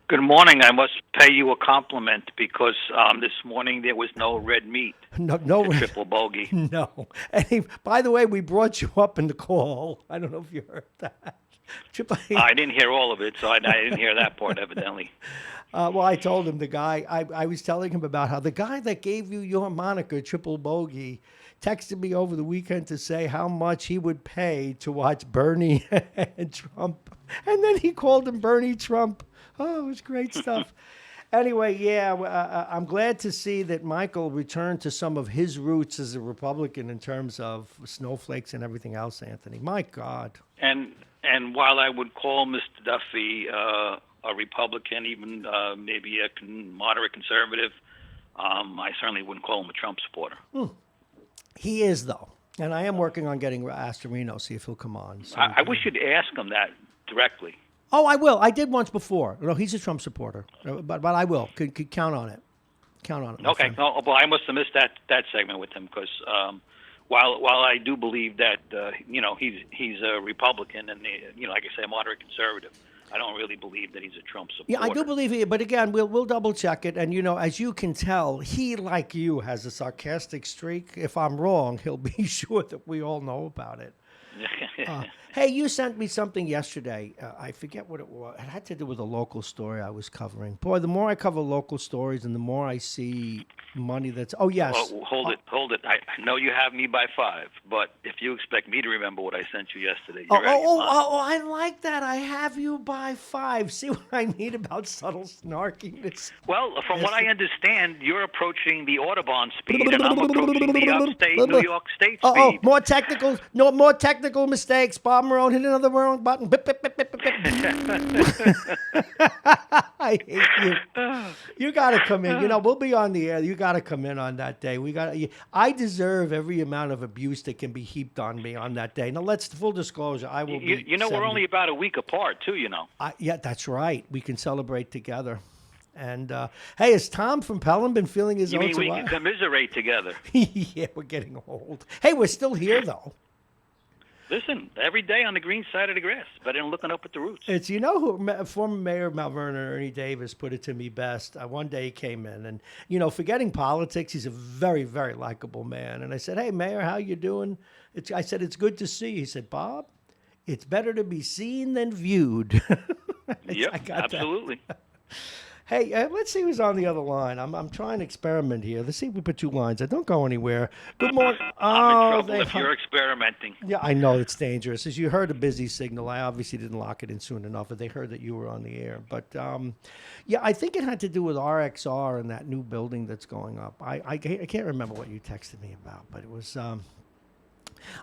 [SPEAKER 6] Good morning. I must pay you a compliment because this morning there was no red meat.
[SPEAKER 1] No
[SPEAKER 6] triple bogey.
[SPEAKER 1] No. And by the way, we brought you up in the call. I don't know if you heard that.
[SPEAKER 6] I didn't hear all of it, so I didn't hear that part, evidently.
[SPEAKER 1] Well, I told him the guy, I was telling him about how the guy that gave you your moniker, Triple Bogey, texted me over the weekend to say how much he would pay to watch Bernie and Trump. And then he called him Bernie Trump. Oh, it was great stuff. Anyway, yeah, I'm glad to see that Michael returned to some of his roots as a Republican in terms of snowflakes and everything else, Anthony. My God.
[SPEAKER 6] And while I would call Mr. Duffy a Republican, even maybe a moderate conservative, I certainly wouldn't call him a Trump supporter.
[SPEAKER 1] He is, though. And I am working on getting Astorino, see if he'll come on. So
[SPEAKER 6] I wish you'd ask him that directly.
[SPEAKER 1] Oh, I will. I did once before. No, he's a Trump supporter, but I will. Could count on it. Count on it.
[SPEAKER 6] Okay. No, well, I must have missed that segment with him because while I do believe that he's a Republican and like I say, a moderate conservative, I don't really believe that he's a Trump supporter.
[SPEAKER 1] Yeah, I do believe he. But again, we'll double check it. And as you can tell, he, like you, has a sarcastic streak. If I'm wrong, he'll be sure that we all know about it. Hey, you sent me something yesterday. I forget what it was. It had to do with a local story I was covering. Boy, the more I cover local stories and the more I see money that's... Oh, yes.
[SPEAKER 6] Well, hold it. I know you have me by 5, but if you expect me to remember what I sent you yesterday, you're
[SPEAKER 1] I like that. I have you by 5. See what I mean about subtle snarkiness?
[SPEAKER 6] Well, from what I understand, you're approaching the Audubon speed, and I'm approaching the upstate New York State speed.
[SPEAKER 1] More technical mistakes. Bob Marrone hit another wrong button. Bip, bip, bip, bip, bip. I hate you. You got to come in. We'll be on the air. You got to come in on that day. I deserve every amount of abuse that can be heaped on me on that day. Now, full disclosure, I will be.
[SPEAKER 6] We're only about a week apart, too,
[SPEAKER 1] Yeah, that's right. We can celebrate together. And, hey, has Tom from Pelham been feeling his own?
[SPEAKER 6] You mean we can commiserate together?
[SPEAKER 1] Yeah, we're getting old. Hey, we're still here, though.
[SPEAKER 6] Listen, every day on the green side of the grass, better than looking up at the roots.
[SPEAKER 1] It's, who former Mayor of Mount Vernon, Ernie Davis, put it to me best. One day he came in and, forgetting politics, he's a very, very likable man. And I said, hey, Mayor, how you doing? I said, it's good to see you. He said, Bob, it's better to be seen than viewed.
[SPEAKER 6] Yep, absolutely.
[SPEAKER 1] Hey, let's see who's on the other line. I'm trying to experiment here. Let's see if we put 2 lines. I don't go anywhere. Good morning.
[SPEAKER 6] I'm in trouble if you're experimenting.
[SPEAKER 1] Yeah, I know it's dangerous. As you heard a busy signal, I obviously didn't lock it in soon enough, but they heard that you were on the air. But yeah, I think it had to do with RXR and that new building that's going up. I can't remember what you texted me about, but it was.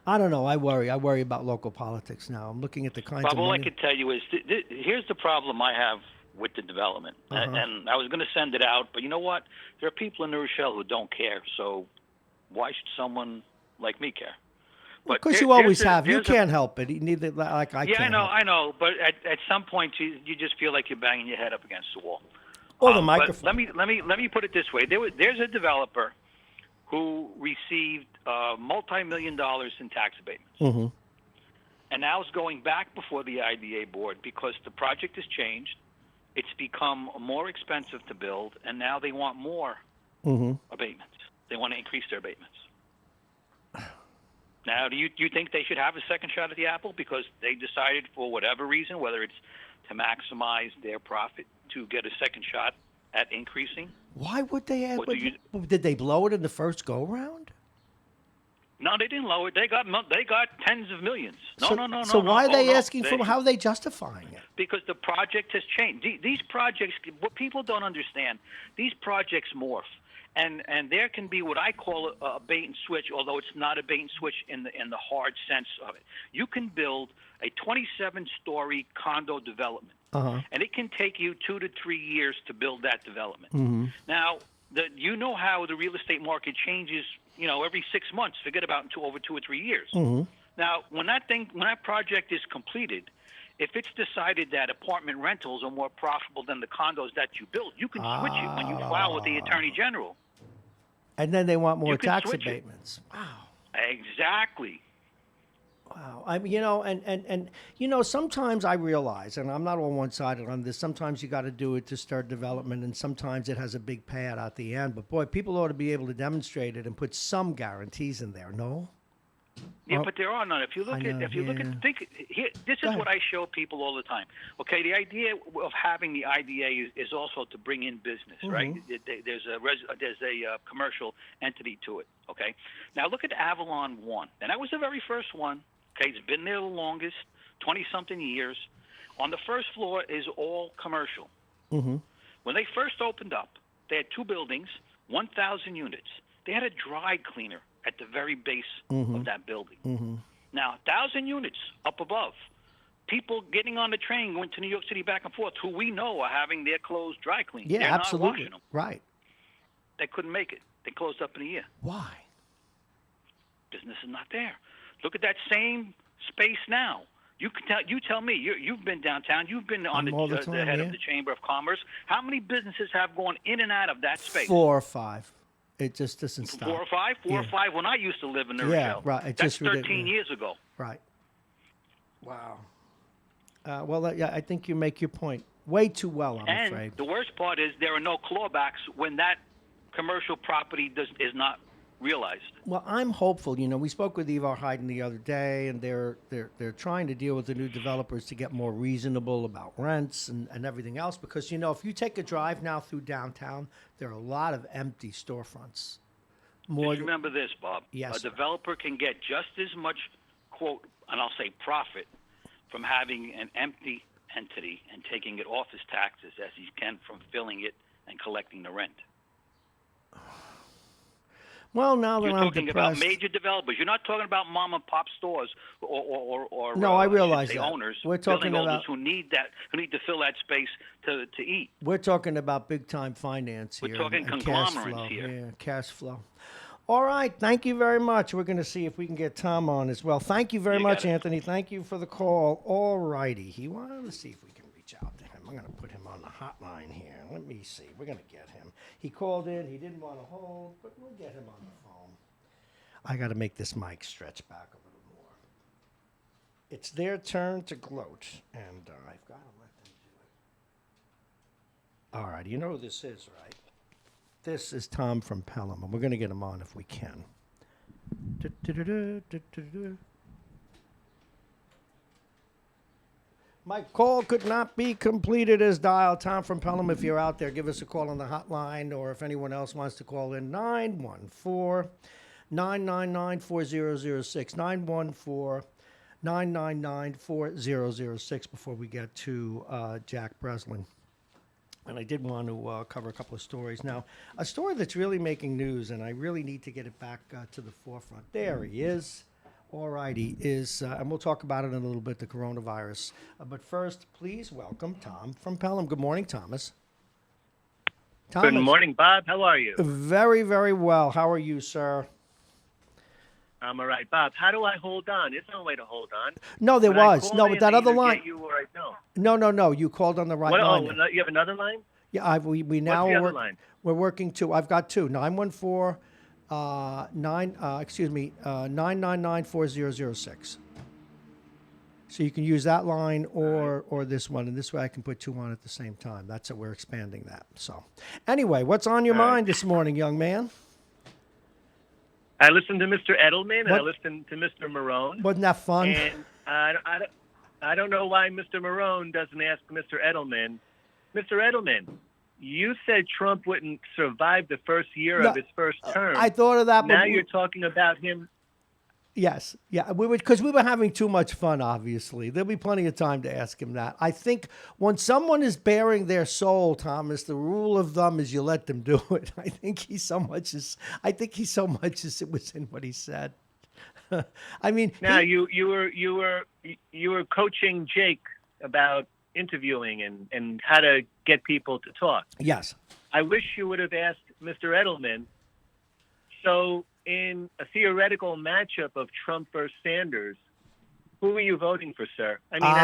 [SPEAKER 1] I don't know. I worry. I worry about local politics now. I'm looking at the kinds
[SPEAKER 6] Bob,
[SPEAKER 1] of
[SPEAKER 6] all
[SPEAKER 1] money.
[SPEAKER 6] I can tell you is here's the problem I have with the development. And I was going to send it out, but you know what? There are people in New Rochelle who don't care. So why should someone like me care?
[SPEAKER 1] Because you always have. You can't help it. Neither like I
[SPEAKER 6] yeah,
[SPEAKER 1] can't.
[SPEAKER 6] I know. But at some point, you just feel like you're banging your head up against the wall.
[SPEAKER 1] Or the microphone.
[SPEAKER 6] But let me put it this way. There's a developer who received multi-million dollars in tax abatements.
[SPEAKER 1] Mm-hmm.
[SPEAKER 6] And now it's going back before the IDA board because the project has changed. It's become more expensive to build, and now they want more abatements. They want to increase their abatements. Now, do you think they should have a second shot at the apple because they decided for whatever reason, whether it's to maximize their profit, to get a second shot at increasing?
[SPEAKER 1] Why would they add? Did they blow it in the first go-round?
[SPEAKER 6] No, they didn't lower it. They got tens of millions. No.
[SPEAKER 1] So why are they asking
[SPEAKER 6] for?
[SPEAKER 1] How are they justifying it?
[SPEAKER 6] Because the project has changed. These projects, what people don't understand, these projects morph, and there can be what I call a bait and switch, although it's not a bait and switch in the hard sense of it. You can build a 27-story condo development, and it can take you 2 to 3 years to build that development. Now, you know how the real estate market changes. Every 6 months. Forget about over 2 or 3 years. Now, when that project is completed, if it's decided that apartment rentals are more profitable than the condos that you built, you can switch it when you file with the Attorney General.
[SPEAKER 1] And then they want more tax abatements. Wow.
[SPEAKER 6] Exactly.
[SPEAKER 1] Wow. Sometimes I realize, and I'm not on one-sided on this, sometimes you got to do it to start development, and sometimes it has a big payout at the end. But, boy, people ought to be able to demonstrate it and put some guarantees in there, no?
[SPEAKER 6] Yeah, but there are none. If you look at this is what I show people all the time. Okay, the idea of having the IDA is also to bring in business, right? There's a commercial entity to it. Okay, now look at Avalon 1, and that was the very first one. Okay, it's been there the longest, 20-something years. On the first floor is all commercial. When they first opened up, they had 2 buildings, 1,000 units. They had a dry cleaner at the very base of that building. Now, 1,000 units up above. People getting on the train going to New York City back and forth, who we know are having their clothes dry cleaned.
[SPEAKER 1] Yeah,
[SPEAKER 6] They're
[SPEAKER 1] absolutely.
[SPEAKER 6] not washing them.
[SPEAKER 1] Right.
[SPEAKER 6] They couldn't make it. They closed up in a year.
[SPEAKER 1] Why?
[SPEAKER 6] Business is not there. Look at that same space now. You tell me. You've been downtown. You've been on the head of the Chamber of Commerce. How many businesses have gone in and out of that space?
[SPEAKER 1] 4 or 5. It just doesn't stop.
[SPEAKER 6] 4 or 5? 4 or 5 when I used to live in New Rochelle.
[SPEAKER 1] Right.
[SPEAKER 6] That's 13 years ago.
[SPEAKER 1] Right. Wow. I think you make your point way too well, I'm afraid.
[SPEAKER 6] And the worst part is there are no clawbacks when that commercial property is not realized.
[SPEAKER 1] Well, I'm hopeful. We spoke with Ivar Hayden the other day, and they're trying to deal with the new developers to get more reasonable about rents and everything else. Because if you take a drive now through downtown, there are a lot of empty storefronts.
[SPEAKER 6] Just remember this, Bob.
[SPEAKER 1] Yes,
[SPEAKER 6] a developer can get just as much, quote, and I'll say profit, from having an empty entity and taking it off his taxes as he can from filling it and collecting the rent.
[SPEAKER 1] Well, now that
[SPEAKER 6] You're
[SPEAKER 1] I'm
[SPEAKER 6] talking
[SPEAKER 1] depressed,
[SPEAKER 6] about major developers. You're not talking about mom and pop stores or
[SPEAKER 1] no, I realize
[SPEAKER 6] that. Owners,
[SPEAKER 1] we're talking
[SPEAKER 6] about who need to fill that space to eat.
[SPEAKER 1] We're talking about big time finance here.
[SPEAKER 6] We're talking
[SPEAKER 1] and
[SPEAKER 6] conglomerates
[SPEAKER 1] cash flow.
[SPEAKER 6] here.
[SPEAKER 1] Yeah, cash flow. All right, thank you very much. We're going to see if we can get Tom on as well. Thank you very much, Anthony. Thank you for the call. All righty. He wanted to see if we can reach out to him. I'm going to put him on the hotline here. Let me see. We're going to get him. He called in. He didn't want to hold, but we'll get him on the phone. I got to make this mic stretch back a little more. It's their turn to gloat, and I've got to let them do it. All right, you know who this is, right? This is Tom from Pelham, and we're going to get him on if we can. My call could not be completed as dialed. Tom from Pelham, if you're out there, give us a call on the hotline, or if anyone else wants to call in, 914-999-4006, 914-999-4006 before we get to Jack Breslin. And I did want to cover a couple of stories. Now, a story that's really making news, and I really need to get it back to the forefront. There he is. All righty, and we'll talk about it in a little bit, the coronavirus. But first, please welcome Tom from Pelham. Good morning, Thomas.
[SPEAKER 7] Good morning, Bob. How are you?
[SPEAKER 1] Very, very well. How are you, sir?
[SPEAKER 7] I'm all right. Bob, how do I hold on? There's no way to hold on.
[SPEAKER 1] No, there was. No, but that other line.
[SPEAKER 7] You or I don't.
[SPEAKER 1] No. You called on the right line.
[SPEAKER 7] Oh, you have another line?
[SPEAKER 1] Yeah, we now
[SPEAKER 7] What's the other line?
[SPEAKER 1] We're working two. I've got two. 999-4006. So you can use that line or this one, and this way I can put two on at the same time. That's it. We're expanding that. So anyway, what's on your mind this morning, young man?
[SPEAKER 7] I listened to Mr. Edelman and I listened to Mr. Marrone.
[SPEAKER 1] Wasn't that fun?
[SPEAKER 7] And I don't know why Mr. Marrone doesn't ask Mr. Edelman. Mr. Edelman, you said Trump wouldn't survive the first year of his first term.
[SPEAKER 1] I thought of that.
[SPEAKER 7] Now you're talking about him.
[SPEAKER 1] Yes, yeah, because we were having too much fun, obviously. There'll be plenty of time to ask him that. I think when someone is bearing their soul, Thomas, the rule of thumb is you let them do it. I think he so much as it was in what he said. I mean,
[SPEAKER 7] now you were coaching Jake about interviewing and how to get people to talk.
[SPEAKER 1] Yes.
[SPEAKER 7] I wish you would have asked Mr. Edelman. So in a theoretical matchup of Trump versus Sanders, who are you voting for, sir? I mean, I know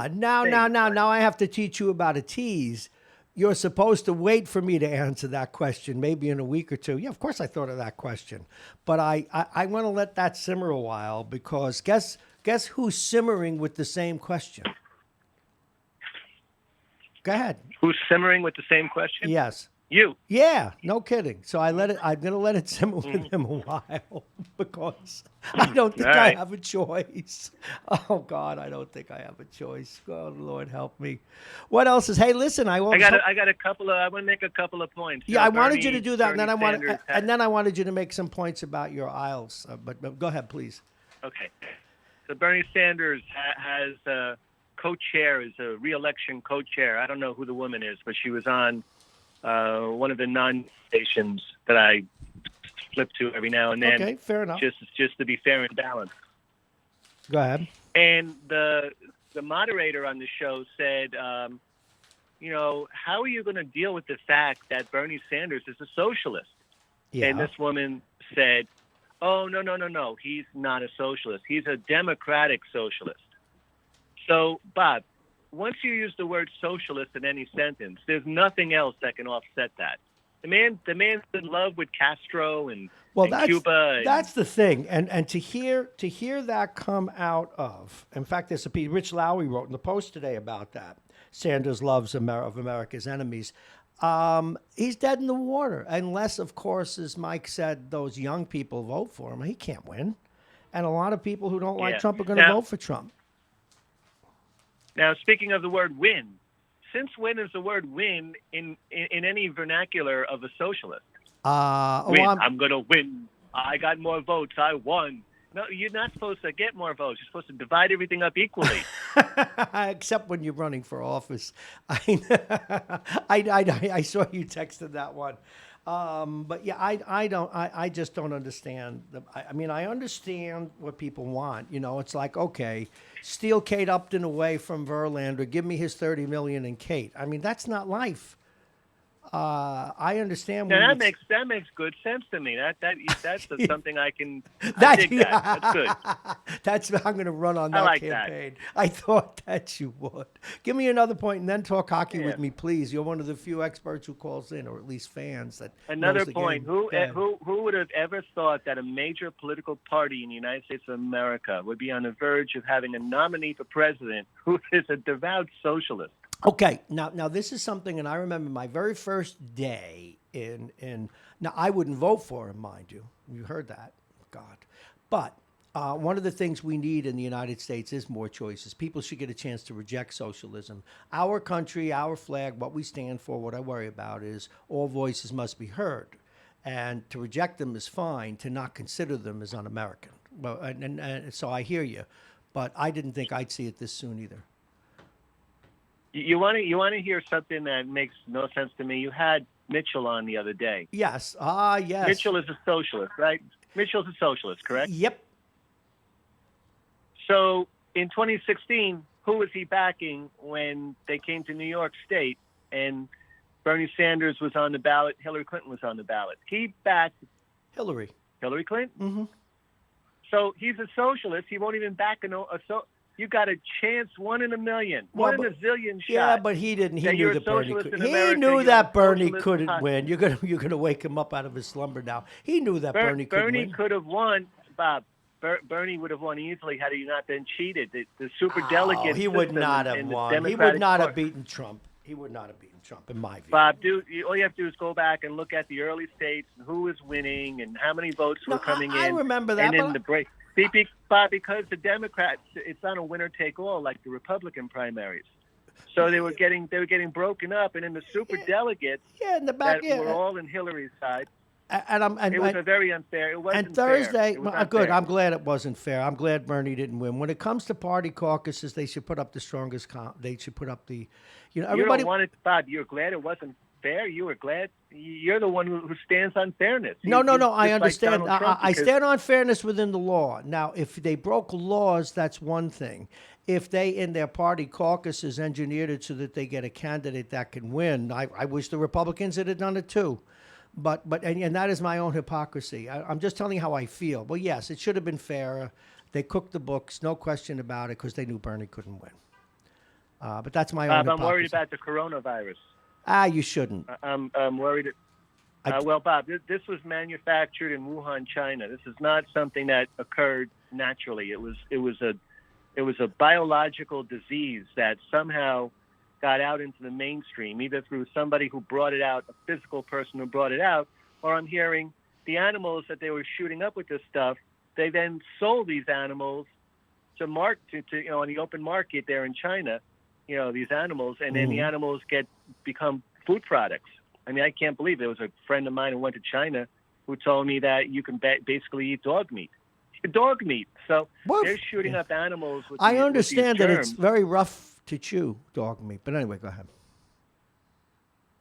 [SPEAKER 7] it's personal.
[SPEAKER 1] Now I have to teach you about a tease. You're supposed to wait for me to answer that question, maybe in a week or two. Yeah, of course I thought of that question. But I want to let that simmer a while, because guess who's simmering with the same question? Go ahead.
[SPEAKER 7] Who's simmering with the same question?
[SPEAKER 1] Yes.
[SPEAKER 7] You.
[SPEAKER 1] Yeah, no kidding. So I'm going to let it simmer with him a while, because I don't think I have a choice. Oh, God, I don't think I have a choice. Oh, Lord, help me. What else is? Hey, listen, I want
[SPEAKER 7] to make a couple of points.
[SPEAKER 1] Yeah, I wanted you to do that, and then I wanted you to make some points about your aisles. But go ahead, please.
[SPEAKER 7] Okay. So Bernie Sanders has co-chair, is a re-election co-chair. I don't know who the woman is, but she was on one of the non-stations that I flip to every now and then.
[SPEAKER 1] Okay, fair enough.
[SPEAKER 7] Just to be fair and balanced.
[SPEAKER 1] Go ahead.
[SPEAKER 7] And the moderator on the show said, how are you going to deal with the fact that Bernie Sanders is a socialist?
[SPEAKER 1] Yeah.
[SPEAKER 7] And this woman said, oh, no. He's not a socialist. He's a democratic socialist. So, Bob, once you use the word socialist in any sentence, there's nothing else that can offset that. The man's in love with Castro and Cuba.
[SPEAKER 1] That's the thing, and to hear that come out of. In fact, there's a piece Rich Lowry wrote in the Post today about that. Sanders loves of America's enemies. He's dead in the water, unless, of course, as Mike said, those young people vote for him. He can't win, and a lot of people who don't like Trump are going to vote for Trump.
[SPEAKER 7] Now, speaking of the word win, since when is the word win in any vernacular of a socialist? I'm going to win. I got more votes. I won. No, you're not supposed to get more votes. You're supposed to divide everything up equally.
[SPEAKER 1] Except when you're running for office. I saw you texted that one. But yeah, I just don't understand. I understand what people want. It's like, okay, steal Kate Upton away from Verlander, give me his $30 million in Kate. That's not life. I understand.
[SPEAKER 7] Now that makes good sense to me. That's something I can. I dig that. That's good.
[SPEAKER 1] I'm going to run on that campaign. That. I thought that you would. Give me another point and then talk hockey with me, please. You're one of the few experts who calls in, or at least fans that.
[SPEAKER 7] Another point. Who would have ever thought that a major political party in the United States of America would be on the verge of having a nominee for president who is a devout socialist?
[SPEAKER 1] Okay, now this is something, and I remember my very first day in now I wouldn't vote for him, mind you. You heard that, God. But One of the things we need in the United States is more choices. People should get a chance to reject socialism. Our country, our flag, what we stand for, what I worry about is all voices must be heard. And to reject them is fine. To not consider them is un-American. Well, and so I hear you, but I didn't think I'd see it this soon either.
[SPEAKER 7] You want to hear something that makes no sense to me? You had Mitchell on the other day.
[SPEAKER 1] Yes. Yes.
[SPEAKER 7] Mitchell is a socialist, right? Mitchell's a socialist, correct?
[SPEAKER 1] Yep.
[SPEAKER 7] So in 2016, who was he backing when they came to New York State and Bernie Sanders was on the ballot, Hillary Clinton was on the ballot? He backed
[SPEAKER 1] Hillary
[SPEAKER 7] Clinton?
[SPEAKER 1] Mm-hmm.
[SPEAKER 7] So he's a socialist. He won't even back you got a chance, 1 in a million, one in a zillion shot.
[SPEAKER 1] Yeah, but he didn't. He knew that Bernie could. He knew that Bernie couldn't win. You're gonna wake him up out of his slumber now. He knew that Bernie couldn't win.
[SPEAKER 7] Bernie could have won, Bob. Bernie would have won easily had he not been cheated. The superdelegates.
[SPEAKER 1] He would not have won. He would not have beaten Trump. He would not have beaten Trump, in my view.
[SPEAKER 7] Bob, all you have to do is go back and look at the early states and who was winning and how many votes were coming in.
[SPEAKER 1] I remember that.
[SPEAKER 7] And in the break, Bob, because the Democrats, it's not a winner take all like the Republican primaries. So they were getting broken up, and in the superdelegates,
[SPEAKER 1] in the back,
[SPEAKER 7] were all in Hillary's side.
[SPEAKER 1] And
[SPEAKER 7] it was a very unfair. It wasn't
[SPEAKER 1] and Thursday,
[SPEAKER 7] fair.
[SPEAKER 1] Good. I'm glad it wasn't fair. I'm glad Bernie didn't win. When it comes to party caucuses, they should put up the strongest. They should put up the, everybody.
[SPEAKER 7] You don't want it, Bob. You're glad it wasn't fair. You were glad. You're the one who stands on fairness.
[SPEAKER 1] No. I understand. I stand on fairness within the law. Now, if they broke laws, that's one thing. If they, in their party caucuses, engineered it so that they get a candidate that can win, I wish the Republicans had done it too. But that is my own hypocrisy. I'm just telling you how I feel. Well, yes, it should have been fairer. They cooked the books, no question about it, because they knew Bernie couldn't win. But that's my own hypocrisy.
[SPEAKER 7] I'm worried about the coronavirus.
[SPEAKER 1] You shouldn't.
[SPEAKER 7] I'm worried. Well, Bob, this was manufactured in Wuhan, China. This is not something that occurred naturally. It was a biological disease that somehow got out into the mainstream, either through somebody who brought it out, a physical person who brought it out, or I'm hearing the animals that they were shooting up with this stuff, they then sold these animals to on the open market there in China, these animals, and then the animals become food products. I mean, I can't believe there was a friend of mine who went to China who told me that you can basically eat dog meat. So they're shooting up animals with
[SPEAKER 1] I understand that it's very rough to chew dog meat. But anyway, go ahead.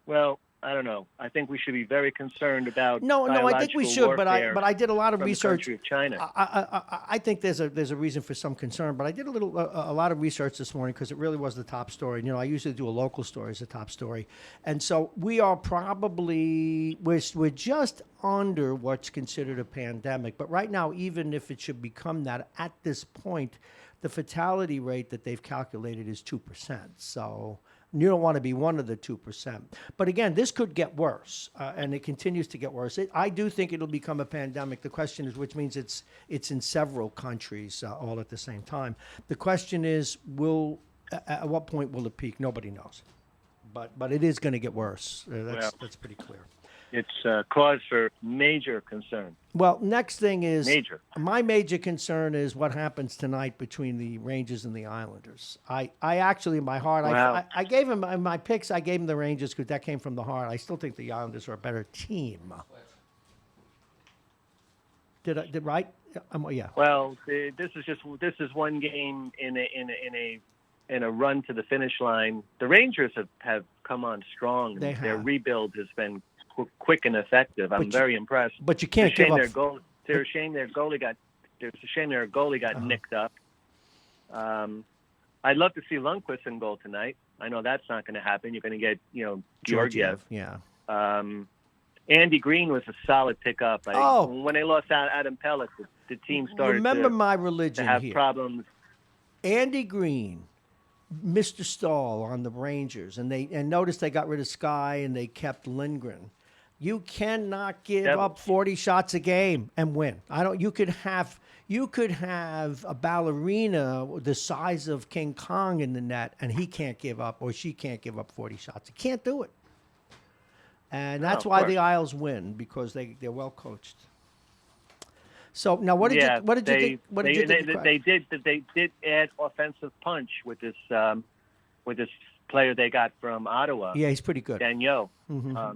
[SPEAKER 7] Well, I don't know. I think we should be very concerned about
[SPEAKER 1] No, I think we should. But I did a lot of research.
[SPEAKER 7] From the country of China.
[SPEAKER 1] I think there's a reason for some concern. But I did a lot of research this morning because it really was the top story. I usually do a local story as a top story, and so we are probably we're just under what's considered a pandemic. But right now, even if it should become that, at this point, the fatality rate that they've calculated is 2%. So you don't want to be one of the 2%. But again, this could get worse, and it continues to get worse. I do think it'll become a pandemic. The question is, which means it's in several countries all at the same time. The question is, at what point will it peak? Nobody knows. But it is going to get worse. That's pretty clear.
[SPEAKER 7] It's cause for major concern.
[SPEAKER 1] Well, next thing is my major concern is what happens tonight between the Rangers and the Islanders. I actually, in my heart, I gave him my picks. I gave him the Rangers because that came from the heart. I still think the Islanders are a better team. Did right? Yeah.
[SPEAKER 7] Well, this is one game in a run to the finish line. The Rangers have come on strong. Their rebuild has been quick and effective. I'm very impressed.
[SPEAKER 1] But you can't give up.
[SPEAKER 7] There's a shame their goalie got nicked up. I'd love to see Lundqvist in goal tonight. I know that's not going to happen. You're going to get Georgiev.
[SPEAKER 1] Yeah.
[SPEAKER 7] Andy Green was a solid pickup. When they lost Adam Pelech, the team started
[SPEAKER 1] my religion
[SPEAKER 7] to have
[SPEAKER 1] here.
[SPEAKER 7] problems.
[SPEAKER 1] Andy Green, Mr. Stahl on the Rangers, and notice they got rid of Sky and they kept Lindgren. You cannot give up 40 shots a game and win. You could have a ballerina the size of King Kong in the net, and he can't give up, or she can't give up 40 shots. He can't do it. And that's why the Isles win, because they're well coached. So now, what did you think? What did you think?
[SPEAKER 7] They did add offensive punch with this player they got from Ottawa.
[SPEAKER 1] Yeah, he's pretty good.
[SPEAKER 7] Daniel.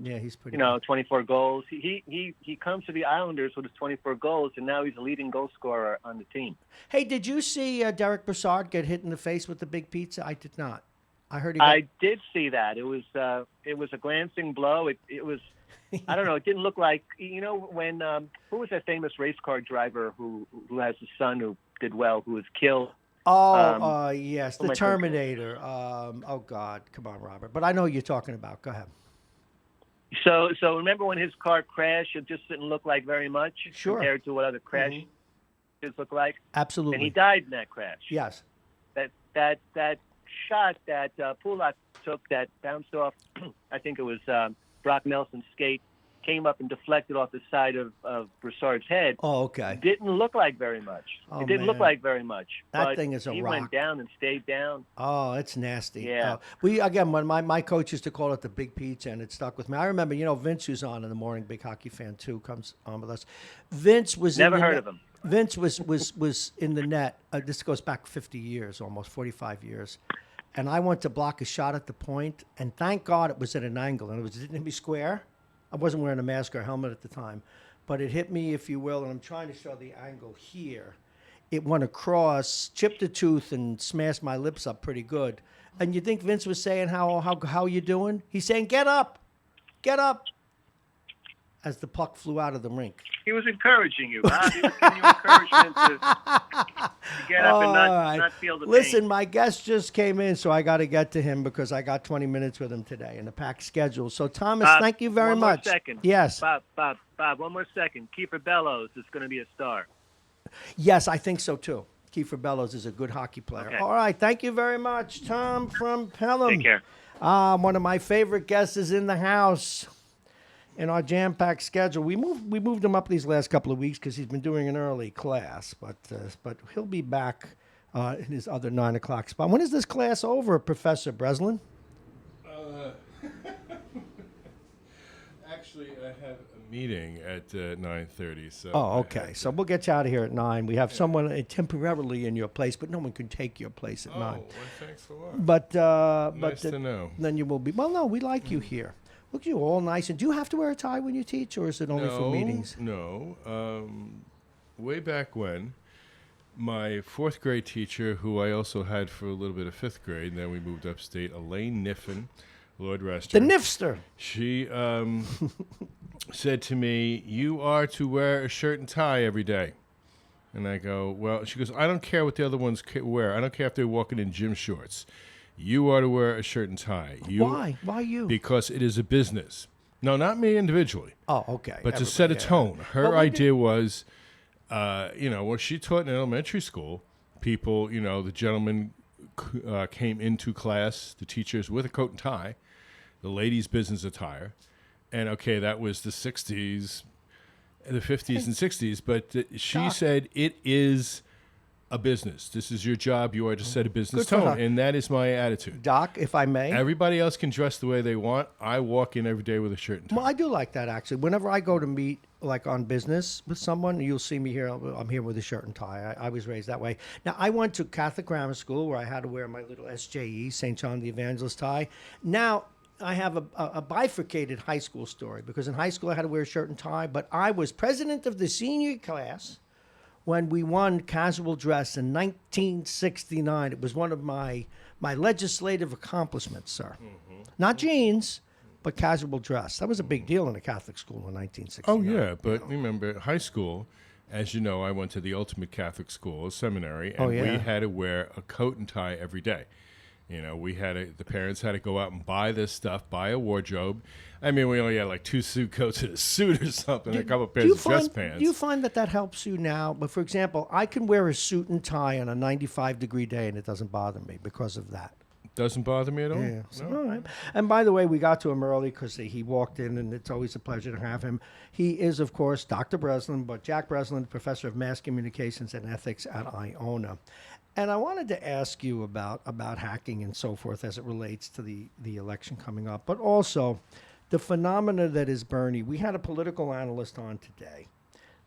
[SPEAKER 1] Yeah, he's pretty.
[SPEAKER 7] 24 goals. He comes to the Islanders with his 24 goals, and now he's a leading goal scorer on the team.
[SPEAKER 1] Hey, did you see Derek Brassard get hit in the face with the big pizza? I did not. I heard
[SPEAKER 7] I did see that. It was a glancing blow. It was. I don't know. It didn't look like when who was that famous race car driver who has a son who did well, who was killed.
[SPEAKER 1] Yes, the Terminator. Oh God, come on, Robert. But I know what you're talking about. Go ahead.
[SPEAKER 7] So remember when his car crashed? It just didn't look like very much compared to what other crashes look like.
[SPEAKER 1] Absolutely.
[SPEAKER 7] And he died in that crash.
[SPEAKER 1] Yes.
[SPEAKER 7] That shot that Pulak took that bounced off, I think it was Brock Nelson's skate, came up and deflected off the side of Brassard's head.
[SPEAKER 1] Oh, okay.
[SPEAKER 7] Didn't look like very much. It didn't look like very much.
[SPEAKER 1] That thing is a
[SPEAKER 7] he
[SPEAKER 1] rock.
[SPEAKER 7] He went down and stayed down.
[SPEAKER 1] Oh, it's nasty.
[SPEAKER 7] Yeah.
[SPEAKER 1] When my coach used to call it the big pizza, and it stuck with me. I remember, Vince, who's on in the morning, big hockey fan too, comes on with us. Vince was
[SPEAKER 7] never heard of him.
[SPEAKER 1] Vince was in the net. This goes back 50 years, almost 45 years. And I went to block a shot at the point, and thank God it was at an angle, and it didn't hit me square. I wasn't wearing a mask or a helmet at the time, but it hit me, if you will, and I'm trying to show the angle here. It went across, chipped a tooth, and smashed my lips up pretty good. And you think Vince was saying, how you doing? He's saying, get up, as the puck flew out of the rink.
[SPEAKER 7] He was encouraging you. Huh? He was giving you encouragement to get up and not feel the pain.
[SPEAKER 1] Listen, my guest just came in, so I got to get to him because I got 20 minutes with him today in a packed schedule. So, Thomas, thank you very much.
[SPEAKER 7] 1 more second.
[SPEAKER 1] Yes.
[SPEAKER 7] Bob, 1 more second. Kiefer Bellows is going to be a star.
[SPEAKER 1] Yes, I think so, too. Kiefer Bellows is a good hockey player. Okay. All right. Thank you very much, Tom from Pelham.
[SPEAKER 7] Take care.
[SPEAKER 1] One of my favorite guests is in the house. In our jam-packed schedule, we moved him up these last couple of weeks because he's been doing an early class, but he'll be back in his other 9 o'clock spot. When is this class over, Professor Breslin?
[SPEAKER 8] Actually, I have a meeting at 9:30. So.
[SPEAKER 1] Oh, okay. So we'll get you out of here at 9. We have someone temporarily in your place, but no one can take your place at 9.
[SPEAKER 8] Oh, well, thanks a lot.
[SPEAKER 1] But
[SPEAKER 8] nice to know.
[SPEAKER 1] Then you will be. Well, no, we like you here. Look, you all nice. And do you have to wear a tie when you teach, or is it only for meetings?
[SPEAKER 8] No. Way back when, my 4th grade teacher, who I also had for a little bit of 5th grade, and then we moved upstate, Elaine Niffen, Lord rest her.
[SPEAKER 1] The Nifster.
[SPEAKER 8] She said to me, "You are to wear a shirt and tie every day." And I go, well, she goes, "I don't care what the other ones wear. I don't care if they're walking in gym shorts. You are to wear a shirt and tie."
[SPEAKER 1] Why? Why you?
[SPEAKER 8] Because it is a business. No, not me individually.
[SPEAKER 1] Oh, okay.
[SPEAKER 8] But to set a tone. Her idea was, what she taught in elementary school, people, the gentlemen came into class, the teachers, with a coat and tie, the ladies' business attire. And, okay, that was the 60s, the 50s and 60s. But she said it is a business. This is your job. You are to set a business tone, and that is my attitude.
[SPEAKER 1] Doc, if I may.
[SPEAKER 8] Everybody else can dress the way they want. I walk in every day with a shirt and tie.
[SPEAKER 1] Well, I do like that, actually. Whenever I go to meet, like on business with someone, you'll see me here. I'm here with a shirt and tie. I was raised that way. Now, I went to Catholic grammar school where I had to wear my little SJE, St. John the Evangelist tie. Now, I have a bifurcated high school story because in high school I had to wear a shirt and tie, but I was president of the senior class when we won casual dress in 1969. It was one of my legislative accomplishments, sir. Mm-hmm. Not jeans, but casual dress. That was a big deal in a Catholic school in 1969.
[SPEAKER 8] Oh, yeah, but remember, high school, as you know, I went to the ultimate Catholic school, a seminary, and we had to wear a coat and tie every day. The parents had to go out and buy this stuff, buy a wardrobe. I mean, we only had like 2 suit coats and a suit or something, a couple of pairs of dress pants.
[SPEAKER 1] Do you find that helps you now? But for example, I can wear a suit and tie on a 95-degree day, and it doesn't bother me because of that.
[SPEAKER 8] Doesn't bother me at all?
[SPEAKER 1] Yeah. So,
[SPEAKER 8] no.
[SPEAKER 1] All right. And by the way, we got to him early because he walked in, and it's always a pleasure to have him. He is, of course, Dr. Breslin, but Jack Breslin, Professor of Mass Communications and Ethics at Iona. And I wanted to ask you about hacking and so forth as it relates to the election coming up, but also the phenomena that is Bernie. We had a political analyst on today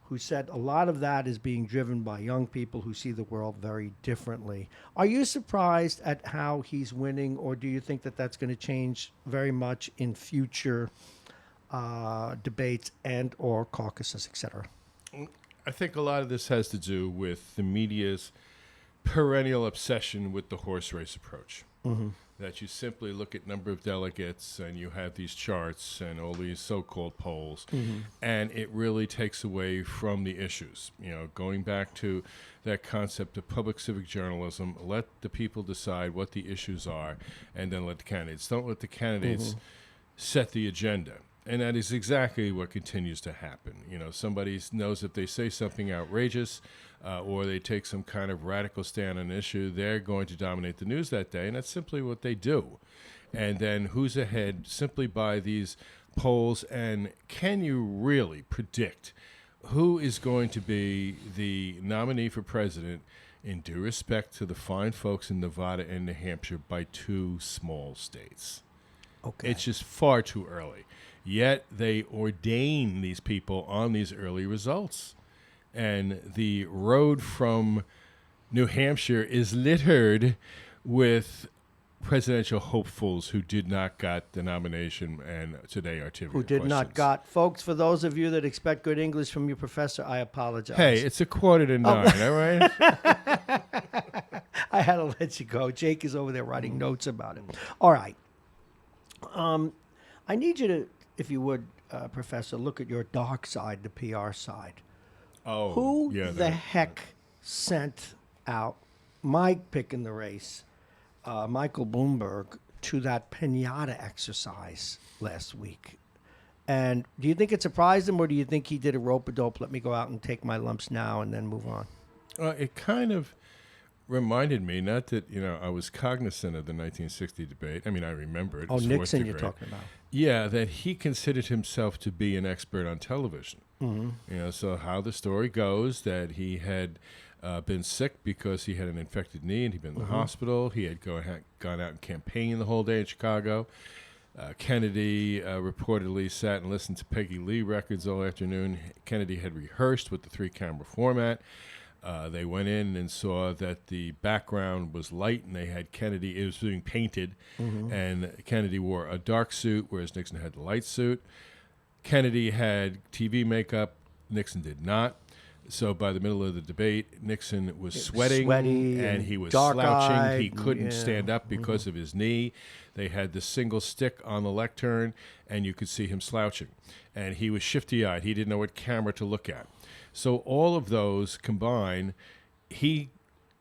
[SPEAKER 1] who said a lot of that is being driven by young people who see the world very differently. Are you surprised at how he's winning, or do you think that that's going to change very much in future debates and or caucuses, et cetera?
[SPEAKER 8] I think a lot of this has to do with the media's perennial obsession with the horse race approach. Mm-hmm. That you simply look at number of delegates and you have these charts and all these so-called polls, and it really takes away from the issues. You know, going back to that concept of public civic journalism, let the people decide what the issues are, and then let the candidates. Don't let the candidates set the agenda. And that is exactly what continues to happen. You know, somebody knows if they say something outrageous or they take some kind of radical stand on an issue, they're going to dominate the news that day, and that's simply what they do. And then who's ahead simply by these polls, and can you really predict who is going to be the nominee for president in due respect to the fine folks in Nevada and New Hampshire by two small states?
[SPEAKER 1] Okay.
[SPEAKER 8] It's just far too early. Yet they ordain these people on these early results. And the road from New Hampshire is littered with presidential hopefuls who did not got the nomination and today are trivial
[SPEAKER 1] Who did
[SPEAKER 8] questions.
[SPEAKER 1] not got. Folks, for those of you that expect good English from your professor, I apologize.
[SPEAKER 8] Hey, it's 8:45, all right?
[SPEAKER 1] I had to let you go. Jake is over there writing notes about it. All right. I need you to, if you would, Professor, look at your dark side, the PR side.
[SPEAKER 8] Oh,
[SPEAKER 1] Who
[SPEAKER 8] yeah,
[SPEAKER 1] the heck sent out my pick in the race, Michael Bloomberg, to that pinata exercise last week? And do you think it surprised him, or do you think he did a rope-a-dope, let me go out and take my lumps now and then move on?
[SPEAKER 8] It kind of reminded me, not that, I was cognizant of the 1960 debate. I mean, I remember it.
[SPEAKER 1] Oh,
[SPEAKER 8] It was
[SPEAKER 1] Nixon
[SPEAKER 8] fourth
[SPEAKER 1] you're
[SPEAKER 8] degree.
[SPEAKER 1] talking about.
[SPEAKER 8] Yeah, that he considered himself to be an expert on television.
[SPEAKER 1] Mm-hmm.
[SPEAKER 8] So how the story goes, that he had been sick because he had an infected knee and he'd been in the hospital. He had gone out and campaigned the whole day in Chicago. Kennedy reportedly sat and listened to Peggy Lee records all afternoon. Kennedy had rehearsed with the 3-camera format. They went in and saw that the background was light, and they had Kennedy. It was being painted, and Kennedy wore a dark suit, whereas Nixon had the light suit. Kennedy had TV makeup. Nixon did not. So by the middle of the debate, Nixon was sweating, and he was slouching. He couldn't stand up because of his knee. They had the single stick on the lectern, and you could see him slouching. And he was shifty-eyed. He didn't know what camera to look at. So all of those combined, he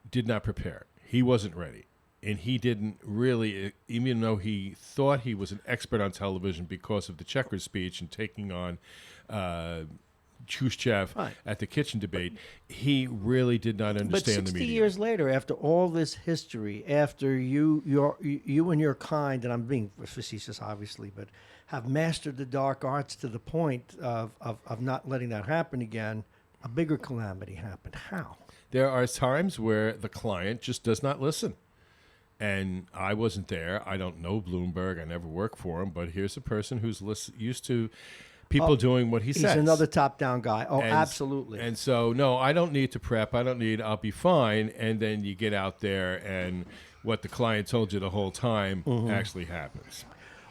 [SPEAKER 8] did not prepare. He wasn't ready. And he didn't really, even though he thought he was an expert on television because of the Checkers speech and taking on Khrushchev at the kitchen debate, he really did not understand the media.
[SPEAKER 1] But 60 years later, after all this history, after you and your kind, and I'm being facetious, obviously, but have mastered the dark arts to the point of not letting that happen again, a bigger calamity happened. How?
[SPEAKER 8] There are times where the client just does not listen. And I wasn't there. I don't know Bloomberg. I never worked for him. But here's a person who's used to people doing what he says.
[SPEAKER 1] He's another top-down guy. Oh, absolutely.
[SPEAKER 8] And so, no, I don't need to prep. I'll be fine. And then you get out there, and what the client told you the whole time actually happens.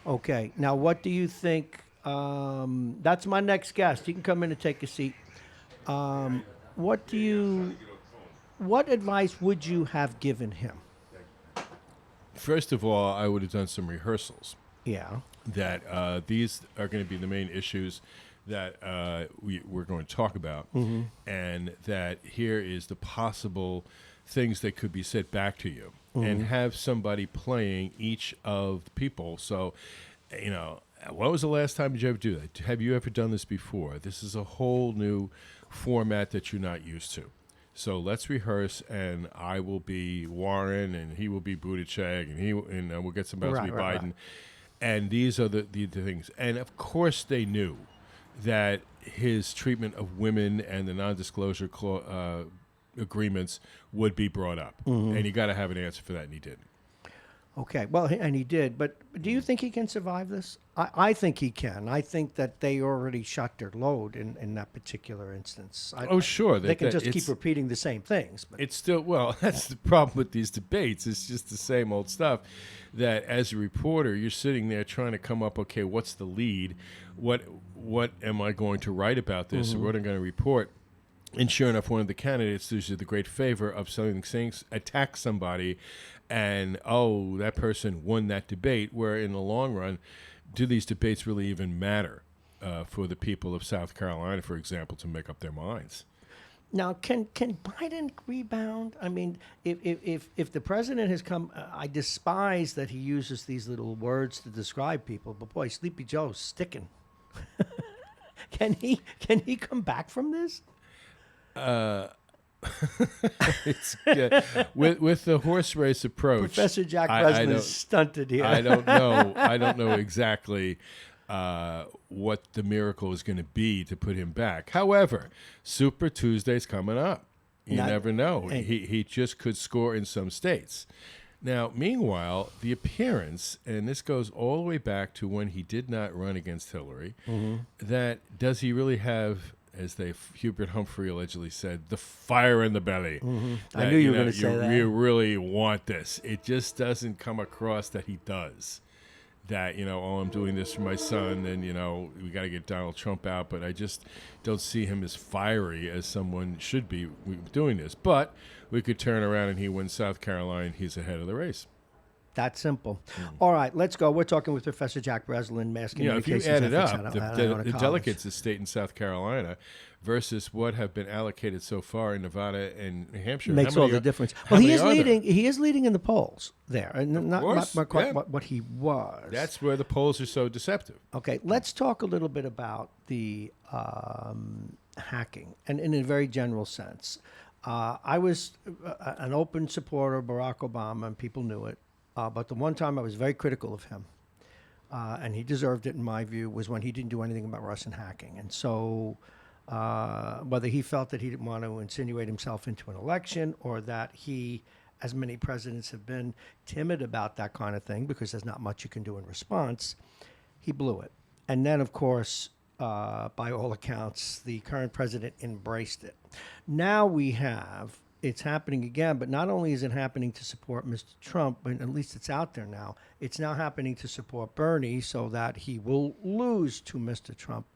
[SPEAKER 8] Okay.
[SPEAKER 1] Now, what do you think? That's my next guest. You can come in and take a seat. What advice would you have given him?
[SPEAKER 8] First of all, I would have done some rehearsals.
[SPEAKER 1] Yeah.
[SPEAKER 8] That these are going to be the main issues that we're going to talk about, and that here is the possible things that could be said back to you, and have somebody playing each of the people. So, when was the last time did you ever do that? Have you ever done this before? This is a whole new format that you're not used to. So let's rehearse, and I will be Warren, and he will be Buttigieg, and we'll get somebody else to be Biden. Right. And these are the things. And, of course, they knew that his treatment of women and the non-disclosure agreements would be brought up. And you got to have an answer for that, and he didn't.
[SPEAKER 1] Okay, well, and he did. But do you think he can survive this? I think he can. I think that they already shot their load in that particular instance.
[SPEAKER 8] Sure.
[SPEAKER 1] They can just keep repeating the same things. But
[SPEAKER 8] it's still, well, that's the problem with these debates. It's just the same old stuff that as a reporter, you're sitting there trying to come up, okay, what's the lead? What am I going to write about this? What am I going to report? And sure enough, one of the candidates does you the great favor of saying attack somebody, and that person won that debate. Where in the long run, do these debates really even matter for the people of South Carolina, for example, to make up their minds?
[SPEAKER 1] Now, can Biden rebound? I mean, if the president has come, I despise that he uses these little words to describe people. But boy, Sleepy Joe's sticking. Can he come back from this?
[SPEAKER 8] It's with the horse race approach.
[SPEAKER 1] Professor Jack Breslin is stunted here.
[SPEAKER 8] I don't know. I don't know exactly what the miracle is going to be to put him back. However, Super Tuesday's coming up. You never know. He just could score in some states. Now, meanwhile, the appearance, and this goes all the way back to when he did not run against Hillary, that does he really have, as Hubert Humphrey allegedly said, the fire in the belly?
[SPEAKER 1] I knew you were going to say that.
[SPEAKER 8] You really want this. It just doesn't come across that he does. That, I'm doing this for my son, and, we got to get Donald Trump out, but I just don't see him as fiery as someone should be doing this. But we could turn around and he wins South Carolina, and he's ahead of the race.
[SPEAKER 1] That simple. All right, let's go. We're talking with Professor Jack Breslin, Mass Communications.
[SPEAKER 8] If you add it
[SPEAKER 1] Ethics
[SPEAKER 8] up, the delegates of state in South Carolina versus what have been allocated so far in Nevada and New Hampshire
[SPEAKER 1] makes all the difference. Well, he is leading. He is leading in the polls there, and not quite what he was.
[SPEAKER 8] That's where the polls are so deceptive.
[SPEAKER 1] Okay, let's talk a little bit about the hacking, and in a very general sense. I was an open supporter of Barack Obama, and people knew it. But the one time I was very critical of him, and he deserved it in my view, was when he didn't do anything about Russian hacking. And so whether he felt that he didn't want to insinuate himself into an election, or that he, as many presidents have been, timid about that kind of thing because there's not much you can do in response, he blew it. And then, of course, by all accounts, the current president embraced it. Now it's happening again, but not only is it happening to support Mr. Trump, but at least it's out there now, it's now happening to support Bernie so that he will lose to Mr. Trump.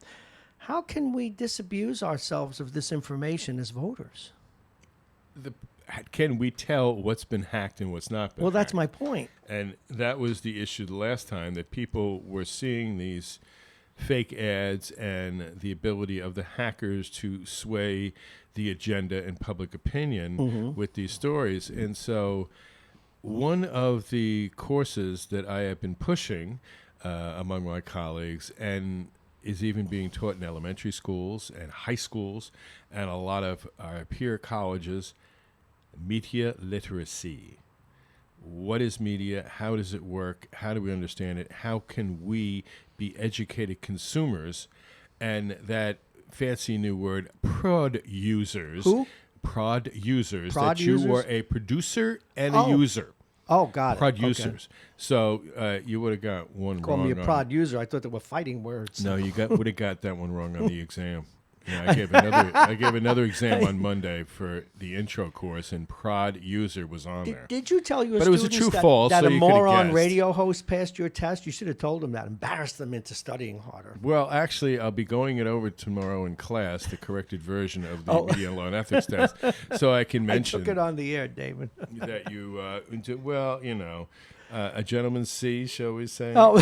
[SPEAKER 1] How can we disabuse ourselves of this information as voters?
[SPEAKER 8] Can we tell what's been hacked and what's not been hacked?
[SPEAKER 1] That's my point.
[SPEAKER 8] And that was the issue the last time, that people were seeing these fake ads and the ability of the hackers to sway the agenda and public opinion with these stories. And so one of the courses that I have been pushing among my colleagues, and is even being taught in elementary schools and high schools and a lot of our peer colleges, media literacy. What is media? How does it work? How do we understand it? How can we be educated consumers? And that fancy new word, prod users.
[SPEAKER 1] Who?
[SPEAKER 8] Prod users.
[SPEAKER 1] Prod
[SPEAKER 8] that you
[SPEAKER 1] users?
[SPEAKER 8] were a producer and a user.
[SPEAKER 1] Oh, got it.
[SPEAKER 8] Prod
[SPEAKER 1] Okay.
[SPEAKER 8] users. So you would have got one
[SPEAKER 1] Call
[SPEAKER 8] wrong.
[SPEAKER 1] me a prod user. I thought they were fighting words.
[SPEAKER 8] No, you would have got that one wrong on the exam. Yeah, I gave another exam on Monday for the intro course, and prod user was on there.
[SPEAKER 1] Did you tell your
[SPEAKER 8] But it was a
[SPEAKER 1] students
[SPEAKER 8] true false,
[SPEAKER 1] that
[SPEAKER 8] so
[SPEAKER 1] a
[SPEAKER 8] you could have
[SPEAKER 1] moron
[SPEAKER 8] guessed.
[SPEAKER 1] radio host passed your test? You should have told them that. Embarrassed them into studying harder.
[SPEAKER 8] Well, actually, I'll be going it over tomorrow in class, the corrected version of the Media and Law and Ethics test, so I can mention
[SPEAKER 1] I took it on the air, David.
[SPEAKER 8] that you, a gentleman C, shall we say?
[SPEAKER 1] Oh,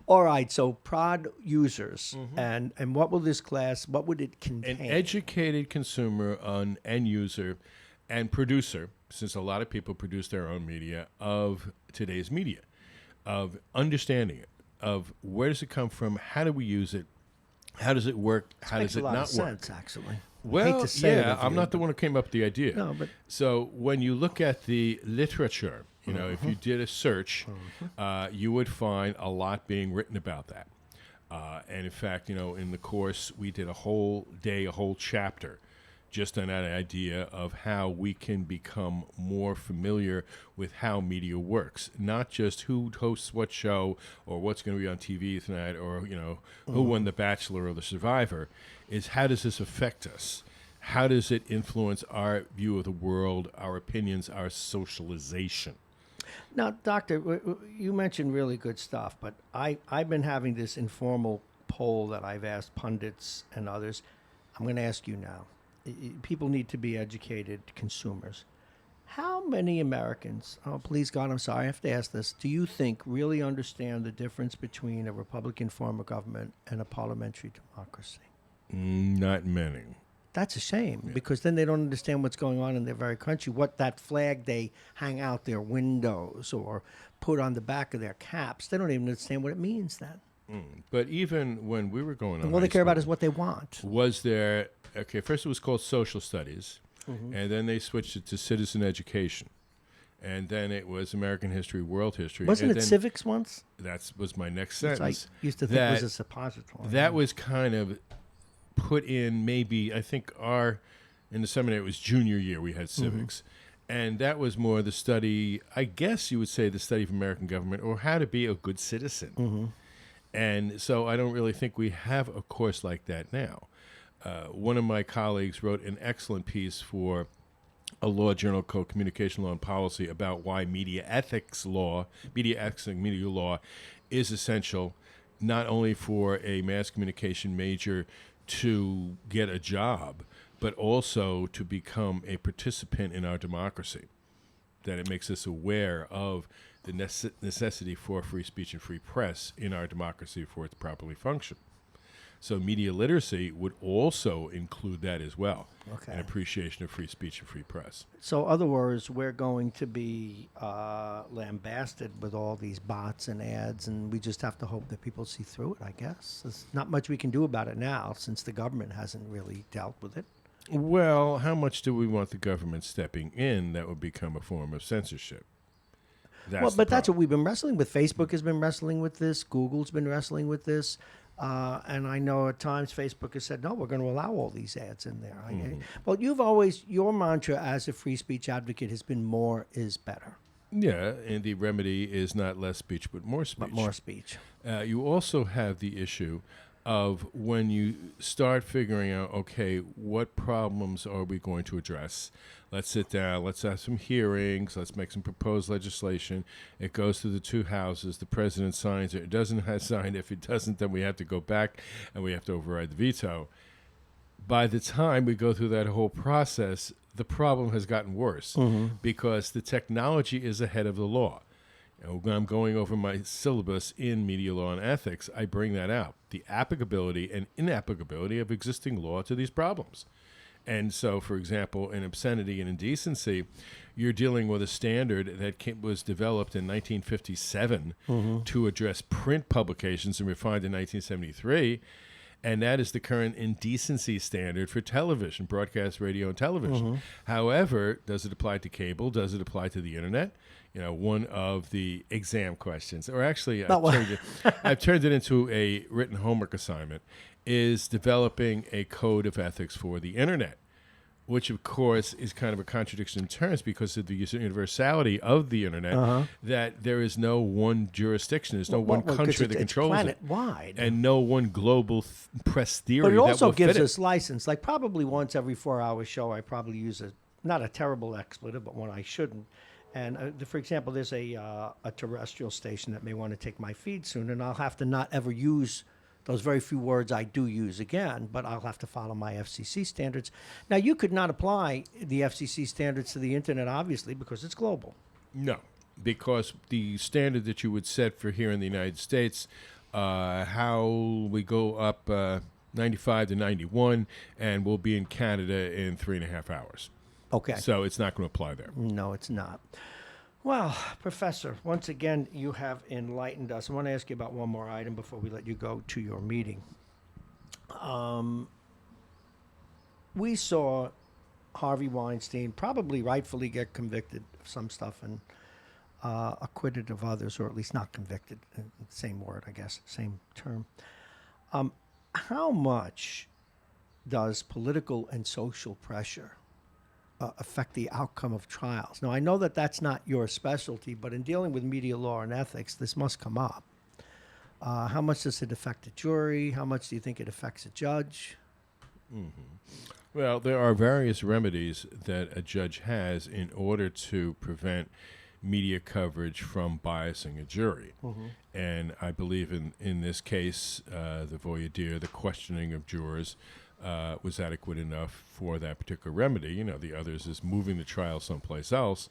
[SPEAKER 1] all right. So prod users, and what will this class? What would it contain?
[SPEAKER 8] An educated consumer, an end user, and producer, since a lot of people produce their own media, of today's media, of understanding it, of where does it come from, how do we use it, how does it work, how does it not work?
[SPEAKER 1] Makes a lot of sense, actually.
[SPEAKER 8] Well,
[SPEAKER 1] I hate to say it of
[SPEAKER 8] I'm
[SPEAKER 1] you,
[SPEAKER 8] not the one who came up with the idea.
[SPEAKER 1] No, but
[SPEAKER 8] so when you look at the literature, if you did a search, you would find a lot being written about that. And in fact, in the course, we did a whole day, a whole chapter just on that idea of how we can become more familiar with how media works, not just who hosts what show or what's going to be on TV tonight, or who won The Bachelor or The Survivor. Is how does this affect us? How does it influence our view of the world, our opinions, our socialization?
[SPEAKER 1] Now, Doctor, you mentioned really good stuff, but I've been having this informal poll that I've asked pundits and others. I'm going to ask you now. People need to be educated consumers. How many Americans, oh, please God, I'm sorry, I have to ask this, do you think really understand the difference between a Republican form of government and a parliamentary democracy?
[SPEAKER 8] Not many.
[SPEAKER 1] That's a shame, because then they don't understand what's going on in their very country, what that flag they hang out their windows or put on the back of their caps. They don't even understand what it means then.
[SPEAKER 8] But even when we were going on,
[SPEAKER 1] all they care about is what they want.
[SPEAKER 8] Was there, first it was called social studies, and then they switched it to citizen education. And then it was American history, world history.
[SPEAKER 1] Wasn't it civics once?
[SPEAKER 8] That was my next sentence.
[SPEAKER 1] I used to think it was a suppository.
[SPEAKER 8] That was kind of put in maybe, I think in the seminary it was junior year we had civics. And that was more the study, I guess you would say the study of American government, or how to be a good citizen. And so I don't really think we have a course like that now. One of my colleagues wrote an excellent piece for a law journal called Communication Law and Policy about why media ethics and media law is essential, not only for a mass communication major to get a job, but also to become a participant in our democracy. That it makes us aware of the necessity for free speech and free press in our democracy for it to properly function. So media literacy would also include that as well, an appreciation of free speech and free press.
[SPEAKER 1] So, other words, we're going to be lambasted with all these bots and ads, and we just have to hope that people see through it, I guess. There's not much we can do about it now, since the government hasn't really dealt with it.
[SPEAKER 8] Well, how much do we want the government stepping in that would become a form of censorship? That's what we've been wrestling with. Facebook has been wrestling with this. Google's been wrestling with this.
[SPEAKER 1] And I know at times Facebook has said, no, we're going to allow all these ads in there. Well, your mantra as a free speech advocate has been more is better.
[SPEAKER 8] Yeah, and the remedy is not less speech, but more speech. You also have the issue of when you start figuring out, okay, what problems are we going to address? Let's sit down, let's have some hearings, let's make some proposed legislation. It goes through the two houses, the president signs it, it doesn't have signed. If it doesn't, then we have to go back and we have to override the veto. By the time we go through that whole process, the problem has gotten worse because the technology is ahead of the law. When I'm going over my syllabus in media law and ethics, I bring that out, the applicability and inapplicability of existing law to these problems. And so, for example, in obscenity and indecency, you're dealing with a standard that was developed in 1957 to address print publications and refined in 1973. And that is the current indecency standard for television, broadcast radio and television. However, does it apply to cable? Does it apply to the internet? One of the exam questions, or actually I've turned it into a written homework assignment, is developing a code of ethics for the internet, which of course is kind of a contradiction in terms because of the universality of the internet, that there is no one jurisdiction, there's no one country that controls it.
[SPEAKER 1] Planet-wide.
[SPEAKER 8] And no one global press theory
[SPEAKER 1] But it also
[SPEAKER 8] that will
[SPEAKER 1] gives
[SPEAKER 8] fit
[SPEAKER 1] us license. Like probably once every 4-hour show, I probably use not a terrible expletive, but one I shouldn't. And for example, there's a terrestrial station that may want to take my feed soon, and I'll have to not ever use those very few words I do use again, but I'll have to follow my FCC standards. Now, you could not apply the FCC standards to the internet, obviously, because it's global.
[SPEAKER 8] No, because the standard that you would set for here in the United States, how we go up 95 to 91, and we'll be in Canada in 3.5 hours.
[SPEAKER 1] Okay.
[SPEAKER 8] So it's not going to apply there.
[SPEAKER 1] No, it's not. Well, Professor, once again, you have enlightened us. I want to ask you about one more item before we let you go to your meeting. We saw Harvey Weinstein probably rightfully get convicted of some stuff and acquitted of others, or at least not convicted. Same word, I guess, same term. How much does political and social pressure affect the outcome of trials? Now, I know that that's not your specialty, but in dealing with media law and ethics, this must come up. How much does it affect a jury? How much do you think it affects a judge?
[SPEAKER 8] Well, there are various remedies that a judge has in order to prevent media coverage from biasing a jury. And I believe in this case, the voir dire, the questioning of jurors, was adequate enough for that particular remedy. You know, the others is moving the trial someplace else,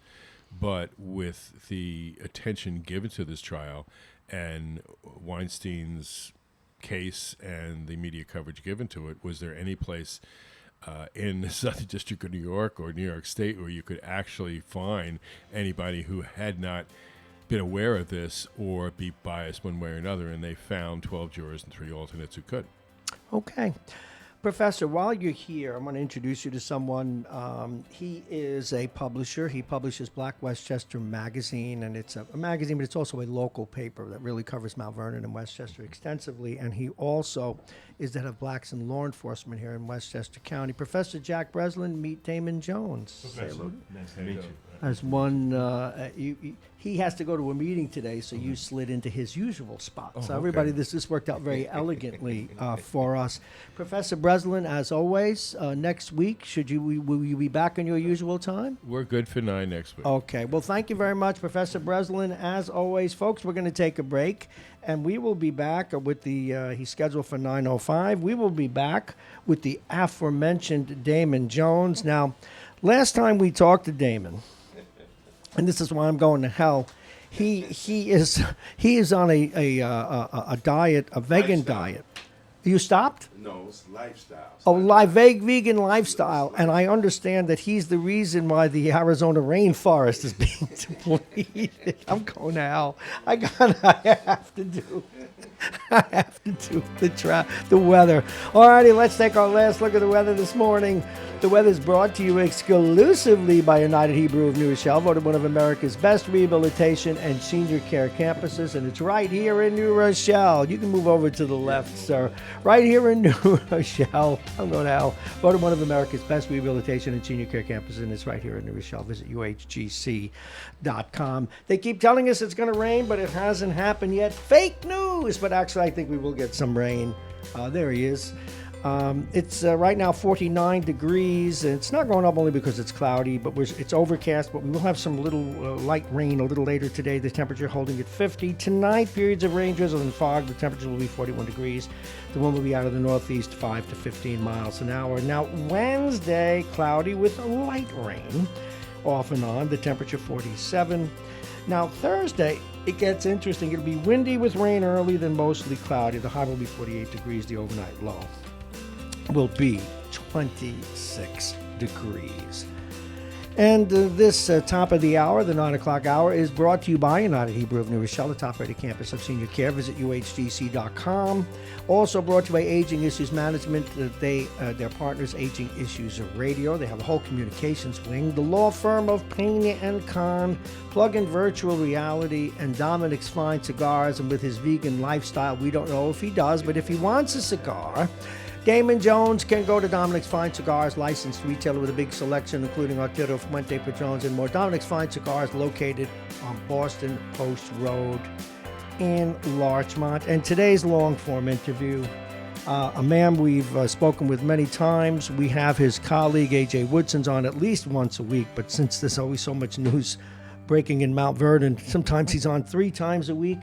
[SPEAKER 8] but with the attention given to this trial and Weinstein's case and the media coverage given to it, was there any place in the Southern District of New York or New York State where you could actually find anybody who had not been aware of this or be biased one way or another? And they found 12 jurors and 3 alternates who could.
[SPEAKER 1] Okay. Professor, while you're here, I'm going to introduce you to someone. He is a publisher. He publishes Black Westchester Magazine, and it's a magazine, but it's also a local paper that really covers Mount Vernon and Westchester extensively. And he also is the head of Blacks in Law Enforcement here in Westchester County. Professor Jack Breslin, meet Damon Jones.
[SPEAKER 8] Professor, nice to meet you.
[SPEAKER 1] As one, he has to go to a meeting today, so you slid into his usual spot. So everybody, this worked out very elegantly for us. Professor Breslin, as always, next week, will you be back on your usual time?
[SPEAKER 8] We're good for 9 next week.
[SPEAKER 1] Okay. Well, thank you very much, Professor Breslin. As always, folks, we're going to take a break, and we will be back with he's scheduled for 9:05. We will be back with the aforementioned Damon Jones. Now, last time we talked to Damon, and this is why I'm going to hell. He is on a diet, a vegan diet. You stopped?
[SPEAKER 9] No, it's lifestyle.
[SPEAKER 1] Vegan lifestyle. And I understand that he's the reason why the Arizona rainforest is being depleted. I'm going to hell. I have to do the weather. All righty, let's take our last look at the weather this morning. The weather is brought to you exclusively by United Hebrew of New Rochelle, voted one of America's best rehabilitation and senior care campuses, and it's right here in New Rochelle. You can move over to the left, sir. Right here in New Rochelle. I'm going to hell. Voted one of America's best rehabilitation and senior care campuses, and it's right here in New Rochelle. Visit uhgc.com. They keep telling us it's going to rain, but it hasn't happened yet. Fake news! But actually, I think we will get some rain. There he is. It's right now 49 degrees. It's not going up only because it's cloudy, but it's overcast, but we will have some little light rain a little later today. The temperature holding at 50. Tonight, periods of rain, drizzle, and fog. The temperature will be 41 degrees. The wind will be out of the northeast 5 to 15 miles an hour. Now, Wednesday, cloudy with light rain off and on. The temperature 47. Now, Thursday, it gets interesting. It'll be windy with rain early, then mostly cloudy. The high will be 48 degrees. The overnight low will be 26 degrees. And this top of the hour, the 9 o'clock hour, is brought to you by United Hebrew of New Rochelle, the top-rated campus of senior care. Visit uhgc.com. Also brought to you by Aging Issues Management. Their partners, Aging Issues Radio. They have a whole communications wing. The law firm of Pena and Kahn, plug-in virtual reality, and Dominic's Fine Cigars. And with his vegan lifestyle, we don't know if he does, but if he wants a cigar, Damon Jones can go to Dominic's Fine Cigars, licensed retailer with a big selection, including Arturo, Fuente, Padrones, and more. Dominic's Fine Cigars, located on Boston Post Road in Larchmont. And today's long-form interview, a man we've spoken with many times. We have his colleague, A.J. Woodson's, on at least once a week, but since there's always so much news breaking in Mount Vernon, sometimes he's on 3 times a week.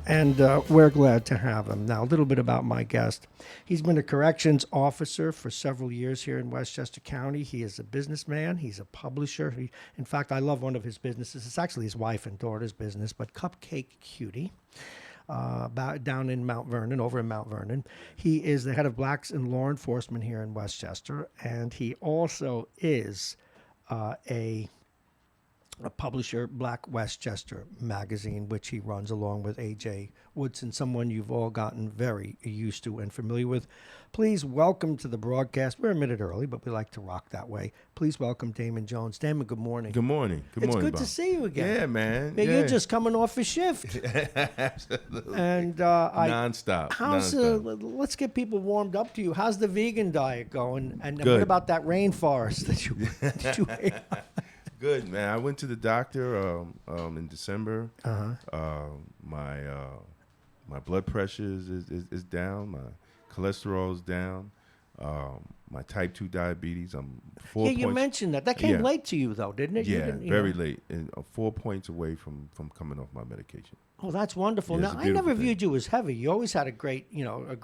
[SPEAKER 1] And we're glad to have him. Now, a little bit about my guest. He's been a corrections officer for several years here in Westchester County. He is a businessman. He's a publisher. In fact, I love one of his businesses. It's actually his wife and daughter's business, but Cupcake Cutie, down in Mount Vernon, over in Mount Vernon. He is the head of Blacks in Law Enforcement here in Westchester, and he also is a a publisher, Black Westchester magazine, which he runs along with A.J. Woodson, someone you've all gotten very used to and familiar with. Please welcome to the broadcast. We're a minute early, but we like to rock that way. Please welcome Damon Jones. Damon, good morning.
[SPEAKER 9] Good morning. Good morning,
[SPEAKER 1] It's good
[SPEAKER 9] Bob.
[SPEAKER 1] to see you again.
[SPEAKER 9] Yeah, man.
[SPEAKER 1] Yeah,
[SPEAKER 9] Yeah.
[SPEAKER 1] You're just coming off a shift.
[SPEAKER 9] Absolutely.
[SPEAKER 1] And
[SPEAKER 9] nonstop.
[SPEAKER 1] how's
[SPEAKER 9] nonstop.
[SPEAKER 1] let's get people warmed up to you. How's the vegan diet going? And
[SPEAKER 9] Good.
[SPEAKER 1] what about that rainforest that you ate?
[SPEAKER 9] Good, man. I went to the doctor in December.
[SPEAKER 1] Uh-huh.
[SPEAKER 9] My blood pressure is down. My cholesterol is down. My type 2 diabetes. I'm 4
[SPEAKER 1] Yeah,
[SPEAKER 9] points.
[SPEAKER 1] you mentioned that. That came
[SPEAKER 9] Yeah.
[SPEAKER 1] late to you, though, didn't it? You
[SPEAKER 9] Yeah,
[SPEAKER 1] didn't- you
[SPEAKER 9] very
[SPEAKER 1] know.
[SPEAKER 9] late, and 4 points away from coming off my medication.
[SPEAKER 1] Oh, that's wonderful.
[SPEAKER 9] Yeah, it's
[SPEAKER 1] Now,
[SPEAKER 9] a
[SPEAKER 1] I never
[SPEAKER 9] beautiful thing.
[SPEAKER 1] viewed you as heavy. You always had a great like a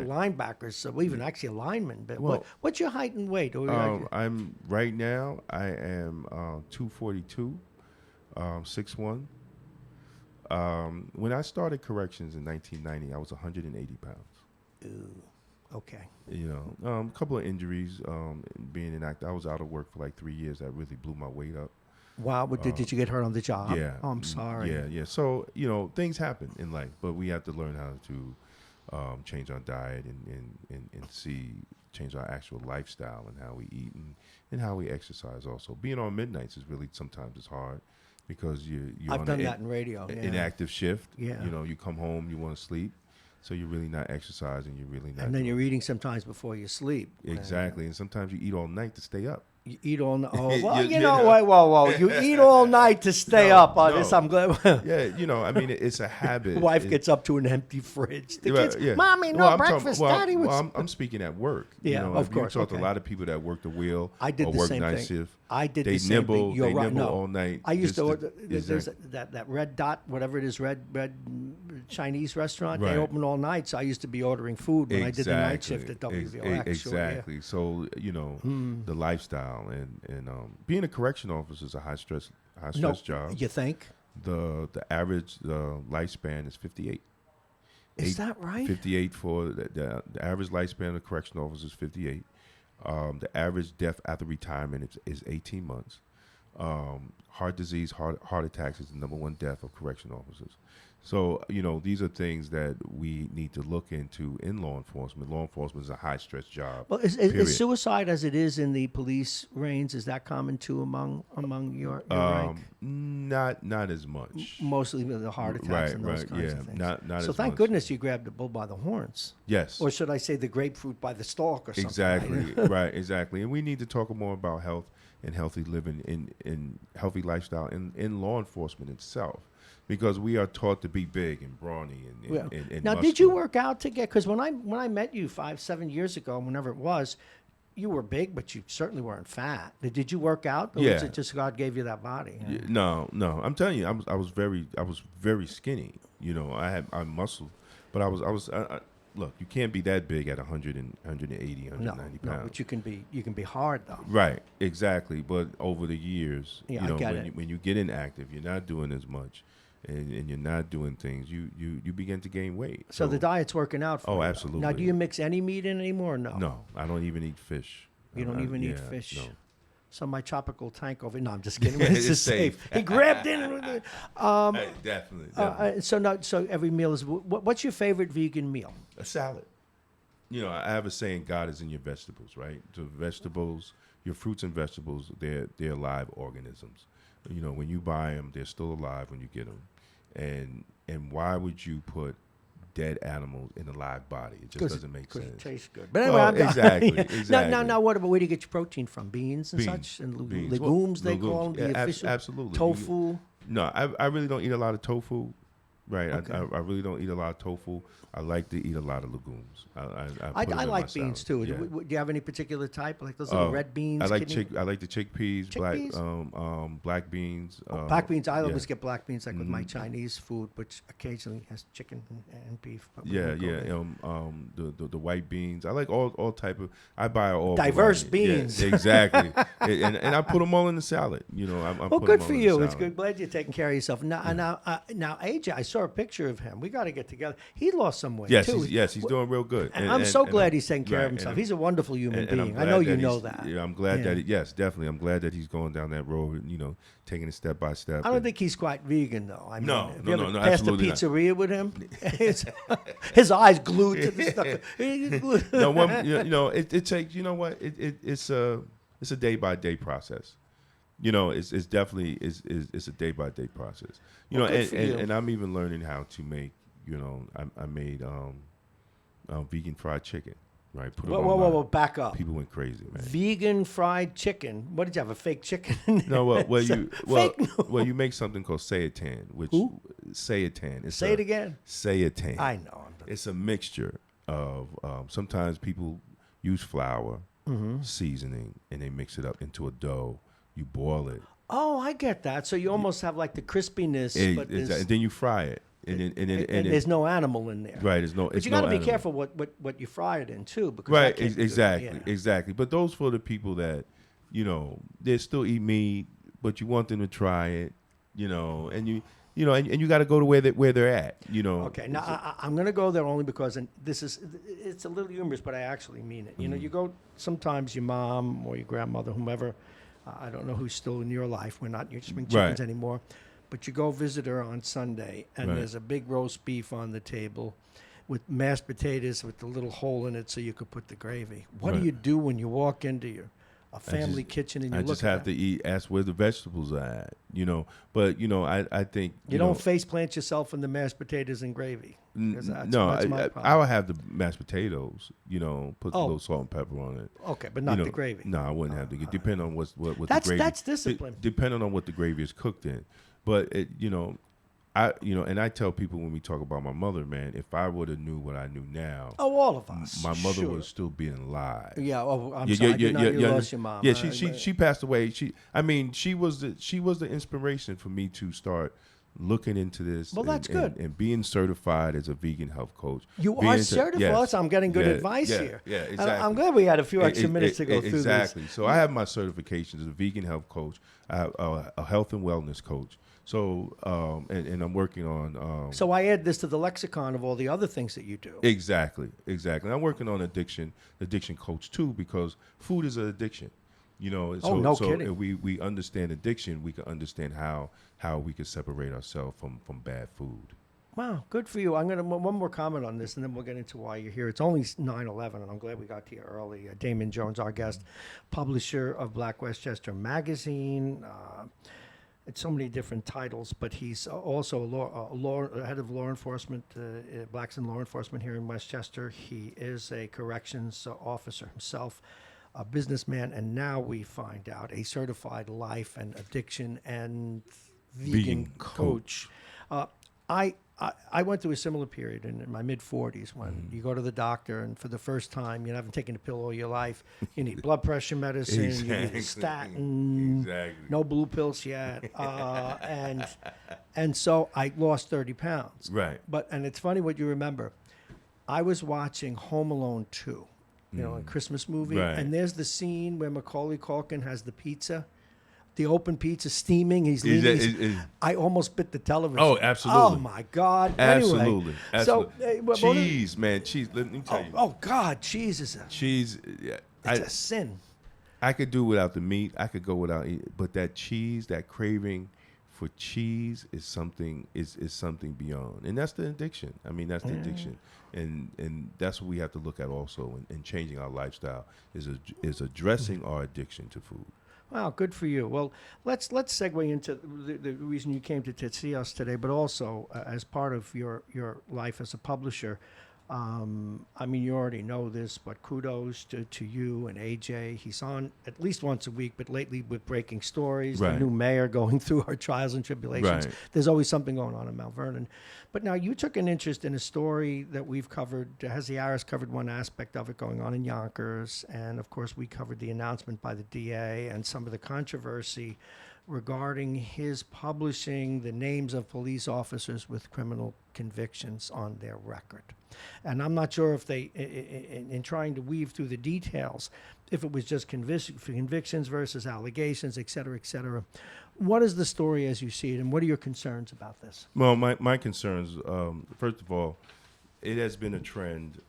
[SPEAKER 9] Right.
[SPEAKER 1] linebacker, so even actually a lineman. But
[SPEAKER 9] Well,
[SPEAKER 1] what's your height and weight?
[SPEAKER 9] I'm right now. I am 242, 6'1". When I started corrections in 1990, I was 180 pounds.
[SPEAKER 1] Ooh, okay.
[SPEAKER 9] You know, a couple of injuries. Being inactive, I was out of work for like 3 years. That really blew my weight up.
[SPEAKER 1] Wow, but did you get hurt on the job?
[SPEAKER 9] Yeah.
[SPEAKER 1] Oh, I'm sorry.
[SPEAKER 9] Yeah. So things happen in life, but we have to learn how to change our diet and change our actual lifestyle and how we eat and how we exercise. Also, being on midnights is really sometimes it's hard because you're
[SPEAKER 1] I've
[SPEAKER 9] on
[SPEAKER 1] done
[SPEAKER 9] the
[SPEAKER 1] that in radio. Yeah.
[SPEAKER 9] inactive shift.
[SPEAKER 1] Yeah.
[SPEAKER 9] You come home, you want to sleep, so you're really not exercising. You're really not.
[SPEAKER 1] And then
[SPEAKER 9] doing-
[SPEAKER 1] you're eating sometimes before you sleep.
[SPEAKER 9] exactly, and sometimes you eat all night to stay up.
[SPEAKER 1] You eat all night. Oh, well,
[SPEAKER 9] You
[SPEAKER 1] you know,
[SPEAKER 9] know.
[SPEAKER 1] whoa. You eat all night to stay up. On this,
[SPEAKER 9] no.
[SPEAKER 1] I'm glad.
[SPEAKER 9] Yeah, I mean, it's a habit.
[SPEAKER 1] The wife
[SPEAKER 9] It-
[SPEAKER 1] gets up to an empty fridge. The
[SPEAKER 9] Well,
[SPEAKER 1] kids,
[SPEAKER 9] yeah.
[SPEAKER 1] Mommy, no
[SPEAKER 9] Well, I'm talking-
[SPEAKER 1] breakfast.
[SPEAKER 9] well,
[SPEAKER 1] Daddy was.
[SPEAKER 9] well, I'm speaking at work.
[SPEAKER 1] Yeah, of course,
[SPEAKER 9] You talk to
[SPEAKER 1] okay.
[SPEAKER 9] a lot of people that work the wheel
[SPEAKER 1] I did
[SPEAKER 9] or
[SPEAKER 1] the
[SPEAKER 9] work
[SPEAKER 1] same
[SPEAKER 9] night
[SPEAKER 1] thing.
[SPEAKER 9] shift.
[SPEAKER 1] I did
[SPEAKER 9] They
[SPEAKER 1] the same
[SPEAKER 9] nibble,
[SPEAKER 1] thing. You're
[SPEAKER 9] they
[SPEAKER 1] right.
[SPEAKER 9] nibble
[SPEAKER 1] No.
[SPEAKER 9] all night.
[SPEAKER 1] I used
[SPEAKER 9] just
[SPEAKER 1] to. There's that red dot, whatever it is, red Chinese restaurant.
[SPEAKER 9] Right.
[SPEAKER 1] They open all night, so I used to be ordering food when I did the night shift at
[SPEAKER 9] Ex-
[SPEAKER 1] WVOX.
[SPEAKER 9] Exactly. So the lifestyle and being a correction officer is a high stress
[SPEAKER 1] No,
[SPEAKER 9] job.
[SPEAKER 1] you think?
[SPEAKER 9] The average lifespan is 58.
[SPEAKER 1] Is that right?
[SPEAKER 9] 58 for the average lifespan of a correction officer is 58. The average death after retirement is 18 months. Heart disease, heart attacks is the number one death of correction officers. So, these are things that we need to look into in law enforcement. Law enforcement is a high stress job.
[SPEAKER 1] Well,
[SPEAKER 9] period.
[SPEAKER 1] is suicide as it is in the police ranks? Is that common too among your rank?
[SPEAKER 9] Not as much.
[SPEAKER 1] Mostly with the heart attacks and those kinds
[SPEAKER 9] yeah,
[SPEAKER 1] of things.
[SPEAKER 9] not
[SPEAKER 1] So
[SPEAKER 9] as
[SPEAKER 1] thank
[SPEAKER 9] much.
[SPEAKER 1] goodness you grabbed the bull by the horns.
[SPEAKER 9] Yes.
[SPEAKER 1] Or should I say the grapefruit by the stalk or something?
[SPEAKER 9] Exactly. Right, exactly. And we need to talk more about health and healthy living in healthy lifestyle in law enforcement itself. Because we are taught to be big and brawny and
[SPEAKER 1] Now, did you work out to get? Because when I met you 5-7 years ago, whenever it was, you were big, but you certainly weren't fat. Did you work out, or was
[SPEAKER 9] Yeah.
[SPEAKER 1] it just God gave you that body?
[SPEAKER 9] Yeah, no. I'm telling you, I was very skinny. I had muscle, but I was. Look, you can't be that big at 100 and 180, 190
[SPEAKER 1] No,
[SPEAKER 9] pounds.
[SPEAKER 1] but you can be hard though.
[SPEAKER 9] Right, exactly. But over the years,
[SPEAKER 1] Yeah, I get it.
[SPEAKER 9] when you get inactive, you're not doing as much, and you're not doing things. You begin to gain weight.
[SPEAKER 1] So the diet's working out for you.
[SPEAKER 9] Absolutely.
[SPEAKER 1] Now, do you mix any meat in anymore? Or no.
[SPEAKER 9] No, I don't even eat fish.
[SPEAKER 1] You don't even eat
[SPEAKER 9] yeah,
[SPEAKER 1] fish.
[SPEAKER 9] No.
[SPEAKER 1] So my tropical tank over. No, I'm just kidding.
[SPEAKER 9] It's
[SPEAKER 1] It's just safe.
[SPEAKER 9] safe.
[SPEAKER 1] He grabbed in with it.
[SPEAKER 9] Definitely.
[SPEAKER 1] So every meal is. What's your favorite vegan meal?
[SPEAKER 9] A salad. I have a saying: God is in your vegetables, right? So vegetables, your fruits and vegetables, they're live organisms. When you buy them, they're still alive when you get them. And why would you put dead animals in a live body? It just doesn't make sense.
[SPEAKER 1] Because it tastes good. But anyway,
[SPEAKER 9] Exactly.
[SPEAKER 1] Now, what about where do you get your protein from? Beans and
[SPEAKER 9] Beans.
[SPEAKER 1] such, and
[SPEAKER 9] Beans.
[SPEAKER 1] legumes
[SPEAKER 9] Well,
[SPEAKER 1] they call them.
[SPEAKER 9] legumes.
[SPEAKER 1] The
[SPEAKER 9] Yeah,
[SPEAKER 1] official
[SPEAKER 9] absolutely.
[SPEAKER 1] tofu.
[SPEAKER 9] No, I really don't eat a lot of tofu. Right.
[SPEAKER 1] Okay.
[SPEAKER 9] I really don't eat a lot of tofu. I like to eat a lot of legumes.
[SPEAKER 1] I
[SPEAKER 9] put 'em in my
[SPEAKER 1] like beans
[SPEAKER 9] salad.
[SPEAKER 1] too.
[SPEAKER 9] Yeah.
[SPEAKER 1] Do you have any particular type, like those little red beans?
[SPEAKER 9] I like
[SPEAKER 1] kidney-
[SPEAKER 9] I like the chickpeas, black beans.
[SPEAKER 1] black beans. I
[SPEAKER 9] yeah.
[SPEAKER 1] always get black beans, like with my Chinese food, which occasionally has chicken and beef. but we
[SPEAKER 9] Yeah,
[SPEAKER 1] won't go
[SPEAKER 9] yeah.
[SPEAKER 1] there.
[SPEAKER 9] The white beans. I like all type of. I buy all
[SPEAKER 1] Diverse
[SPEAKER 9] variety. Yeah,
[SPEAKER 1] beans.
[SPEAKER 9] exactly. and I put them all in the salad. I'm
[SPEAKER 1] Well,
[SPEAKER 9] putting
[SPEAKER 1] good
[SPEAKER 9] them
[SPEAKER 1] for
[SPEAKER 9] all in
[SPEAKER 1] you.
[SPEAKER 9] the
[SPEAKER 1] It's
[SPEAKER 9] salad.
[SPEAKER 1] good. Glad you're taking care of yourself. Now, AJ, I saw saw a picture of him. We got to get together. He lost some weight
[SPEAKER 9] Yes,
[SPEAKER 1] too.
[SPEAKER 9] he's doing real good.
[SPEAKER 1] And I'm so glad
[SPEAKER 9] I'm-
[SPEAKER 1] he's taking care of
[SPEAKER 9] right,
[SPEAKER 1] himself.
[SPEAKER 9] and
[SPEAKER 1] He's a wonderful human
[SPEAKER 9] and I'm
[SPEAKER 1] being. I
[SPEAKER 9] glad
[SPEAKER 1] know you
[SPEAKER 9] that
[SPEAKER 1] know
[SPEAKER 9] he's-
[SPEAKER 1] that.
[SPEAKER 9] Yeah, I'm glad
[SPEAKER 1] Yeah.
[SPEAKER 9] that yes, definitely. I'm glad that he's going down that road. Taking it step by step.
[SPEAKER 1] I don't think he's quite vegan though. I mean,
[SPEAKER 9] No,
[SPEAKER 1] have
[SPEAKER 9] no,
[SPEAKER 1] you
[SPEAKER 9] no,
[SPEAKER 1] ever
[SPEAKER 9] no,
[SPEAKER 1] passed the
[SPEAKER 9] absolutely not.
[SPEAKER 1] pizzeria with him? his eyes glued to the stuff.
[SPEAKER 9] No, it takes. You know what? It's a day by day process. It's definitely it's a day by day process.
[SPEAKER 1] Well, good for you.
[SPEAKER 9] And I'm even learning how to make. I made vegan fried chicken. Right. Put it online.
[SPEAKER 1] Whoa, back up.
[SPEAKER 9] People went crazy, man.
[SPEAKER 1] Vegan fried chicken. What did you have? A fake chicken? In there?
[SPEAKER 9] No,
[SPEAKER 1] Fake-
[SPEAKER 9] you make something called seitan, which
[SPEAKER 1] Who?
[SPEAKER 9] Seitan.
[SPEAKER 1] Say it again.
[SPEAKER 9] Seitan.
[SPEAKER 1] I know.
[SPEAKER 9] It's a mixture of sometimes people use flour, seasoning, and they mix it up into a dough. You boil it.
[SPEAKER 1] Oh, I get that. So you almost have like the crispiness, but
[SPEAKER 9] and then you fry it, and
[SPEAKER 1] there's no animal in there.
[SPEAKER 9] Right.
[SPEAKER 1] But you got to be careful what you fry it in too, because
[SPEAKER 9] Right.
[SPEAKER 1] that can't be
[SPEAKER 9] Exactly.
[SPEAKER 1] good. Yeah.
[SPEAKER 9] Exactly. But those for the people that they still eat meat, but you want them to try it, and you got to go to where they're at,
[SPEAKER 1] Okay, now I'm going to go there only because, and it's a little humorous, but I actually mean it. You go, sometimes your mom or your grandmother, whomever, I don't know who's still in your life, we're not your spring chickens
[SPEAKER 9] Right.
[SPEAKER 1] anymore, but you go visit her on Sunday, and
[SPEAKER 9] Right.
[SPEAKER 1] there's a big roast beef on the table with mashed potatoes with the little hole in it so you could put the gravy. What do
[SPEAKER 9] Right.
[SPEAKER 1] you do when you walk into a family kitchen and you
[SPEAKER 9] I
[SPEAKER 1] look
[SPEAKER 9] just
[SPEAKER 1] at
[SPEAKER 9] have to ask where the vegetables are at, But I think
[SPEAKER 1] You don't face plant yourself in the mashed potatoes and gravy. 'Cause that's my problem.
[SPEAKER 9] I would have the mashed potatoes. Put a
[SPEAKER 1] Oh.
[SPEAKER 9] little salt and pepper on it.
[SPEAKER 1] Okay, but not the gravy.
[SPEAKER 9] No, I wouldn't have to get. Depending on what the
[SPEAKER 1] That's-
[SPEAKER 9] gravy.
[SPEAKER 1] that's discipline.
[SPEAKER 9] Depending on what the gravy is cooked in, but and I tell people when we talk about my mother, man, if I would have knew what I knew now,
[SPEAKER 1] Oh, all of us.
[SPEAKER 9] my mother
[SPEAKER 1] Sure.
[SPEAKER 9] would still be alive.
[SPEAKER 1] Yeah. Oh, I'm sorry. I did not you lost your mom.
[SPEAKER 9] Yeah, she passed away. She was the inspiration for me to start looking into this.
[SPEAKER 1] Well, that's good.
[SPEAKER 9] And being certified as a vegan health coach.
[SPEAKER 1] You
[SPEAKER 9] Being
[SPEAKER 1] are certified.
[SPEAKER 9] yes.
[SPEAKER 1] Well, I'm getting good
[SPEAKER 9] Yeah,
[SPEAKER 1] advice
[SPEAKER 9] yeah,
[SPEAKER 1] here.
[SPEAKER 9] Yeah,
[SPEAKER 1] And
[SPEAKER 9] exactly.
[SPEAKER 1] I'm glad we had a few extra minutes to go through this.
[SPEAKER 9] Exactly. So I have my certifications as a vegan health coach, I have a health and wellness coach. So and I'm working on.
[SPEAKER 1] So I add this to the lexicon of all the other things that you do.
[SPEAKER 9] Exactly. I'm working on addiction coach too, because food is an addiction.
[SPEAKER 1] No kidding.
[SPEAKER 9] If we understand addiction, we can understand how we can separate ourselves from bad food.
[SPEAKER 1] Wow, good for you. I'm going to one more comment on this, and then we'll get into why you're here. It's only 9:11, and I'm glad we got to you early. Damon Jones, our guest, publisher of Black Westchester magazine. It's so many different titles, but he's also a head of law enforcement, blacks in law enforcement here in Westchester. He is a corrections officer himself, a businessman, and now we find out a certified life and addiction and vegan coach. I went through a similar period in my mid-40s when you go to the doctor, and for the first time, you haven't taken a pill all your life. You need blood pressure medicine, you need a statin, no blue pills yet. And so I lost 30 pounds.
[SPEAKER 9] Right.
[SPEAKER 1] And it's funny what you remember. I was watching Home Alone 2, a Christmas movie,
[SPEAKER 9] Right.
[SPEAKER 1] and there's the scene where Macaulay Culkin has the pizza. The open pizza steaming. He's leaving. I almost bit the television.
[SPEAKER 9] Oh, absolutely.
[SPEAKER 1] Oh my God.
[SPEAKER 9] Absolutely.
[SPEAKER 1] Anyway, so
[SPEAKER 9] cheese, man, cheese. Let me tell you.
[SPEAKER 1] Oh God, cheese is
[SPEAKER 9] Cheese. Yeah,
[SPEAKER 1] it's a sin.
[SPEAKER 9] I could do without the meat. I could go without eating, but that cheese, that craving for cheese, is something something beyond, and that's the addiction. I mean, that's the addiction, and that's what we have to look at also in changing our lifestyle is addressing our addiction to food.
[SPEAKER 1] Wow, good for you. Well, let's segue into the reason you came to see us today, but also as part of your life as a publisher. I mean, you already know this, but kudos to you and AJ. He's on at least once a week, but lately with breaking stories,
[SPEAKER 9] Right.
[SPEAKER 1] the new mayor going through our trials and tribulations.
[SPEAKER 9] Right.
[SPEAKER 1] There's always something going on in Mount Vernon. But now you took an interest in a story that we've covered. Hesiaris covered one aspect of it going on in Yonkers. And, of course, we covered the announcement by the DA and some of the controversy regarding his publishing the names of police officers with criminal convictions on their record. And I'm not sure if they, in trying to weave through the details, if it was just convictions versus allegations, et cetera, et cetera. What is the story as you see it, and what are your concerns about this?
[SPEAKER 9] Well, my concerns, first of all, it has been a trend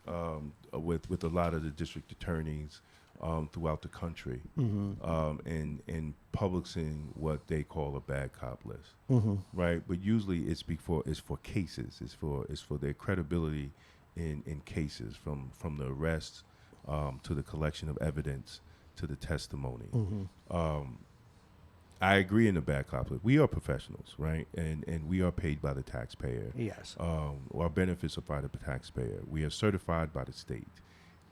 [SPEAKER 9] with a lot of the district attorneys throughout the country, in publishing what they call a bad cop list, right? But usually it's for cases, it's for their credibility in cases, from the arrests to the collection of evidence to the testimony. I agree in the bad cop list. We are professionals, right? And we are paid by the taxpayer.
[SPEAKER 1] Yes.
[SPEAKER 9] Our benefits are by the taxpayer. We are certified by the state.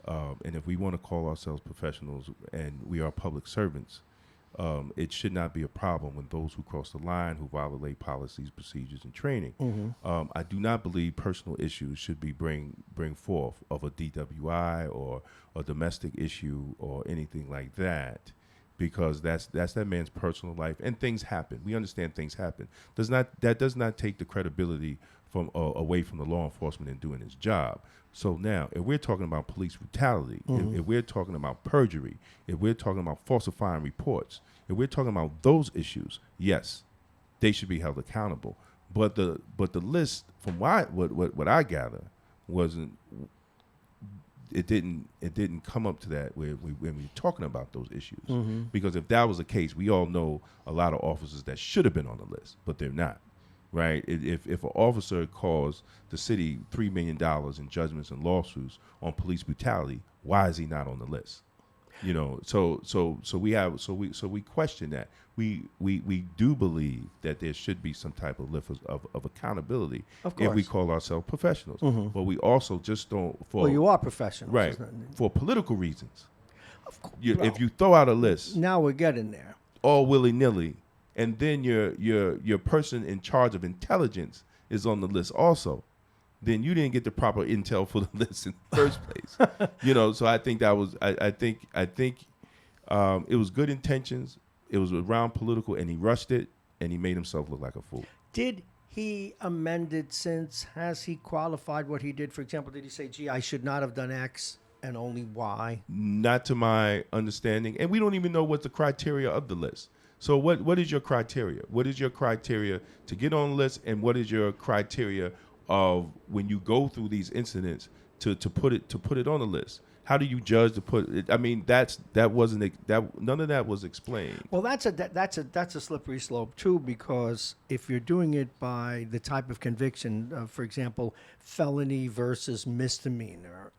[SPEAKER 9] And if we want to call ourselves professionals and we are public servants, it should not be a problem when those who cross the line, who violate policies, procedures, and training. I do not believe personal issues should be bring forth of a DWI or a domestic issue or anything like that, because that's that man's personal life, and things happen. We understand things happen. That does not take the credibility from away from the law enforcement in doing his job. So now, if we're talking about police brutality, if we're talking about perjury, if we're talking about falsifying reports, if we're talking about those issues, yes, they should be held accountable. But the list, from what I gather, wasn't. It didn't come up to that when we were talking about those issues. Because if that was the case, we all know a lot of officers that should have been on the list, but they're not. Right? If an officer caused the city $3 million in judgments and lawsuits on police brutality, why is he not on the list? You know, so we question that. We do believe that there should be some type of lift of accountability if we call ourselves professionals. But we also just don't.
[SPEAKER 1] Well, you are professionals,
[SPEAKER 9] right?
[SPEAKER 1] Isn't it?
[SPEAKER 9] For political reasons.
[SPEAKER 1] Of course.
[SPEAKER 9] If you throw out a list,
[SPEAKER 1] now we're getting there.
[SPEAKER 9] All willy nilly. And then your person in charge of intelligence is on the list also, then you didn't get the proper intel for the list in the first place. You know, so I think that was I think it was good intentions. It was around political, and he rushed it, and he made himself look like a fool.
[SPEAKER 1] Did he amend it since? Has he qualified what he did? For example, did he say, gee, I should not have done X and only Y?
[SPEAKER 9] Not to my understanding. And we don't even know what the criteria of the list. So what is your criteria? What is your criteria to get on the list, and what is your criteria of when you go through these incidents to put it on the list? How do you judge to put it? I mean, that wasn't none of that was explained.
[SPEAKER 1] Well, that's a slippery slope too, because if you're doing it by the type of conviction, for example, felony versus misdemeanor.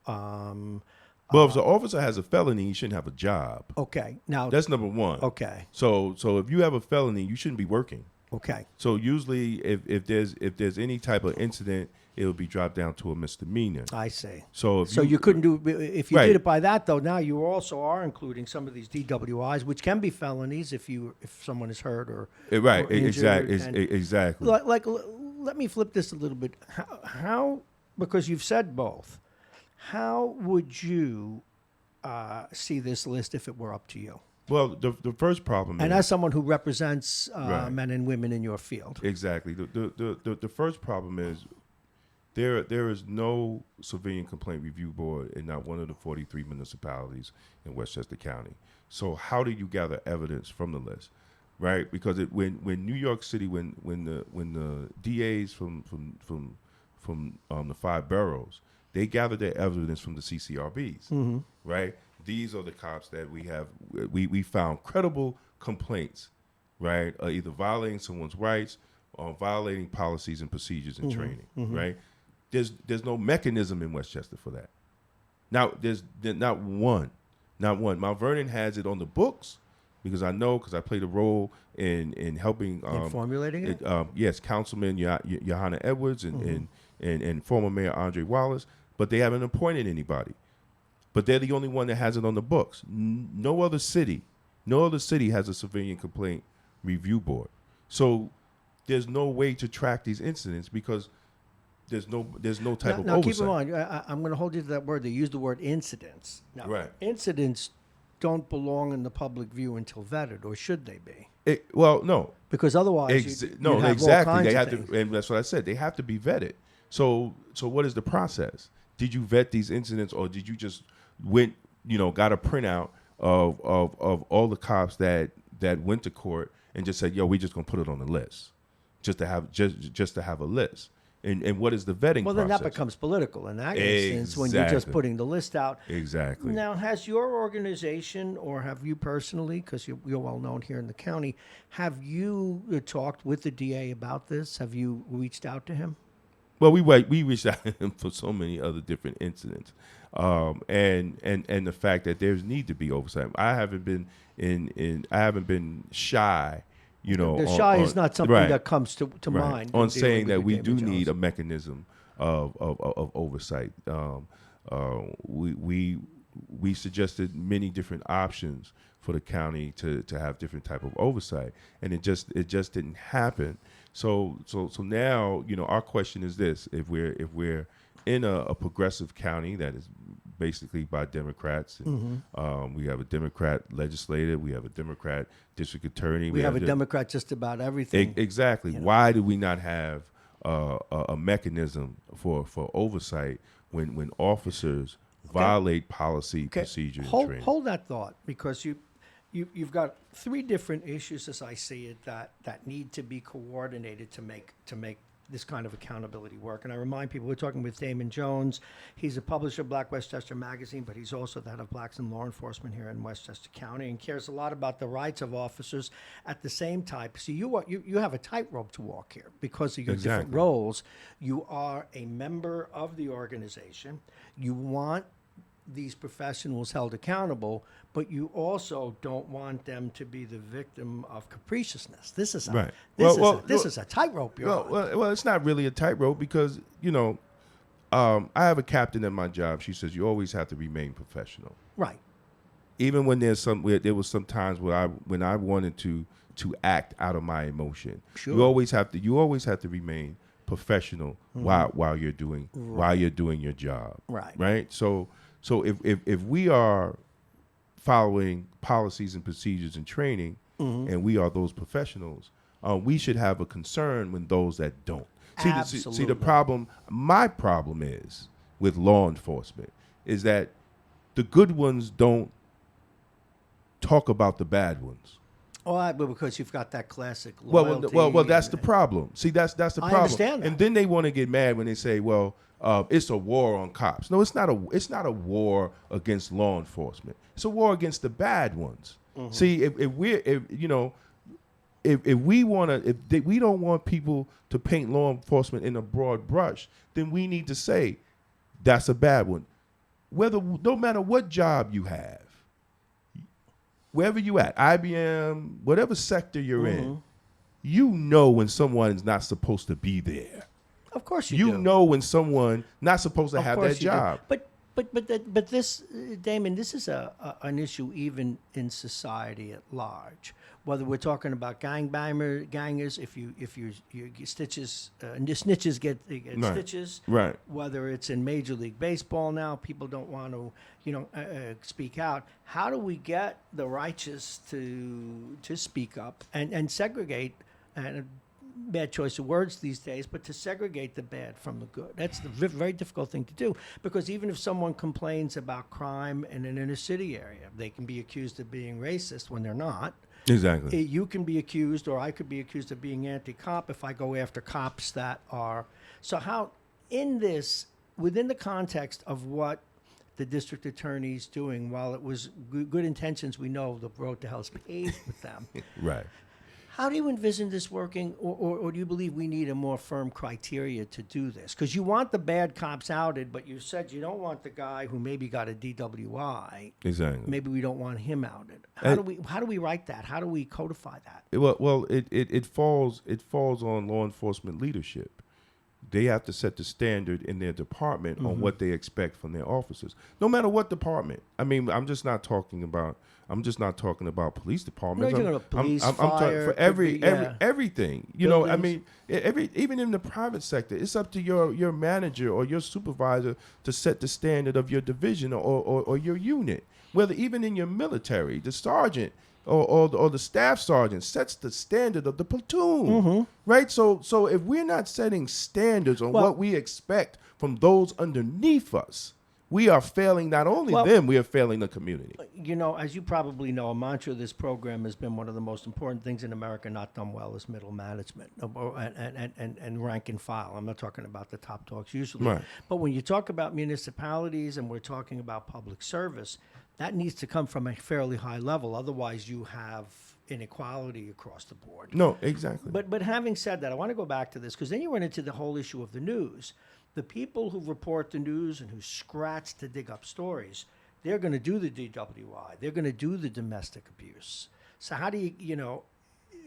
[SPEAKER 9] Well, if the officer has a felony, he shouldn't have a job.
[SPEAKER 1] Okay, now
[SPEAKER 9] that's number one.
[SPEAKER 1] Okay.
[SPEAKER 9] So if you have a felony, you shouldn't be working.
[SPEAKER 1] Okay.
[SPEAKER 9] So usually, if there's any type of incident, it will be dropped down to a misdemeanor.
[SPEAKER 1] I see.
[SPEAKER 9] So
[SPEAKER 1] you couldn't do if you did it by that though. Now you also are including some of these DWIs, which can be felonies if someone is hurt or
[SPEAKER 9] right.
[SPEAKER 1] Or injured.
[SPEAKER 9] Exactly.
[SPEAKER 1] Let me flip this a little bit. How because you've said both. How would you see this list if it were up to you?
[SPEAKER 9] Well, the first problem
[SPEAKER 1] and as someone who represents men and women in your field.
[SPEAKER 9] Exactly. The first problem is there is no civilian complaint review board in not one of the 43 municipalities in Westchester County. So how do you gather evidence from the list? Right? Because when New York City, when the DAs from the 5 boroughs, they gather their evidence from the CCRBs, right? These are the cops that we have. We found credible complaints, right? Either violating someone's rights or violating policies and procedures and training, right? There's no mechanism in Westchester for that. Now there's not one. Mount Vernon has it on the books because I played a role in helping
[SPEAKER 1] in formulating it.
[SPEAKER 9] Yes, Councilman Johanna Edwards and former Mayor Andre Wallace. But they haven't appointed anybody. But they're the only one that has it on the books. No other city has a civilian complaint review board. So there's no way to track these incidents because there's no type of oversight.
[SPEAKER 1] Now keep in mind, I'm going to hold you to that word. They use the word incidents. Now,
[SPEAKER 9] right.
[SPEAKER 1] Incidents don't belong in the public view until vetted, or should they be?
[SPEAKER 9] No.
[SPEAKER 1] Because otherwise, you'd have all
[SPEAKER 9] exactly.
[SPEAKER 1] kinds
[SPEAKER 9] They
[SPEAKER 1] of
[SPEAKER 9] have
[SPEAKER 1] things.
[SPEAKER 9] to, and that's what I said. They have to be vetted. So what is the process? Did you vet these incidents, or did you just got a printout of all the cops that went to court and just said, "Yo, we just gonna put it on the list, just to have a list." And what is the vetting
[SPEAKER 1] Well,
[SPEAKER 9] process?
[SPEAKER 1] then that becomes political in that instance when you're just
[SPEAKER 9] Exactly.
[SPEAKER 1] putting the list out.
[SPEAKER 9] Exactly.
[SPEAKER 1] Now, has your organization, or have you personally, because you're well known here in the county, have you talked with the DA about this? Have you reached out to him?
[SPEAKER 9] Well, we reached out to him for so many other different incidents, and the fact that there's need to be oversight. I haven't been shy.
[SPEAKER 1] The shy is not something that comes to mind
[SPEAKER 9] on
[SPEAKER 1] in dealing
[SPEAKER 9] saying that
[SPEAKER 1] with
[SPEAKER 9] we
[SPEAKER 1] Damon
[SPEAKER 9] do
[SPEAKER 1] Jones.
[SPEAKER 9] need a mechanism of oversight. We suggested many different options for the county to have different type of oversight, and it just didn't happen. So now our question is this: if we're in a progressive county that is basically by Democrats, and, we have a Democrat legislative, we have a Democrat district attorney,
[SPEAKER 1] We have a Democrat just about everything.
[SPEAKER 9] Exactly. Why do we not have a mechanism for oversight when officers violate policy, procedure, and training?
[SPEAKER 1] Hold that thought, because you've got three different issues, as I see it, that need to be coordinated to make this kind of accountability work. And I remind people, we're talking with Damon Jones. He's a publisher of Black Westchester Magazine, but he's also the head of Blacks in Law Enforcement here in Westchester County, and cares a lot about the rights of officers at the same time. So you have a tightrope to walk here because of your different roles. You are a member of the organization. You want these professionals held accountable, but you also don't want them to be the victim of capriciousness. This is a this is a tightrope you're on.
[SPEAKER 9] Well, it's not really a tightrope because I have a captain at my job. She says you always have to remain professional.
[SPEAKER 1] Right.
[SPEAKER 9] Even when there was some times when I wanted to act out of my emotion.
[SPEAKER 1] Sure.
[SPEAKER 9] You always have to remain professional while you're doing your job.
[SPEAKER 1] Right.
[SPEAKER 9] Right. So if we are following policies and procedures and training, and we are those professionals, we should have a concern when those that don't. See the problem. My problem is with law enforcement is that the good ones don't talk about the bad ones.
[SPEAKER 1] Well, because you've got that classic loyalty.
[SPEAKER 9] Well, that's the problem. See, that's the problem.
[SPEAKER 1] I understand that.
[SPEAKER 9] And then they want to get mad when they say, "Well, it's a war on cops." No, it's not a war against law enforcement. It's a war against the bad ones. See, if we don't want people to paint law enforcement in a broad brush, then we need to say that's a bad one. No matter what job you have, wherever you at, IBM, whatever sector you're in, when someone's not supposed to be there.
[SPEAKER 1] Of course you do.
[SPEAKER 9] You know when someone not supposed to have that job.
[SPEAKER 1] But this, Damon, this is an issue even in society at large. Whether we're talking about gangers, if you get stitches, snitches get stitches.
[SPEAKER 9] Right.
[SPEAKER 1] Whether it's in Major League Baseball now, people don't want to, speak out. How do we get the righteous to speak up and segregate? And bad choice of words these days, but to segregate the bad from the good. That's the very difficult thing to do, because even if someone complains about crime in an inner city area, they can be accused of being racist when they're not.
[SPEAKER 9] Exactly.
[SPEAKER 1] You can be accused, or I could be accused of being anti-cop if I go after cops that are. So how, within the context of what the district attorney's doing, while it was good intentions, we know the road to hell is paved with them.
[SPEAKER 9] Right.
[SPEAKER 1] How do you envision this working, or do you believe we need a more firm criteria to do this? Because you want the bad cops outed, but you said you don't want the guy who maybe got a DWI.
[SPEAKER 9] Exactly.
[SPEAKER 1] Maybe we don't want him outed. How do we write that? How do we codify that?
[SPEAKER 9] It falls on law enforcement leadership. They have to set the standard in their department on what they expect from their officers, no matter what department. I mean, I'm just not talking about police departments.
[SPEAKER 1] No, police,
[SPEAKER 9] I'm talking for everything. I mean, even in the private sector, it's up to your manager or your supervisor to set the standard of your division or your unit. Whether even in your military, the sergeant or the staff sergeant sets the standard of the platoon, right? So if we're not setting standards on what we expect from those underneath us, we are failing not only them, we are failing the community.
[SPEAKER 1] You know, as you probably know, a mantra of this program has been one of the most important things in America not done well is middle management and rank and file. I'm not talking about the top dogs usually.
[SPEAKER 9] Right.
[SPEAKER 1] But when you talk about municipalities and we're talking about public service, that needs to come from a fairly high level. Otherwise, you have inequality across the board.
[SPEAKER 9] No, exactly.
[SPEAKER 1] But having said that, I want to go back to this because then you run into the whole issue of the news. The people who report the news and who scratch to dig up stories, they're going to do the DWI. They're going to do the domestic abuse. So how do you,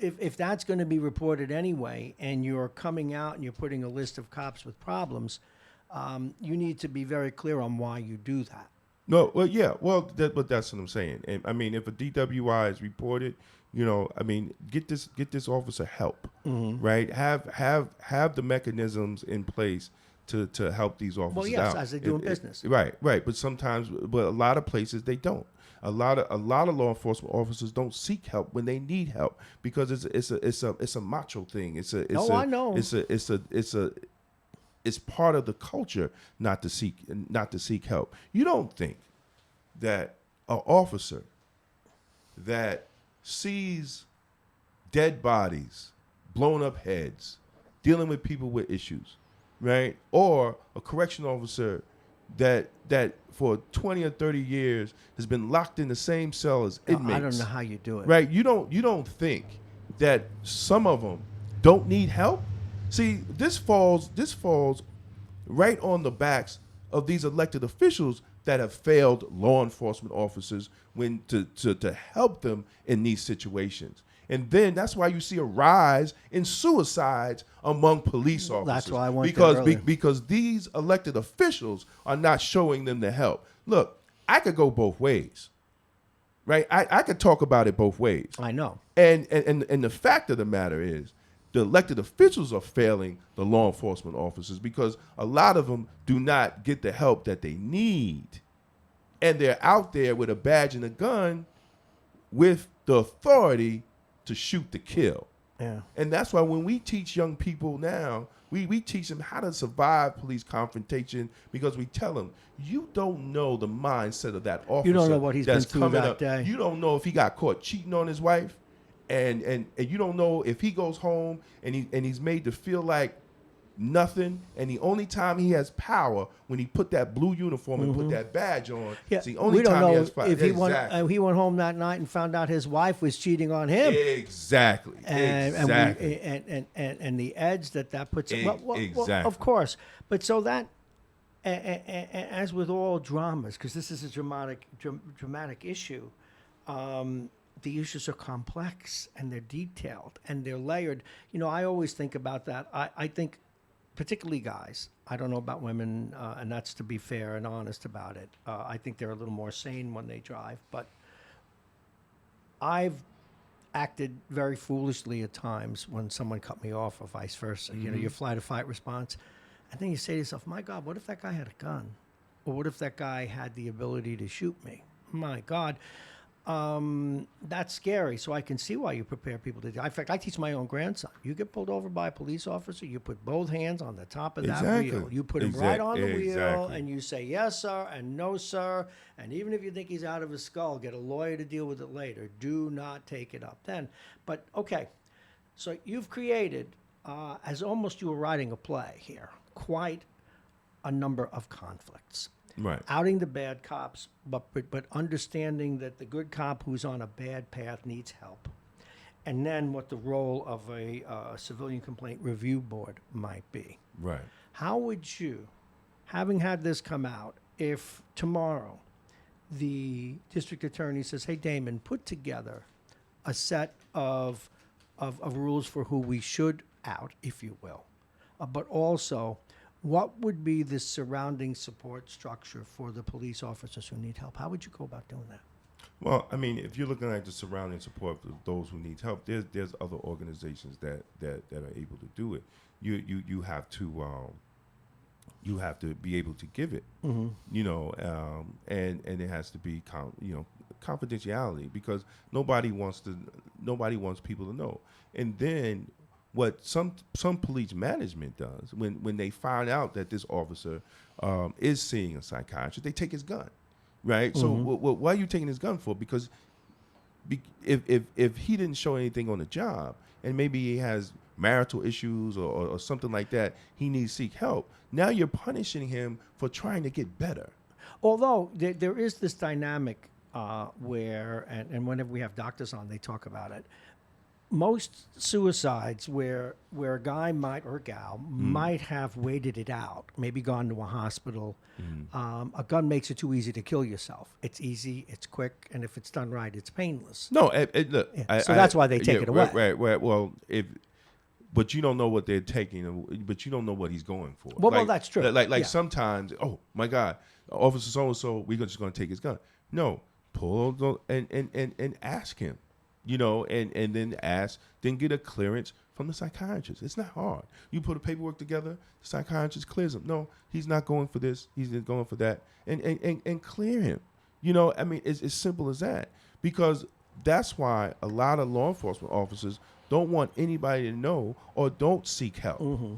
[SPEAKER 1] if that's going to be reported anyway and you're coming out and you're putting a list of cops with problems, you need to be very clear on why you do that.
[SPEAKER 9] No, well, yeah, but that's what I'm saying. And I mean, if a DWI is reported, get this officer help, right? Have the mechanisms in place to help these officers out.
[SPEAKER 1] Well, yes, as they do in business.
[SPEAKER 9] Right. But a lot of places they don't. A lot of law enforcement officers don't seek help when they need help because it's a macho thing.
[SPEAKER 1] I know.
[SPEAKER 9] It's part of the culture not to seek help. You don't think that an officer that sees dead bodies, blown up heads, dealing with people with issues, right? Or a correction officer that for 20 or 30 years has been locked in the same cell as inmates.
[SPEAKER 1] I don't know how you do it.
[SPEAKER 9] Right? You don't think that some of them don't need help? See, this falls right on the backs of these elected officials that have failed law enforcement officers when to help them in these situations. And then that's why you see a rise in suicides among police officers.
[SPEAKER 1] That's why I went there earlier.
[SPEAKER 9] Because these elected officials are not showing them the help. Look, I could go both ways, right? I could talk about it both ways.
[SPEAKER 1] I know.
[SPEAKER 9] And the fact of the matter is, the elected officials are failing the law enforcement officers because a lot of them do not get the help that they need. And they're out there with a badge and a gun with the authority to shoot to kill.
[SPEAKER 1] Yeah.
[SPEAKER 9] And that's why when we teach young people now, we teach them how to survive police confrontation because we tell them, you don't know the mindset of that officer.
[SPEAKER 1] You don't know what he's been through that
[SPEAKER 9] up.
[SPEAKER 1] day.
[SPEAKER 9] You don't know if he got caught cheating on his wife. And you don't know if he goes home and he's made to feel like nothing, and the only time he has power when he put that blue uniform and put that badge on.
[SPEAKER 1] Yeah,
[SPEAKER 9] it's the only
[SPEAKER 1] we don't
[SPEAKER 9] time
[SPEAKER 1] know
[SPEAKER 9] he has power.
[SPEAKER 1] if he went home that night and found out his wife was cheating on him.
[SPEAKER 9] Exactly.
[SPEAKER 1] And the edge that puts him. Well,
[SPEAKER 9] exactly.
[SPEAKER 1] Of course, but so that. As with all dramas, because this is a dramatic issue, the issues are complex and they're detailed and they're layered. I always think about that. I think, particularly guys, I don't know about women, and that's to be fair and honest about it. I think they're a little more sane when they drive, but I've acted very foolishly at times when someone cut me off or vice versa. Your flight or fight response. And then you say to yourself, my God, what if that guy had a gun? Or what if that guy had the ability to shoot me? My God. That's scary. So I can see why you prepare people to do. In fact, I teach my own grandson. You get pulled over by a police officer, you put both hands on the top of that wheel. You put him right on the wheel, and you say yes, sir, and no, sir. And even if you think he's out of his skull, get a lawyer to deal with it later. Do not take it up then. But okay, so you've created, as almost you were writing a play here, quite a number of conflicts.
[SPEAKER 9] Right.
[SPEAKER 1] Outing the bad cops, but understanding that the good cop who's on a bad path needs help. And then what the role of a civilian complaint review board might be.
[SPEAKER 9] Right.
[SPEAKER 1] How would you, having had this come out, if tomorrow the district attorney says, hey, Damon, put together a set of rules for who we should out, if you will, but also what would be the surrounding support structure for the police officers who need help? How would you go about doing that?
[SPEAKER 9] Well, I mean, if you're looking at the surrounding support for those who need help, there's other organizations that are able to do it. You have to be able to give it, and it has to be confidentiality because nobody wants people to know. And then what some police management does when they find out that this officer is seeing a psychiatrist, they take his gun, right? So why are you taking his gun for? Because if he didn't show anything on the job and maybe he has marital issues or something like that, he needs to seek help. Now you're punishing him for trying to get better.
[SPEAKER 1] Although there is this dynamic where, and whenever we have doctors on, they talk about it. Most suicides where a guy might or a gal might have waited it out, maybe gone to a hospital. A gun makes it too easy to kill yourself. It's easy, it's quick, and if it's done right, it's painless.
[SPEAKER 9] No, look.
[SPEAKER 1] Yeah. So that's why they take it away.
[SPEAKER 9] Right. Well, but you don't know what they're taking, but you don't know what he's going for.
[SPEAKER 1] Well, that's true.
[SPEAKER 9] Like sometimes, oh my God, Officer so and so, we're just going to take his gun. No, pull and ask him. And then get a clearance from the psychiatrist. It's not hard. You put the paperwork together, the psychiatrist clears him. No, he's not going for this. He's going for that. And clear him. It's as simple as that. Because that's why a lot of law enforcement officers don't want anybody to know or don't seek help.
[SPEAKER 1] Mm-hmm.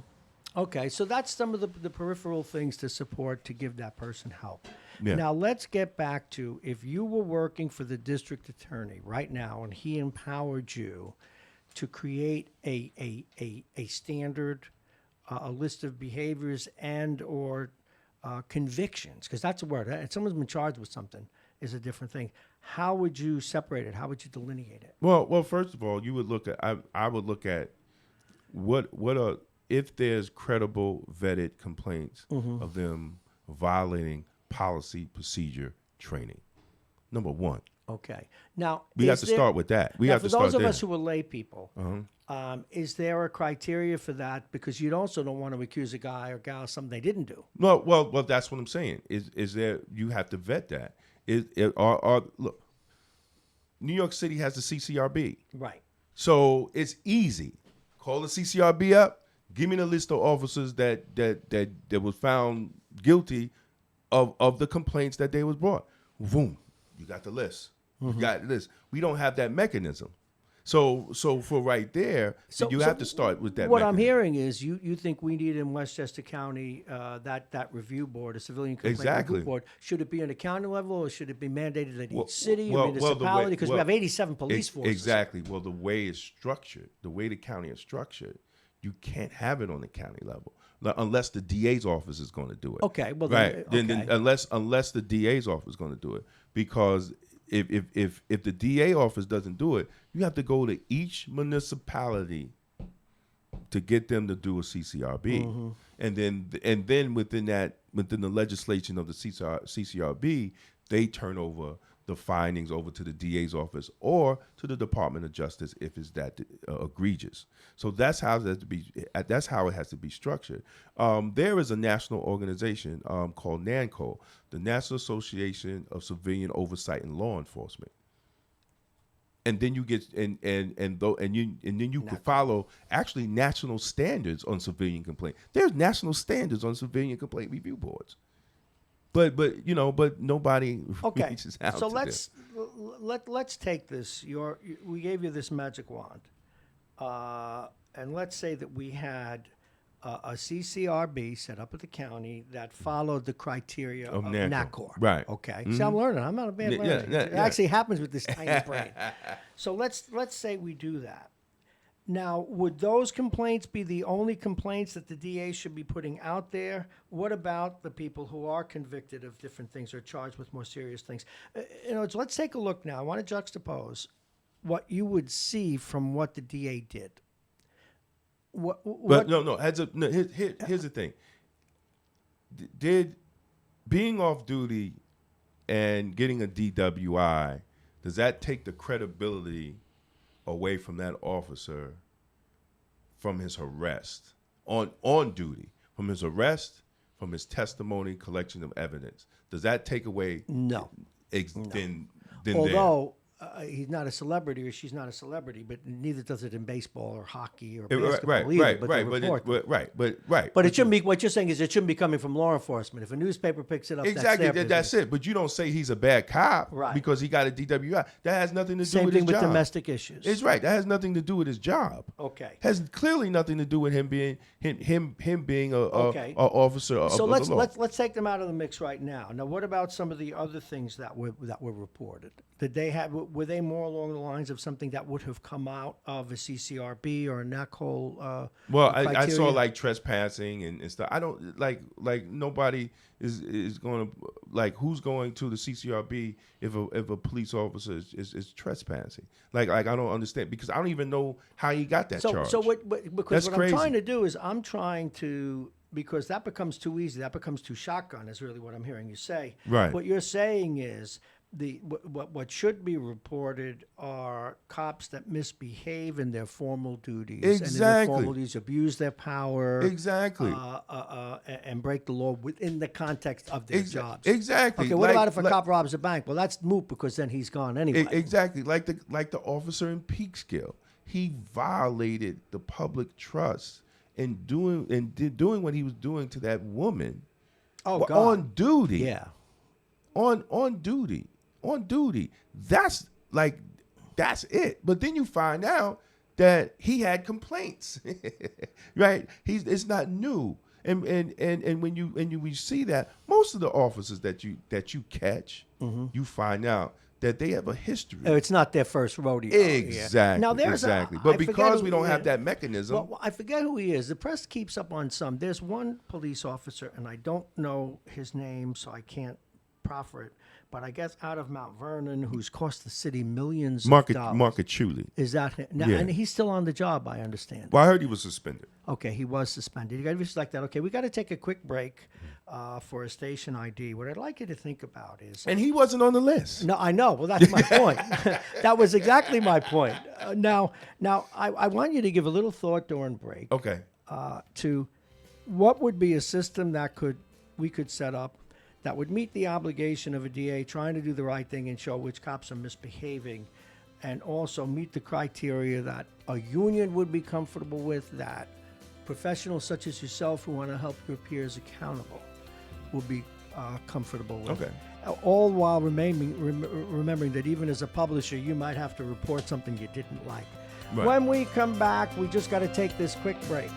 [SPEAKER 1] Okay, so that's some of the peripheral things to support to give that person help. Yeah. Now, let's get back to if you were working for the district attorney right now and he empowered you to create a standard, a list of behaviors and or convictions, because that's a word. And someone's been charged with something is a different thing. How would you separate it? How would you delineate it?
[SPEAKER 9] Well, first of all, you would look at I would look at if there's credible vetted complaints of them violating policy, procedure, training. Number one.
[SPEAKER 1] Okay. Now,
[SPEAKER 9] we have to start with that. We have to start there.
[SPEAKER 1] For those of us who are lay people, is there a criteria for that? Because you also don't want to accuse a guy or gal of something they didn't do.
[SPEAKER 9] Well, that's what I'm saying. Is there? You have to vet that. Look, New York City has the CCRB.
[SPEAKER 1] Right.
[SPEAKER 9] So it's easy. Call the CCRB up. Give me the list of officers that was found guilty of the complaints that they was brought. Boom, you got the list. You got this. We don't have that mechanism. So for right there, you have to start with that.
[SPEAKER 1] What I'm hearing is you think we need in Westchester County that review board, a civilian complaint review board. Should it be on the county level or should it be mandated at each city or municipality? Because we have 87 police forces.
[SPEAKER 9] Exactly. Well, the way it's structured, the way the county is structured, you can't have it on the county level unless the DA's office is going to do it.
[SPEAKER 1] Okay. Well,
[SPEAKER 9] right. Then unless the DA's office is going to do it, because if the DA office doesn't do it, you have to go to each municipality to get them to do a CCRB, and then within the legislation of the CCRB, they turn over the findings over to the DA's office or to the Department of Justice if it's that egregious. So that's how it has to be structured. There is a national organization called NANCO, the National Association of Civilian Oversight and Law Enforcement. And then you get and then you can follow actually national standards on civilian complaint. There's national standards on civilian complaint review boards. But nobody reaches out.
[SPEAKER 1] So let's take this. We gave you this magic wand, and let's say that we had a CCRB set up at the county that followed the criteria of NACOR.
[SPEAKER 9] Right.
[SPEAKER 1] Okay. See, I'm learning. I'm not a bad learner. It actually happens with this tiny brain. So let's say we do that. Now, would those complaints be the only complaints that the DA should be putting out there? What about the people who are convicted of different things or charged with more serious things? Let's take a look now. I want to juxtapose what you would see from what the DA did.
[SPEAKER 9] But no. Here's the thing. Did being off duty and getting a DWI, does that take the credibility away from that officer from his arrest on duty, from his arrest, from his testimony, collection of evidence? Does that take away?
[SPEAKER 1] No.
[SPEAKER 9] Then
[SPEAKER 1] although he's not a celebrity or she's not a celebrity, but neither does it in baseball or hockey or
[SPEAKER 9] Right,
[SPEAKER 1] basketball either.
[SPEAKER 9] right,
[SPEAKER 1] but
[SPEAKER 9] right,
[SPEAKER 1] they
[SPEAKER 9] but
[SPEAKER 1] report them.
[SPEAKER 9] right.
[SPEAKER 1] But it shouldn't be. What you're saying is it shouldn't be coming from law enforcement. If a newspaper picks it up,
[SPEAKER 9] Exactly,
[SPEAKER 1] that's their
[SPEAKER 9] that's
[SPEAKER 1] business.
[SPEAKER 9] it. But you don't say he's a bad cop
[SPEAKER 1] Right.
[SPEAKER 9] because he got a DWI. That has nothing to do
[SPEAKER 1] Same
[SPEAKER 9] with
[SPEAKER 1] thing
[SPEAKER 9] his
[SPEAKER 1] with
[SPEAKER 9] job.
[SPEAKER 1] domestic issues.
[SPEAKER 9] It's right. That has nothing to do with his job.
[SPEAKER 1] Okay.
[SPEAKER 9] Has clearly nothing to do with him being a
[SPEAKER 1] Okay.
[SPEAKER 9] officer of,
[SPEAKER 1] So
[SPEAKER 9] of
[SPEAKER 1] let's
[SPEAKER 9] the law.
[SPEAKER 1] let's take them out of the mix right now. Now, what about some of the other things that were reported? Did they have were they more along the lines of something that would have come out of a CCRB or a NACOL?
[SPEAKER 9] Well, I saw
[SPEAKER 1] criteria?
[SPEAKER 9] like trespassing and stuff. I don't like nobody is going to like who's going to the CCRB if a police officer is trespassing. Like I don't understand because I don't even know how he got that charge.
[SPEAKER 1] So because
[SPEAKER 9] That's
[SPEAKER 1] what
[SPEAKER 9] crazy.
[SPEAKER 1] I'm trying to do is I'm trying to because that becomes too easy. That becomes too shotgun. Is really what I'm hearing you say.
[SPEAKER 9] Right.
[SPEAKER 1] What you're saying is what should be reported are cops that misbehave in their formal duties. And in their
[SPEAKER 9] Exactly.
[SPEAKER 1] formal duties, abuse their power.
[SPEAKER 9] Exactly.
[SPEAKER 1] And break the law within the context of their jobs.
[SPEAKER 9] Exactly.
[SPEAKER 1] Okay. What
[SPEAKER 9] Like-
[SPEAKER 1] about if a
[SPEAKER 9] like-
[SPEAKER 1] cop robs a bank? Well, that's moot because then he's gone anyway.
[SPEAKER 9] Exactly. Like the officer in Peekskill. He violated the public trust in doing what he was doing to that woman.
[SPEAKER 1] Oh,
[SPEAKER 9] Well,
[SPEAKER 1] God.
[SPEAKER 9] on duty.
[SPEAKER 1] Yeah.
[SPEAKER 9] On duty. That's it. But then you find out that he had complaints. Right? It's not new. And when you see that, most of the officers that you catch, you find out that they have a history.
[SPEAKER 1] Oh, it's not their first rodeo. Yeah.
[SPEAKER 9] Exactly.
[SPEAKER 1] Now there's
[SPEAKER 9] exactly.
[SPEAKER 1] I
[SPEAKER 9] But
[SPEAKER 1] forget
[SPEAKER 9] because
[SPEAKER 1] who-
[SPEAKER 9] we don't have
[SPEAKER 1] yeah.
[SPEAKER 9] that mechanism,
[SPEAKER 1] Well, I forget who he is. The press keeps up on some. There's one police officer, and I don't know his name, so I can't proffer it. But I guess out of Mount Vernon, who's cost the city millions of dollars.
[SPEAKER 9] Market Chuli.
[SPEAKER 1] Is that him? Now,
[SPEAKER 9] Yeah.
[SPEAKER 1] And he's still on the job, I understand.
[SPEAKER 9] Well, I heard he was suspended.
[SPEAKER 1] Okay, he was suspended. You got to be like that. Okay, we got to take a quick break for a station ID. What I'd like you to think about is.
[SPEAKER 9] And he wasn't on the list.
[SPEAKER 1] No, I know. Well, that's my point. That was exactly my point. Now, I want you to give a little thought during break.
[SPEAKER 9] Okay.
[SPEAKER 1] To what would be a system that we could set up that would meet the obligation of a DA trying to do the right thing and show which cops are misbehaving, and also meet the criteria that a union would be comfortable with, that professionals such as yourself who want to help your peers accountable would be comfortable with.
[SPEAKER 9] Okay.
[SPEAKER 1] All while remembering that even as a publisher, you might have to report something you didn't like.
[SPEAKER 9] Right.
[SPEAKER 1] When we come back, we just got to take this quick break.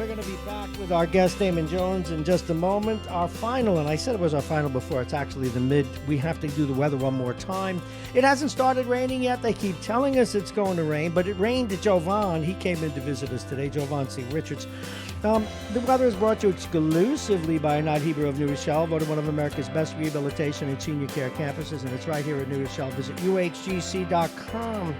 [SPEAKER 1] We're going to be back with our guest, Damon Jones, in just a moment. Our final, and I said it was our final before, it's actually the mid. We have to do the weather one more time. It hasn't started raining yet. They keep telling us it's going to rain, but it rained to Jovan. He came in to visit us today, Jovan C. Richards. The weather is brought to you exclusively by Night Hebrew of New Rochelle, voted one of America's best rehabilitation and senior care campuses, and it's right here at New Rochelle. Visit uhgc.com.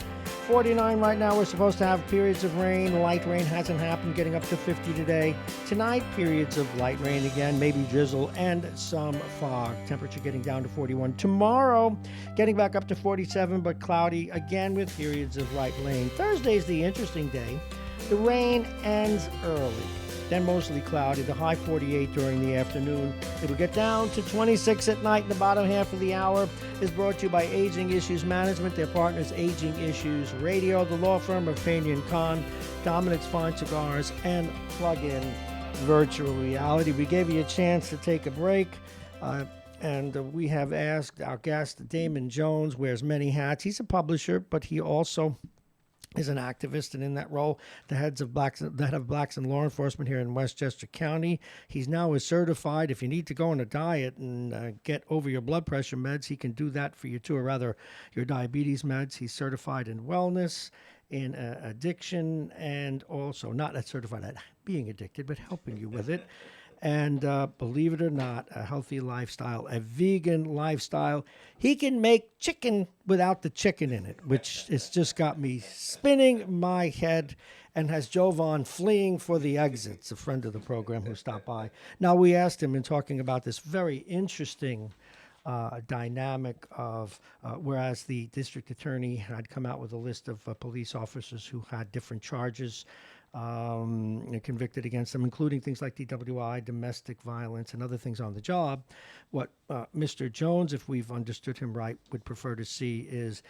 [SPEAKER 1] 49 right now. We're supposed to have periods of rain. Light rain hasn't happened, getting up to 50 today. Tonight, periods of light rain again, maybe drizzle and some fog. Temperature getting down to 41. Tomorrow, getting back up to 47, but cloudy again with periods of light rain. Thursday is the interesting day. The rain ends early. Then mostly cloudy, the high 48 during the afternoon. It'll get down to 26 at night. The bottom half of the hour is brought to you by Aging Issues Management. Their partners, Aging Issues Radio, the law firm of Pena & Con, Dominic's Fine Cigars, and Plug-in Virtual Reality. We gave you a chance to take a break, and we have asked our guest, Damon Jones, wears many hats. He's a publisher, but he also is an activist, and in that role, the head of Blacks in law enforcement here in Westchester County. He's now certified. If you need to go on a diet and get over your blood pressure meds, he can do that for you too, or rather your diabetes meds. He's certified in wellness, in addiction, and also not certified at being addicted, but helping you with it. And believe it or not, a healthy lifestyle, a vegan lifestyle. He can make chicken without the chicken in it, which has just got me spinning my head and has Jovan fleeing for the exits, a friend of the program who stopped by. Now, we asked him in talking about this very interesting dynamic of whereas the district attorney had come out with a list of police officers who had different charges convicted against them, including things like DWI, domestic violence, and other things on the job. What Mr. Jones, if we've understood him right, would prefer to see is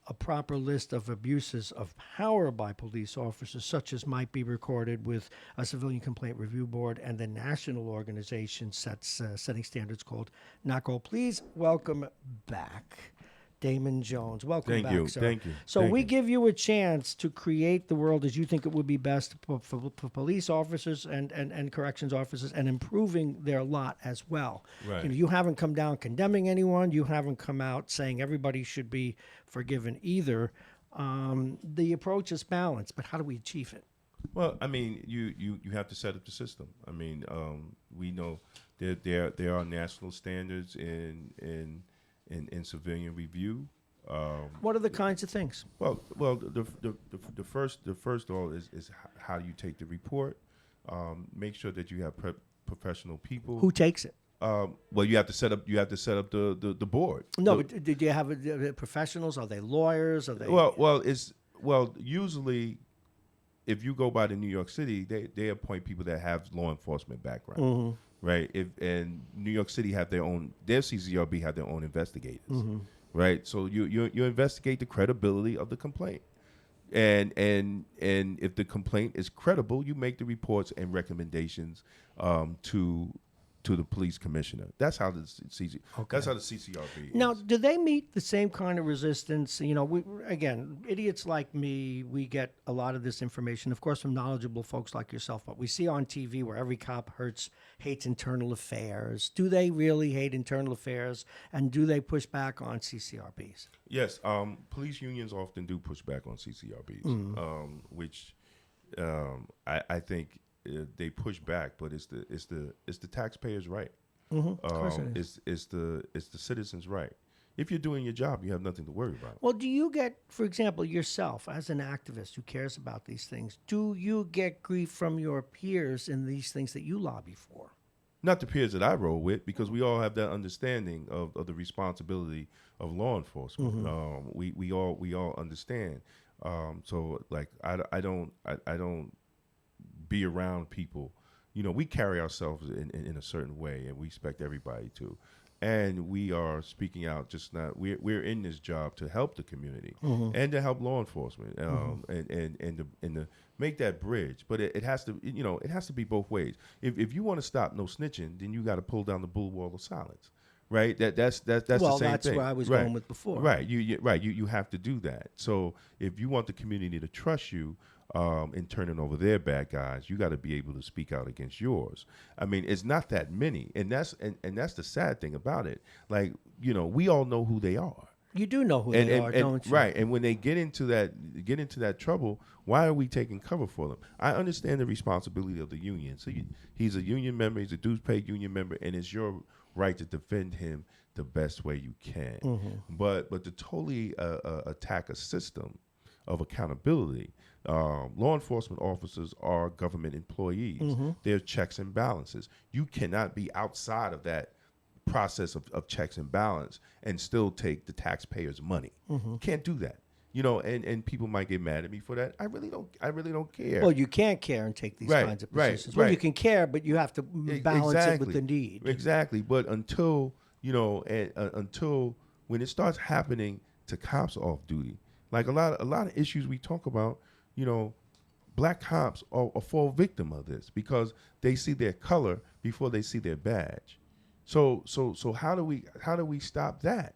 [SPEAKER 1] a proper list of abuses of power by police officers, such as might be recorded with a Civilian Complaint Review Board and the national organization setting standards called NACO. Please welcome back Damon Jones. Welcome back, sir.
[SPEAKER 9] Thank you.
[SPEAKER 1] So
[SPEAKER 9] Thank
[SPEAKER 1] we
[SPEAKER 9] you.
[SPEAKER 1] give you a chance to create the world as you think it would be best for police officers and corrections officers, and improving their lot as well.
[SPEAKER 9] Right.
[SPEAKER 1] You know, you haven't come down condemning anyone. You haven't come out saying everybody should be forgiven either. The approach is balanced, but how do we achieve it?
[SPEAKER 9] Well, I mean, you have to set up the system. I mean, we know there are national standards in civilian review.
[SPEAKER 1] What are the kinds of things?
[SPEAKER 9] Well, the first all is how you take the report. Make sure that you have professional people.
[SPEAKER 1] Who takes it?
[SPEAKER 9] Well, you have to set up the board.
[SPEAKER 1] No, but did you have professionals? Are they lawyers? Are they?
[SPEAKER 9] Well, usually, if you go by the New York City, they appoint people that have law enforcement background. Mm-hmm. Right, and New York City have their CCRB have their own investigators, mm-hmm. Right. So you investigate the credibility of the complaint, and if the complaint is credible, you make the reports and recommendations to the police commissioner. That's how the CCRB is.
[SPEAKER 1] Now, do they meet the same kind of resistance? You know, again, idiots like me, we get a lot of this information, of course, from knowledgeable folks like yourself, but we see on TV where every cop hates internal affairs. Do they really hate internal affairs, and do they push back on CCRBs?
[SPEAKER 9] Yes, police unions often do push back on CCRBs, which I think they push back, but it's the taxpayer's right. Mm-hmm. Of course it is. It's the citizen's right. If you're doing your job, you have nothing to worry about.
[SPEAKER 1] Well, do you get, for example, yourself as an activist who cares about these things, do you get grief from your peers in these things that you lobby for?
[SPEAKER 9] Not the peers that I roll with, because we all have that understanding of the responsibility of law enforcement. Mm-hmm. We all understand. So like I don't be around people. You know, we carry ourselves in a certain way, and we expect everybody to. And we are speaking out. Just not. We're in this job to help the community, mm-hmm. and to help law enforcement, and to make that bridge. But it has to, it has to be both ways. If you want to stop no snitching, then you got to pull down the bull wall of silence, right? That's the same thing.
[SPEAKER 1] Well, that's where I was going with before.
[SPEAKER 9] Right. You have to do that. So if you want the community to trust you, in turning over their bad guys, you got to be able to speak out against yours. I mean, it's not that many, and that's the sad thing about it. Like, we all know who they are.
[SPEAKER 1] You do know who they are, don't you?
[SPEAKER 9] Right, and when they get into that trouble, why are we taking cover for them? I understand the responsibility of the union. So he's a union member, he's a dues paid union member, and it's your right to defend him the best way you can.
[SPEAKER 1] Mm-hmm.
[SPEAKER 9] But to totally attack a system of accountability, law enforcement officers are government employees.
[SPEAKER 1] Mm-hmm.
[SPEAKER 9] They're checks and balances. You cannot be outside of that process of checks and balance and still take the taxpayers' money.
[SPEAKER 1] Mm-hmm.
[SPEAKER 9] You can't do that. And people might get mad at me for that. I really don't care.
[SPEAKER 1] Well, you can't care and take these kinds of positions. Well, you can care, but you have to balance it with the need.
[SPEAKER 9] Exactly. But until until when it starts happening to cops off duty, like a lot of issues we talk about, black cops are fall victim of this because they see their color before they see their badge. So how do we stop that?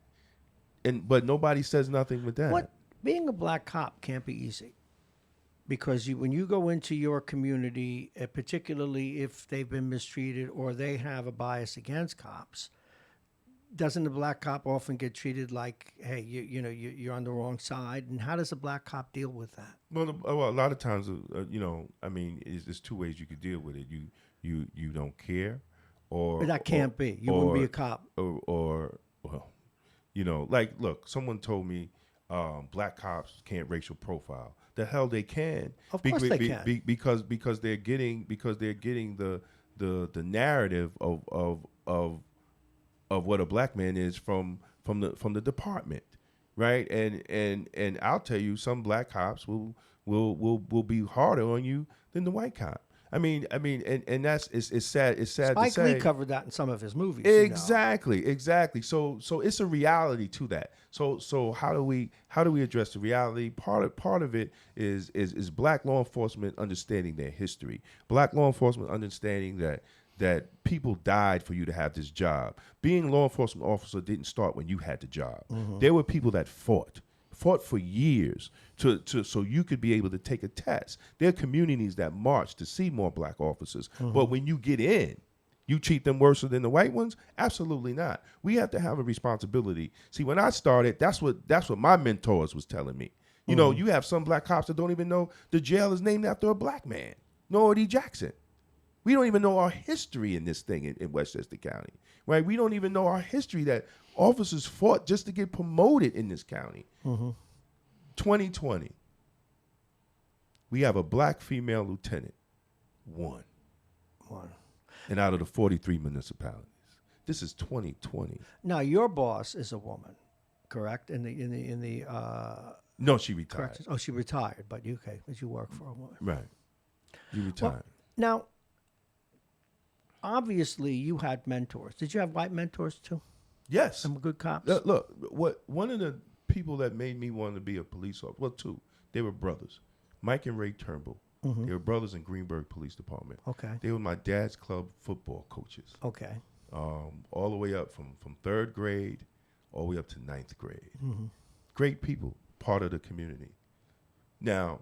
[SPEAKER 9] But nobody says nothing with that.
[SPEAKER 1] Being a black cop can't be easy, because when you go into your community, particularly if they've been mistreated or they have a bias against cops, doesn't the black cop often get treated like, hey, you're on the wrong side? And how does a black cop deal with that?
[SPEAKER 9] Well, a lot of times, there's two ways you could deal with it. You don't care.
[SPEAKER 1] But that can't be. You wouldn't be a cop.
[SPEAKER 9] Like, look, someone told me black cops can't racial profile. The hell they can.
[SPEAKER 1] Of course they can.
[SPEAKER 9] Because they're getting the narrative of what a black man is from the department, right? And I'll tell you, some black cops will be harder on you than the white cop. I mean, and that's it's sad. It's sad
[SPEAKER 1] Spike
[SPEAKER 9] to say.
[SPEAKER 1] Lee covered that in some of his movies.
[SPEAKER 9] Exactly. So it's a reality to that. So how do we address the reality? Part of it is black law enforcement understanding their history. Black law enforcement understanding that people died for you to have this job. Being a law enforcement officer didn't start when you had the job.
[SPEAKER 1] Mm-hmm.
[SPEAKER 9] There were people that fought for years so you could be able to take a test. There are communities that march to see more black officers.
[SPEAKER 1] Mm-hmm.
[SPEAKER 9] But when you get in, you treat them worse than the white ones? Absolutely not. We have to have a responsibility. See, when I started, that's what my mentors was telling me. You have some black cops that don't even know the jail is named after a black man, Nordy Jackson. We don't even know our history in this thing in Westchester County, right? We don't even know our history that officers fought just to get promoted in this county.
[SPEAKER 1] Mm-hmm.
[SPEAKER 9] 2020, we have a black female lieutenant, one. And out of the 43 municipalities. This is 2020.
[SPEAKER 1] Now, your boss is a woman, correct? In the
[SPEAKER 9] No, she retired.
[SPEAKER 1] corrections? Oh, she retired, but you work for a woman.
[SPEAKER 9] Right. You retired.
[SPEAKER 1] Well, now, obviously, you had mentors. Did you have white mentors too?
[SPEAKER 9] Yes.
[SPEAKER 1] Some good cops.
[SPEAKER 9] Look, one of the people that made me want to be a police officer, well, two. They were brothers, Mike and Ray Turnbull.
[SPEAKER 1] Mm-hmm.
[SPEAKER 9] They were brothers in Greenburgh Police Department.
[SPEAKER 1] Okay.
[SPEAKER 9] They were my dad's club football coaches.
[SPEAKER 1] Okay.
[SPEAKER 9] All the way up from third grade, all the way up to ninth grade.
[SPEAKER 1] Mm-hmm.
[SPEAKER 9] Great people, part of the community. Now,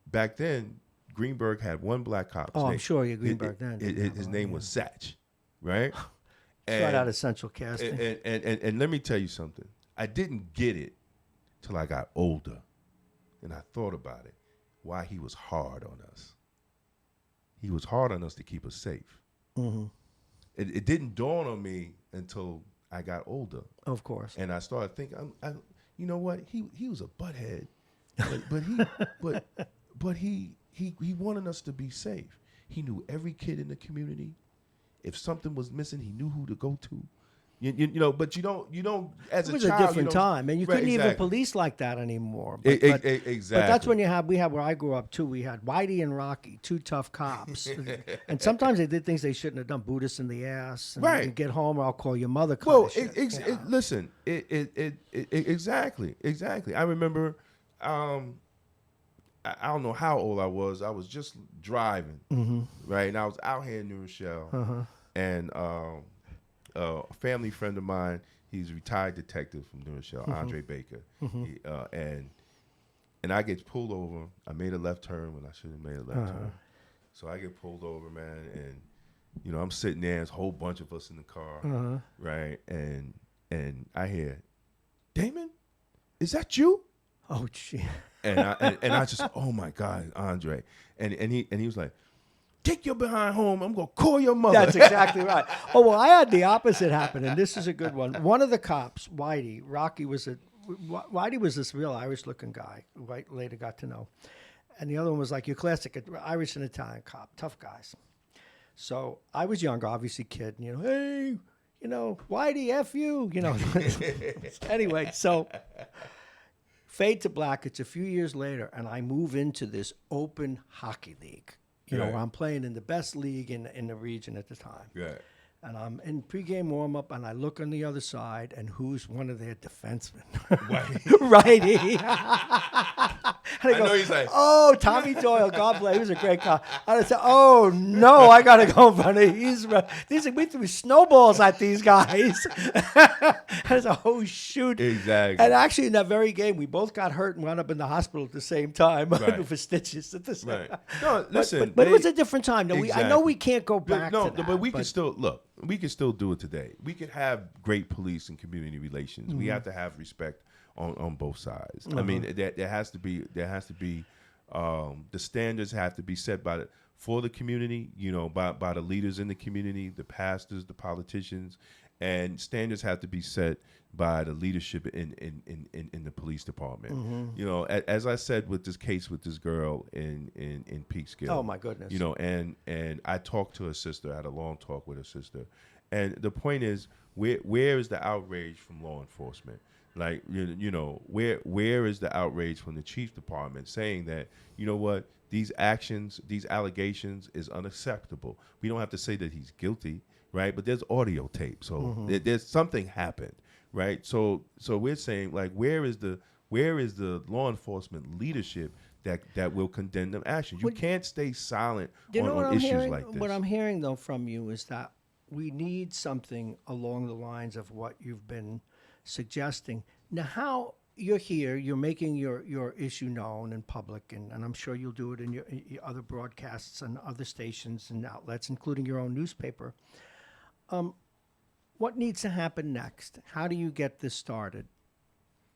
[SPEAKER 9] back then, Greenburgh had one black cop.
[SPEAKER 1] I'm sure you Greenburgh then.
[SPEAKER 9] His name was Satch, right?
[SPEAKER 1] Right out of Central Casting.
[SPEAKER 9] And let me tell you something. I didn't get it till I got older, and I thought about it. Why he was hard on us. He was hard on us to keep us safe.
[SPEAKER 1] Mm-hmm.
[SPEAKER 9] It didn't dawn on me until I got older.
[SPEAKER 1] Of course.
[SPEAKER 9] And I started thinking, you know what? He was a butthead, but he wanted us to be safe. He knew every kid in the community. If something was missing, he knew who to go to. But you don't as a child. It was a
[SPEAKER 1] different time, and you couldn't even police like that anymore.
[SPEAKER 9] Exactly.
[SPEAKER 1] But that's when we had where I grew up too. We had Whitey and Rocky, two tough cops, and sometimes they did things they shouldn't have done. Boot us in the ass, and
[SPEAKER 9] right?
[SPEAKER 1] You get home, or I'll call your mother.
[SPEAKER 9] Listen, exactly. I remember. I don't know how old I was. I was just driving,
[SPEAKER 1] mm-hmm.
[SPEAKER 9] right? And I was out here in New Rochelle, and a family friend of mine, he's a retired detective from New Rochelle,
[SPEAKER 1] mm-hmm.
[SPEAKER 9] Andre Baker,
[SPEAKER 1] mm-hmm.
[SPEAKER 9] And and I get pulled over. I made a left turn when I shouldn't have made a left turn. So I get pulled over, man, and you know I'm sitting there. There's a whole bunch of us in the car, right? And I hear, Damon, is that you?
[SPEAKER 1] Oh, gee.
[SPEAKER 9] And I just, oh my God, Andre, and he was like, take your behind home. I'm gonna call your mother.
[SPEAKER 1] That's exactly right. Oh well, I had the opposite happen, and this is a good one. One of the cops, Whitey was this real Irish-looking guy who I later got to know, and the other one was like your classic Irish and Italian cop, tough guys. So I was younger, obviously kid, and hey, Whitey, F you, Anyway, so fade to black. It's a few years later, and I move into this open hockey league. Where I'm playing in the best league in the region at the time.
[SPEAKER 9] Yeah.
[SPEAKER 1] And I'm in pregame warm-up, and I look on the other side, and who's one of their defensemen? Righty. And I go,
[SPEAKER 9] know he's like,
[SPEAKER 1] oh, Tommy Doyle, God bless, he was a great guy. And I said, oh, no, I got to go in front of we threw snowballs at these guys. And I said, oh, shoot.
[SPEAKER 9] Exactly.
[SPEAKER 1] And actually, in that very game, we both got hurt and wound up in the hospital at the same time for stitches at the same time.
[SPEAKER 9] No, listen.
[SPEAKER 1] But it was a different time. No,
[SPEAKER 9] exactly.
[SPEAKER 1] I know we can't go back to that.
[SPEAKER 9] But we can still, look, we can still do it today. We can have great police and community relations. We have to have respect on both sides. I mean, there has to be the standards have to be set for the community, by the leaders in the community, the pastors, the politicians, and standards have to be set by the leadership in the police department. As I said with this case with this girl in Peekskill.
[SPEAKER 1] Oh my goodness.
[SPEAKER 9] And I talked to her sister. I had a long talk with her sister, and the point is, where is the outrage from law enforcement? Like, where is the outrage from the chief department saying that, what, these allegations is unacceptable. We don't have to say that he's guilty, right? But there's audio tape, so there's something happened, right? So we're saying, like, where is the law enforcement leadership that will condemn them actions? You can't stay silent on issues like this.
[SPEAKER 1] What I'm hearing though from you is that we need something along the lines of what you've been suggesting. Now, how you're here, you're making your issue known in public, and I'm sure you'll do it in your other broadcasts and other stations and outlets, including your own newspaper. What needs to happen next? How do you get this started?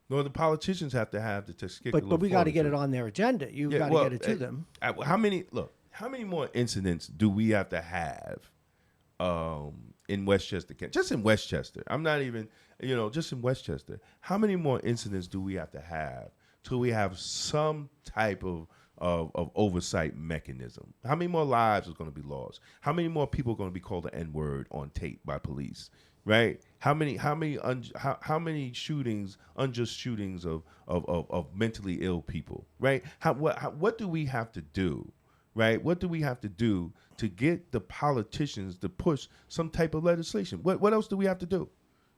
[SPEAKER 9] No, the politicians have to have the testicular.
[SPEAKER 1] But we got to get it on their agenda. You've got to get it to them.
[SPEAKER 9] How many more incidents do we have to have in Westchester? Just in Westchester. I'm not even, just in Westchester. How many more incidents do we have to have till we have some type of oversight mechanism? How many more lives is going to be lost? How many more people are going to be called the N-word on tape by police? Right? How many shootings, unjust shootings of mentally ill people? Right? What do we have to do? Right? What do we have to do to get the politicians to push some type of legislation? What else do we have to do?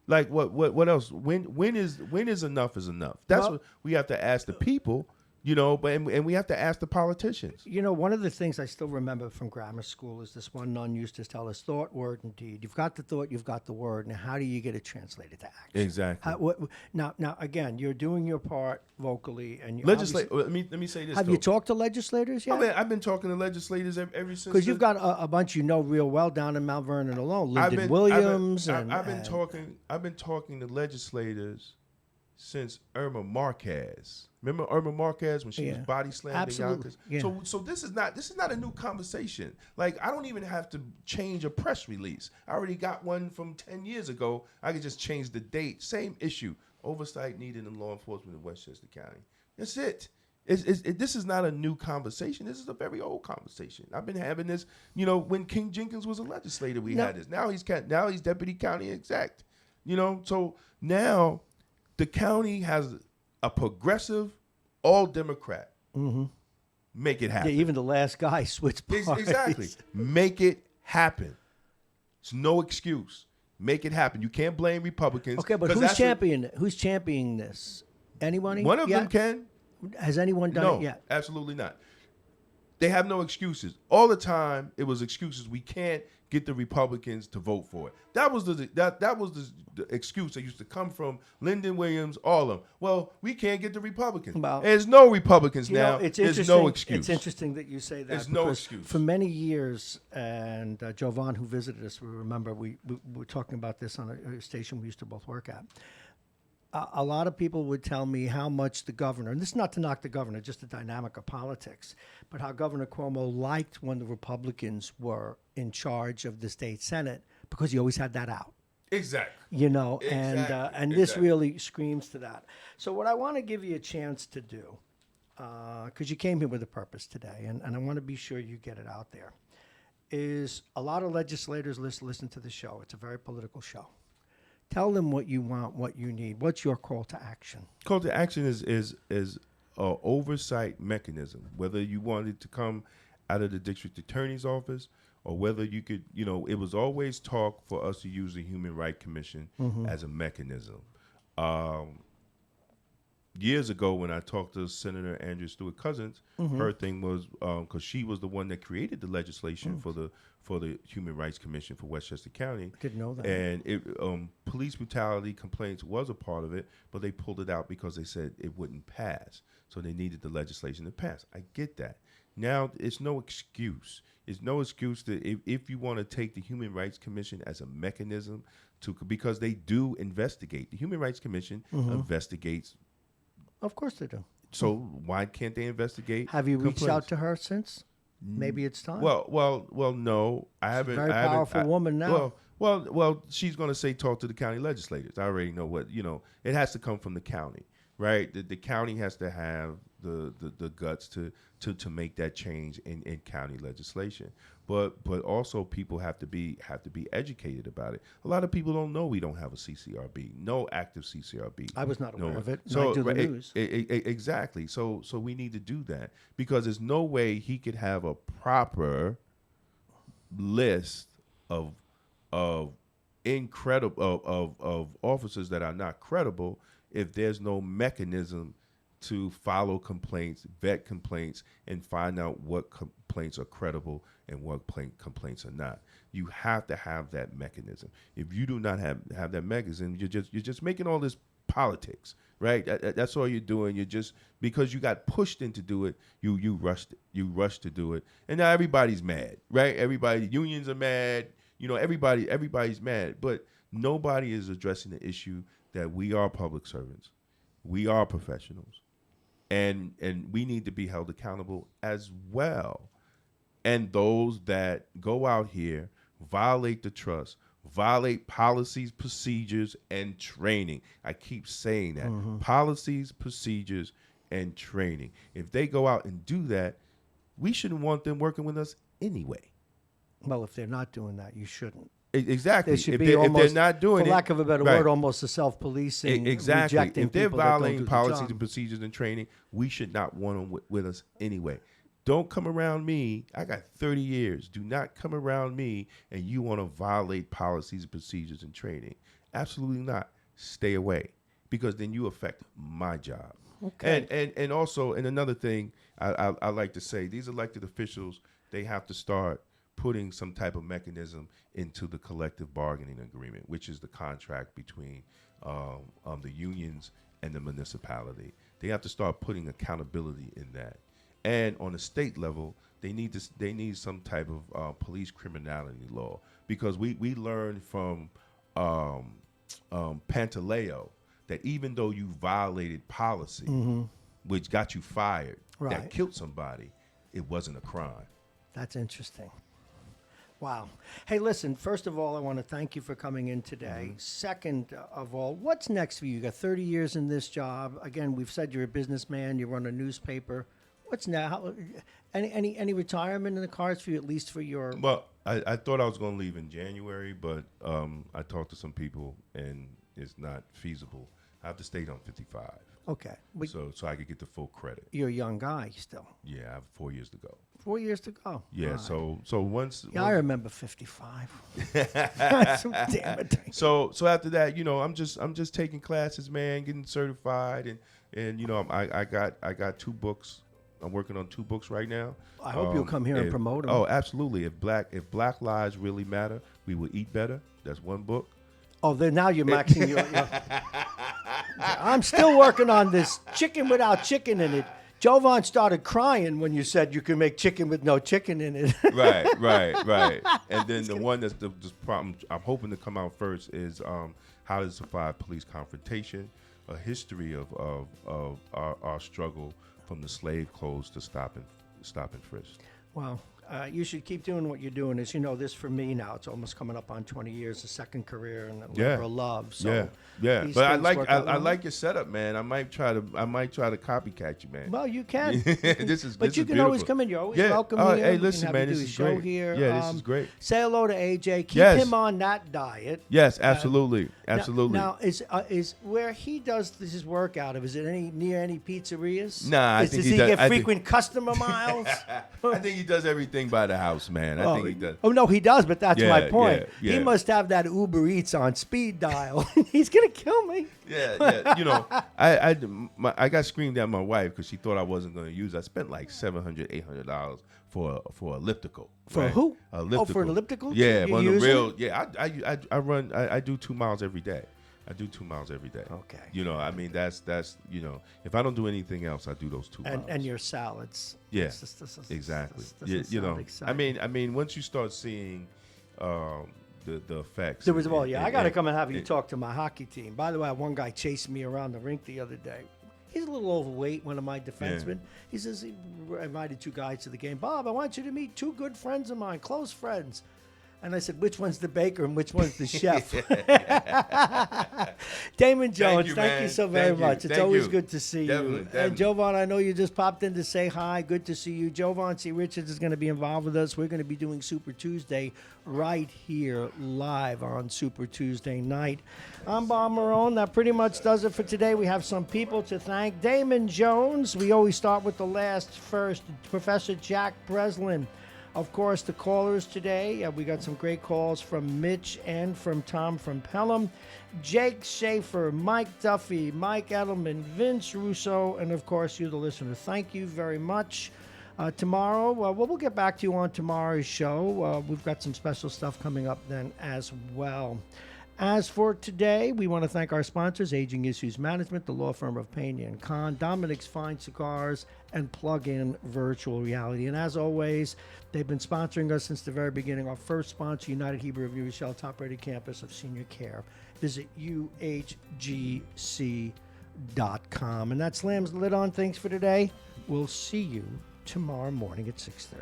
[SPEAKER 9] Like what else? When is enough is enough? That's what we have to ask the people. And we have to ask the politicians.
[SPEAKER 1] One of the things I still remember from grammar school is this one nun used to tell us: thought, word, and deed. You've got the thought, you've got the word. Now, how do you get it translated to action?
[SPEAKER 9] Exactly.
[SPEAKER 1] Now, again, you're doing your part vocally, and you
[SPEAKER 9] Let me say this.
[SPEAKER 1] Have you talked to legislators yet?
[SPEAKER 9] I've been talking to legislators ever since.
[SPEAKER 1] Because you've got a bunch real well down in Mount Vernon alone. Lyndon Williams.
[SPEAKER 9] I've been talking to legislators since Irma Marquez. Remember Irma Marquez when she was body slammed in Yonkers? Yeah. So this is not a new conversation. Like, I don't even have to change a press release. I already got one from 10 years ago. I could just change the date. Same issue. Oversight needed in law enforcement in Westchester County. That's it. This is not a new conversation. This is a very old conversation. I've been having this, when King Jenkins was a legislator, we had this. Now he's deputy county exec. So now the county has a progressive, all Democrat. Mm-hmm. Make it happen.
[SPEAKER 1] Yeah, even the last guy switched parties.
[SPEAKER 9] Exactly. Make it happen. It's no excuse. Make it happen. You can't blame Republicans.
[SPEAKER 1] Okay, but who's championing this? Anyone?
[SPEAKER 9] One of them can.
[SPEAKER 1] Has anyone done it yet?
[SPEAKER 9] Absolutely not. They have no excuses. All the time, it was excuses. We can't get the Republicans to vote for it. That was the excuse that used to come from Lyndon Williams, all of them. Well, we can't get the Republicans.
[SPEAKER 1] Well,
[SPEAKER 9] there's no Republicans now. There's no excuse.
[SPEAKER 1] It's interesting that you say that.
[SPEAKER 9] There's no excuse.
[SPEAKER 1] For many years, and Jovan, who visited us, we remember we were talking about this on a station we used to both work at. A lot of people would tell me how much the governor, and this is not to knock the governor, just the dynamic of politics, but how Governor Cuomo liked when the Republicans were in charge of the state Senate because he always had that out.
[SPEAKER 9] Exactly.
[SPEAKER 1] You know,
[SPEAKER 9] Exactly.
[SPEAKER 1] and this really screams to that. So what I want to give you a chance to do, because you came here with a purpose today, and I want to be sure you get it out there, is a lot of legislators listen to the show. It's a very political show. Tell them what you want, what you need. What's your call to action?
[SPEAKER 9] Call to action is a oversight mechanism. Whether you wanted to come out of the district attorney's office, or whether you could, it was always talk for us to use the Human Rights Commission as a mechanism. Years ago, when I talked to Senator Andrea Stewart Cousins, her thing was because she was the one that created the legislation for the Human Rights Commission for Westchester County.
[SPEAKER 1] Didn't know that.
[SPEAKER 9] And police brutality complaints was a part of it, but they pulled it out because they said it wouldn't pass. So they needed the legislation to pass. I get that. Now, it's no excuse. It's no excuse that if you want to take the Human Rights Commission as a mechanism because they do investigate. The Human Rights Commission investigates.
[SPEAKER 1] Of course they do.
[SPEAKER 9] So why can't they investigate?
[SPEAKER 1] Have you reached
[SPEAKER 9] complaints?
[SPEAKER 1] out to her since? Maybe it's time.
[SPEAKER 9] Well, no, I haven't.
[SPEAKER 1] She's a very powerful woman now.
[SPEAKER 9] Well, she's going to say talk to the county legislators. I already know what It has to come from the county, right? The county has to have the guts to make that change in county legislation. But also people have to be educated about it. A lot of people don't know we don't have a CCRB, no active CCRB.
[SPEAKER 1] I was not aware of it.
[SPEAKER 9] So
[SPEAKER 1] I do the news.
[SPEAKER 9] Exactly. So we need to do that because there's no way he could have a proper list of officers that are not credible if there's no mechanism to follow complaints, vet complaints, and find out what complaints are credible and what complaints are not. You have to have that mechanism. If you do not have that mechanism, you're just making all this politics, right? That's all you're doing. You're just because you got pushed into do it, you rushed to do it, and now everybody's mad, right? Everybody, unions are mad. Everybody's mad, but nobody is addressing the issue that we are public servants, we are professionals. And we need to be held accountable as well. And those that go out here, violate the trust, violate policies, procedures, and training. I keep saying that. Policies, procedures, and training. If they go out and do that, we shouldn't want them working with us anyway.
[SPEAKER 1] Well, if they're not doing that, you shouldn't.
[SPEAKER 9] Exactly.
[SPEAKER 1] There should
[SPEAKER 9] if
[SPEAKER 1] be
[SPEAKER 9] they're
[SPEAKER 1] almost,
[SPEAKER 9] not doing
[SPEAKER 1] for
[SPEAKER 9] it,
[SPEAKER 1] lack of a better word, almost a self-policing.
[SPEAKER 9] Exactly.
[SPEAKER 1] Rejecting
[SPEAKER 9] If they're
[SPEAKER 1] people that don't
[SPEAKER 9] violating
[SPEAKER 1] do the
[SPEAKER 9] policies
[SPEAKER 1] job.
[SPEAKER 9] and procedures and training, we should not want them with us anyway. Don't come around me. I got 30 years. Do not come around me and you want to violate policies and procedures and training. Absolutely not. Stay away because then you affect my job.
[SPEAKER 1] Okay.
[SPEAKER 9] And also, and another thing I like to say, these elected officials, they have to start putting some type of mechanism into the collective bargaining agreement, which is the contract between the unions and the municipality. They have to start putting accountability in that. And on the state level, they need some type of police criminality law because we learned from Pantaleo that even though you violated policy, which got you fired, that killed somebody, it wasn't a crime.
[SPEAKER 1] That's interesting. Wow. Hey, listen, first of all, I want to thank you for coming in today. Second of all, what's next for you? You got 30 years in this job. Again, we've said you're a businessman. You run a newspaper. What's now? Any retirement in the cards for you, at least for your...
[SPEAKER 9] Well, I thought I was going to leave in January, but I talked to some people, and it's not feasible. I have to stay on 55.
[SPEAKER 1] Okay.
[SPEAKER 9] So I could get the full credit.
[SPEAKER 1] You're a young guy still.
[SPEAKER 9] Yeah, I have 4 years to go.
[SPEAKER 1] 4 years to go.
[SPEAKER 9] Yeah,
[SPEAKER 1] Right.
[SPEAKER 9] so once...
[SPEAKER 1] Yeah, I remember 55. So damn it.
[SPEAKER 9] So after that, I'm just taking classes, man, getting certified, and I got 2 books I'm working on 2 books right now.
[SPEAKER 1] I hope you'll come here and promote them.
[SPEAKER 9] Oh, absolutely. If Black lives really matter, we will eat better. That's 1 book.
[SPEAKER 1] Oh, then now you're maxing your. I'm still working on this chicken without chicken in it. Jovan started crying when you said you can make chicken with no chicken in it.
[SPEAKER 9] Right. And then the one that's the problem I'm hoping to come out first is how to survive police confrontation, a history of our struggle from the slave codes to stop and frisk.
[SPEAKER 1] Well, you should keep doing what you're doing. As you know, this for me now, it's almost coming up on 20 years, a second career and a labor of love. So
[SPEAKER 9] yeah. But I like your setup, man. I might try to copycat you, man.
[SPEAKER 1] Well, you can.
[SPEAKER 9] But
[SPEAKER 1] you can always come in. You're always welcome here.
[SPEAKER 9] Hey, listen, man,
[SPEAKER 1] this is great. Here.
[SPEAKER 9] Yeah, this is great.
[SPEAKER 1] Say hello to AJ. Keep him on that diet.
[SPEAKER 9] Yes, absolutely, absolutely.
[SPEAKER 1] Now is where he does his work out of? Is it near any pizzerias?
[SPEAKER 9] Nah,
[SPEAKER 1] does he get frequent customer miles?
[SPEAKER 9] I think he does everything by the house, man. I think he does.
[SPEAKER 1] Oh no, he does. But that's my point.
[SPEAKER 9] Yeah.
[SPEAKER 1] He must have that Uber Eats on speed dial. He's gonna kill me.
[SPEAKER 9] Yeah. You know, I got screamed at my wife because she thought I wasn't going to use it. I spent like $700, $800 for elliptical.
[SPEAKER 1] For
[SPEAKER 9] right?
[SPEAKER 1] who?
[SPEAKER 9] Elliptical.
[SPEAKER 1] Oh, for an elliptical?
[SPEAKER 9] Yeah, one of the real. Yeah, I do 2 miles every day.
[SPEAKER 1] Okay.
[SPEAKER 9] You know, I mean that's you know, if I don't do anything else, I do those 2 miles.
[SPEAKER 1] And your salads.
[SPEAKER 9] Yeah. Exactly. You know,
[SPEAKER 1] exciting.
[SPEAKER 9] I mean, once you start seeing the effects.
[SPEAKER 1] I got to come and have you talk to my hockey team. By the way, one guy chased me around the rink the other day. He's a little overweight, one of my defensemen. He says he invited 2 guys to the game. Bob, I want you to meet 2 good friends of mine, close friends. And I said, which one's the baker and which one's the chef? Damon Jones, thank you so very much. It's always good to see you.
[SPEAKER 9] Definitely.
[SPEAKER 1] And Jovan, I know you just popped in to say hi. Good to see you. Jovan C. Richards is going to be involved with us. We're going to be doing Super Tuesday right here live on Super Tuesday night. I'm Bob Marrone. That pretty much does it for today. We have some people to thank. Damon Jones. We always start with the last first. Professor Jack Breslin. Of course, the callers today, we got some great calls from Mitch and from Tom from Pelham, Jake Schaefer, Mike Duffy, Mike Edelman, Vince Russo, and of course, you, the listener. Thank you very much. Tomorrow, we'll get back to you on tomorrow's show. We've got some special stuff coming up then as well. As for today, we want to thank our sponsors, Aging Issues Management, the law firm of Pena & Kahn, Dominic's Fine Cigars, and Plug-In Virtual Reality. And as always, they've been sponsoring us since the very beginning. Our first sponsor, United Hebrew of Rochelle, top-rated campus of senior care. Visit uhgc.com. And that slams the lid on things for today. We'll see you tomorrow morning at 6:30.